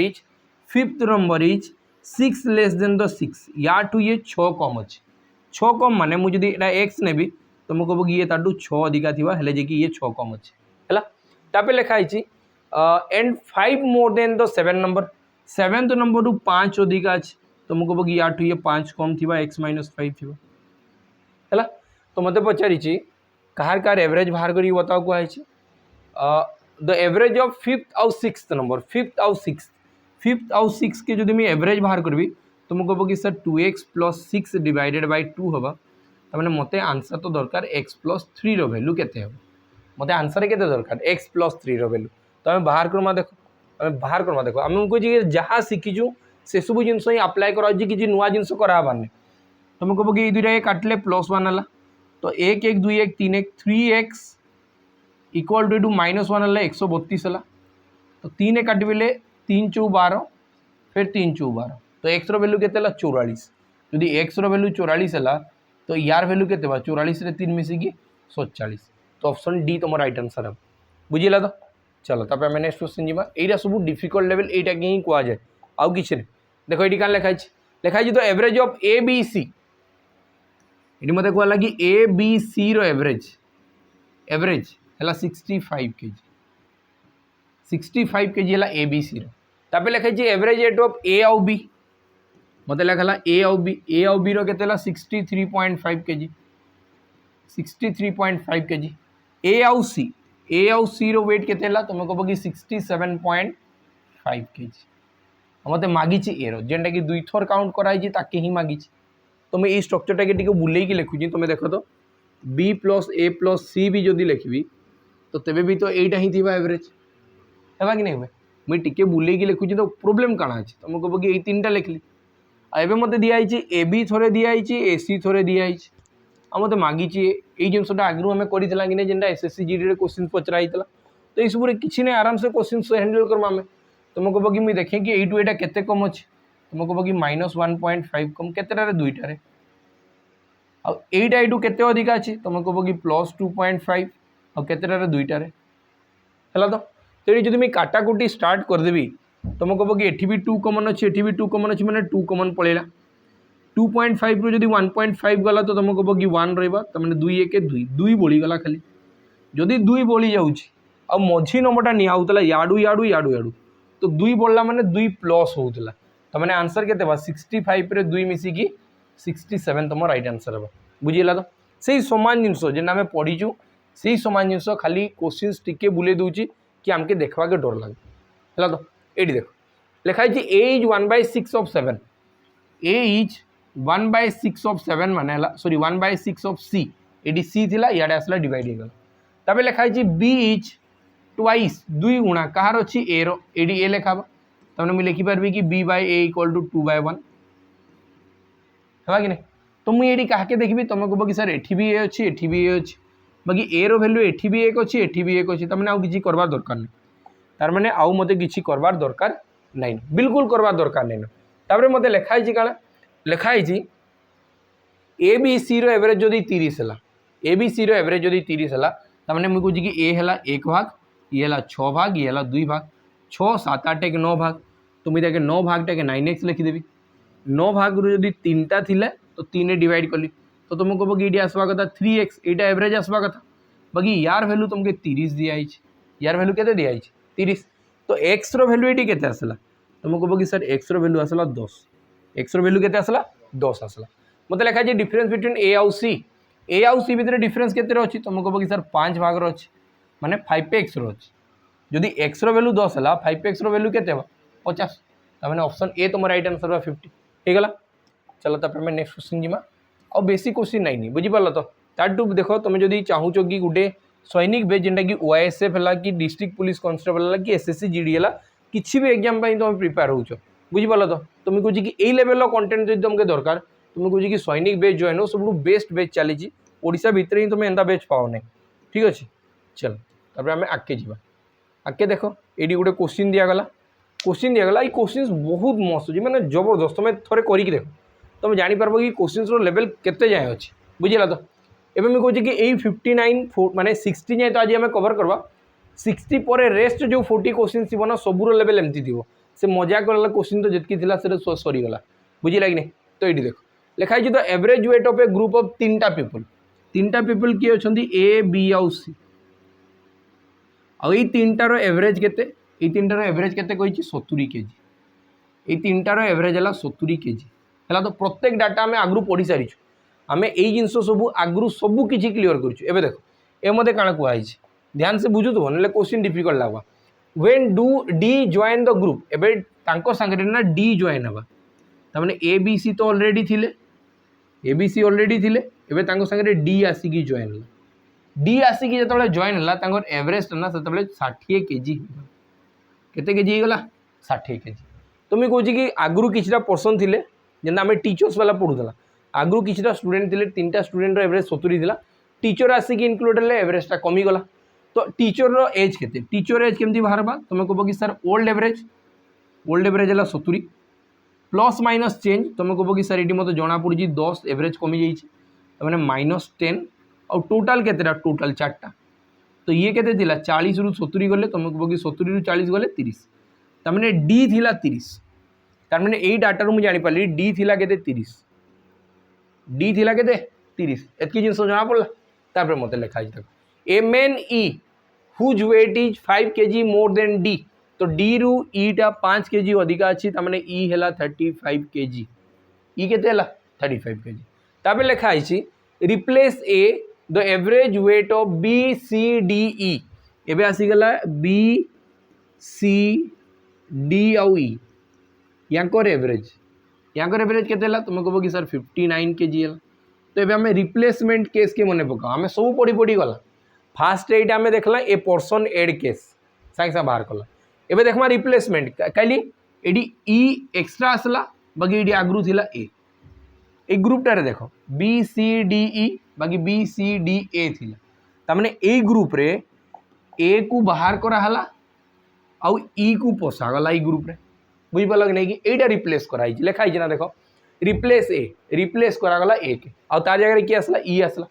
is 6 less than the 6 या टू ये 6 कम अच्छे 6 कम माने मुझे जदि एटा x नेबी तो मु कहबो कि ये ताडू 6 अधिका थिबा हेले जे कि ये 6 कम अच्छे हैला तापे लिखा हिची and 5 more than the 7 number 7th number रु 5 अधिका अच्छे तुमको बोगी या ये 5 कम थी x -5 थी है तो मत पचारि कहार कार एवरेज बाहर करी बताओ कहुई द एवरेज ऑफ फिफ्थ आउ सिक्स्थ नंबर फिफ्थ आउ सिक्स के जो एवरेज बाहर करी तुमको bogie sir 2x + 6 divided by 2 हम तमें मत आंसर तो दरकार x + 3 रैल्यू के मत आंसर के दरकार x + 3 रैल्यू तो आम बाहर करमा देख आम कहे जहाँ शिखीचु से सब जिन अप्लाई कर किसी नुआ जिन कराबार नहीं तुमको बोगी ये दुईटा काटिले +1 है तो 1 1 2 1 3 1 3x इक्वल टू -1 है 132 है तो 3 काटिले 3 × 4 12 फिर 3 × 12 तो x वैल्यू के 44 जदि x वैल्यू 44 है तो यार वैल्यू के 44 रे 3 मिसिकी 47 तो ऑप्शन डी तुम राइट आंसर है बुझिला तो चलो तापर आम नेक्स्ट क्वेश्चन जीवा एटा सब डिफिकल्ट लेवल एटा के ही कह जाए आउ किसी नहीं देखो ये क्या लिखाई तो average of A B C ये मत कहला कि ए बी सी रो एवरेज है 65 kg 65 kg है ए बी सी रो लिखाई एवरेज रेट ऑफ ए आउ बी मत लिखा ए आउ बी रो के 63.5 kg 63.5 kg ए आउ सी रो वेट के तुम कह कि 67.5 kg मत मागी ए रो जेनटा कि 2 थर काउंट कराई ताके ही मागी तो मैं ये स्ट्रक्चरटा के बुले लिखुची तुम देख तो b + a + c भी जदि लिखी तो तेबे भी तो यहीटा ही थी एवरेज है कि नहीं हुए मुझे टिके बुले लिखुची तो प्रोब्लेम काଣା अच्छे तुम कह कि 3टा लिखली एवं मत दिखाई ए बी थोड़े दिखाई ए सी थोड़े दिखाई मत मागी ये जिनसा आगु आम करा कि जेनटा एसएससी जीडी क्वेश्चन पचरा तो ये सब किसी नहीं आराम से क्वेश्चन हैंडल करमा आम तुम कह कि मुझे देखे कि यू यहाँ के कम अच्छे तुम कह कि -1.5 कम केतटारे 2टारे आईटा यू के अधिका अच्छी तुम कह कि +2.5 आउ केतटारे 2टारे है तो ये जो काटाकुटी स्टार्ट करदेवी तुम कह कि ये भी 2 कमन अच्छी ये भी 2 कमन अच्छी मैंने 2 कमन पड़ेगा 2.5 रू जो 1.5 गला तो तुम कह कि 1 रहा तमें 2 1 2 2 बढ़ीगला खाली जदि 2 बढ़ी जाऊँ मझी नंबरटा निआला याडू याडू याडू याडू तो 2 बढ़ला माने 2 प्लस होता तो मैंने आंसर के 65 रे 2 मिसिकी 67 तुम राइट आंसर हे बुझीला तो सही सामान जिनस जेना आम पढ़ीचु से सामान जिनस खाली क्वेश्चन टिके बुले दूची कि आमके देखवा के डर लगे है तो ये देख लिखाई A is 1/6 of 7 A is 1/6 of 7 माने सॉरी 1/6 ऑफ सी ये सी थिला इयाडे आसला डिवाइड हो गला तबे लिखाई बी इज ट्वाइस 2 गुणा कहार अच्छी ए रो एडी ए लिखा तमने मुझे लिखिपारि कि b/a = 2/1 है कि नहीं तो मुझे ये क्या देखी तुम कह कि सर एठी भी ए अच्छी एठी भी ए अच्छी बाकी ए रो वैल्यू एठी भी एक अच्छी एठी भी एक अच्छी तमने आउ किछि करबार दरकार नहीं तार माने आउ मते किछि करबार दरकार नहीं बिल्कुल करबार दरकार नहीं तापर मते लिखाई काला लिखाई ए बी सी रो एवरेज जदि 30 है ए बी सी रो एवरेज जदि 30 है तार मुझे कहूँ कि ए है 1 भाग ये है 6 भाग ये है 2 भाग 6 7 8 एक 9 भाग तो मुझे 9 भागटा के 9x लिखिदेवी 9 भाग रू जदि 3टा थिला तो 3 डिवाइड कली तो तुम कह कि ये आसवा कथा 3x यहाँ एवरेज आसवा कथा बाकी यार वैल्यू तुमके 30 दिखाई यार वैल्यू के दिखाई 30 तो x रो वैल्यू ये के आसला तुम कह कि सर x रो वैल्यू आसला 10 x रो वैल्यू के आसला 10 आसला मतलब लिखा है डिफरेंस बिटवीन ए आउ सी भितर डिफरेंस के अच्छी तुम कह कि सर 5 भाग रो अच्छी माने 5x रो अच्छी जदि x रो वैल्यू 10 है 5x रो वैल्यू के 50 मैंने ऑप्शन ए तुम राइट आंसर 50 हो गला चलो तापर मैं नेक्स्ट क्वेश्चन जीमा और बेसिक क्वेश्चन नहीं बुझीपार तो ताटू देख तुम जदि चाहूच कि गोटे सैनिक बेच जेनटा कि ओएसएफ है कि डिस्ट्रिक्ट पुलिस कांस्टेबल है कि एसएससी जीडी है किसी भी एग्जाम तुम प्रिपेयर हो बुझीपार तो तुम्हें कहूँ कि यही लेवल कंटेंट जो तुमको दरकार तुम्हें कहूँ कि सैनिक बेच जो है ना सब बेस्ट बेच चली ओडिशा भितर ही तुम एंता बेच पाओ नहीं ठीक अच्छे चलो तापर आम आगे जा आगे देख ये गोटे क्वेश्चन दिगला ये क्वेश्चन बहुत मस्त अच्छे मैंने जबरदस्त तुम थे कर देख तुम जापर कि क्वेश्चन लेवल केते जाए अच्छे बुझेगा तो एवं मुझे कहूँ कि यही 59 माने 60 जाए तो आज आम कवर करवा 60 पर रेस्ट जो 40 क्वेश्चन थी ना सबूर लेवल एमती थी से मजाक वाला क्वेश्चन तो जितकी थी सरीगला बुझेगा कि नहीं तो ये देख लिखाई तो average weight of a group of 3टा पीपल किए अच्छा ए बी आउ सी आई 3टार एवरेज के 3टार एवरेज के 70 kg ये 3टार एवरेज है 70 kg है। तो प्रत्येक डाटा आम आगु पढ़ी सारी आम यही जिन सब आगु सब किसी क्लीयर कर देख ए मत कण कहुई ध्यान से बुझुव ना क्वेश्चन डिफिकल्ट लगवा when do D join the group एवं सांगे ना डी जॉइन हवा तमें ए बी सी तो ऑलरेडी थिले ए बी सी ऑलरेडी थिले एवं सांगे डी आसिकी जॉइन है डी आसिकी जो जॉइन है एवरेज ना से 60 केजी केते केजी गला 60 केजी तो मुझे कहूँ कि आगु किसी पर्सन थे जेना आम टीचर्स वाला पढ़ूला आगु किसी स्टूडेंट थे 3टा स्टूडेंट एवरेज 70 था टीचर आसिक इनक्लूड है एवरेजटा कमीगला तो टीचर एज के टीचर एज केमती बाहर तुम कह कि सर ओल्ड एवरेज है 70 प्लस माइनस चेंज तुम कह कि सर ये मतलब जना पड़ी 10 एवरेज कमी जाइए -10 और टोटाल के टोटाल 4टा तो ये के 40 रु 70 गले तुम कह कि 70 रु 40 गले 30 तमें डी थिला 30 तमें यही डाटा मुझे जानीपारि डी थिला के 30 डी थिला के 30 एतकी जिन जना पड़ा तापर मत लिखाई M N E whose weight is 5 kg more than D तो डी रु ईटा 5 kg अधिका अच्छी तमें ई है 35 kg ई के 35 kg तापर लिखाई replace A the average weight of B C D E एवं आसीगला बी सी डी आउ ई यांकर एवरेज के तुम कह कि सर 59 kg है तो ये आम रिप्लेसमेंट केस के मन पका आम सब पढ़ी पढ़ी गला फास्ट एटा आम देखला ए पर्सन एड केस सागे सागे बाहर कला एबे देखमा रिप्लेसमेंट कली एडी ई एक्स्ट्रा आसला बाकी एडी आगु थिला ए ग्रुपटारे देख बी सी डी ई बाकी बी सी डी ए थिला तामने ए ग्रुप रे ए को बाहर कराला आउ ई को पोसागला ई ग्रुप रे बुझी पाल कि नहीं कि एटा रिप्लेस कराई लिखाई ना देख रिप्लेस करागला ए के आउ तार जगह किए आसला ई आसला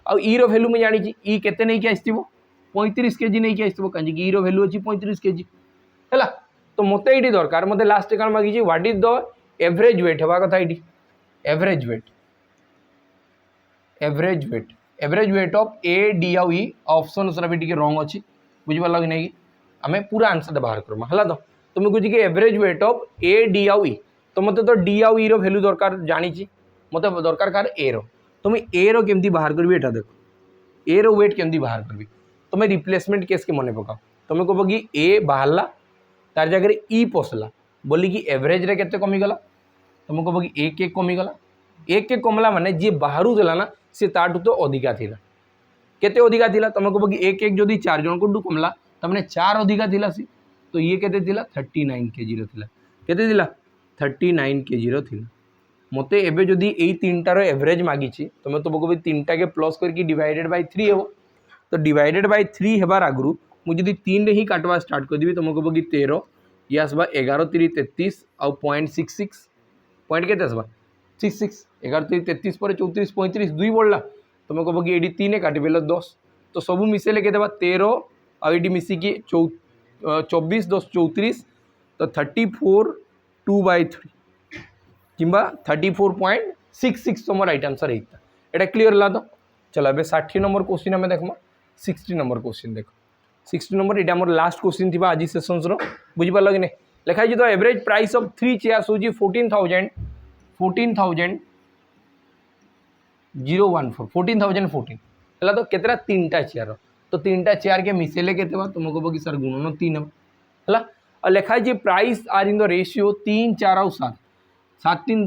आउ ई रो वैल्यू मुझे जानी ई केते नहीं कि आसथिबो 35 kg नहीं कि आसथिबो कांजी ई रो वैल्यू अछि 35 kg हैला तो मते एटी दरकार मते लास्ट कान मागी what is the average wait हेबा कथा eighty average weight of A D आउ ई ऑप्शन सरा भी टिके रॉन्ग अछि बुझी पाल कि नहीं कि आमे पूरा आंसर बाहर करमा हैला तो तुम कहूँ कि average weight of A D आउ ई तो मत तो डी आउ ई रो वैल्यू दरकार जानी मत दरकार कार ए रो तुम ए रो केमती बाहर करबी एटा देखो ए रो वेट केमती बाहर करबी तुम रिप्लेसमेंट केस के मन पकाओ तुम कह कि ए बाहरला तार जगह ई पोसला बोली कि एवरेज रे केते कमी गला तुम कह कि एक एक कमी गला एक एक कमला माने जी बाहर देला ना सी ताटू तो अधिका थिला केते अधिका थिला तुम कह कि एक एक जदि 4 जन को कमला तमने 4 अधिका थिला सी तो ये केते थिला 39 kg रो थिला केते थिला 39 kg रो थिला मते एबे जदि एई तीनटार एवरेज मागी तुम तो कह 3टा के प्लस करके डिवाइडेड बाय 3 हो तो डिवाइडेड बाय 3 हेबार आगु मुझे 3 रे ही काटवा स्टार्ट कर देबी तुम कह कि 13 ये आसबा 11 3 33 आउ 0.66 पॉइंट के आसबा 66 11 3 33 पर 34 35 2 बढ़ला तुम कह कि ये 3 काटिदेल 10 तो सब मिसेले के 13 आईडी मिसिकी 24 10 34 तो 34 2/3 किंबा 34.66 तुम राइट आंसर होता है क्लीयर ला तो चलो ए 60 नंबर क्वेश्चन आम देखमा 60 नंबर क्वेश्चन देख 60 नंबर ये आम लास्ट क्वेश्चन थी आज सेसन्स बुझीपार कि नहीं लिखाई तो एवरेज प्राइस ऑफ 3 चेयर्स हूँ 14,014 है तो केतरा 3टा चेयर तो 3टा चेयर के मिसेले के तुम कह कि सर गुणन 3 है और लिखाई price are in the ratio 3 4 और 7 7 3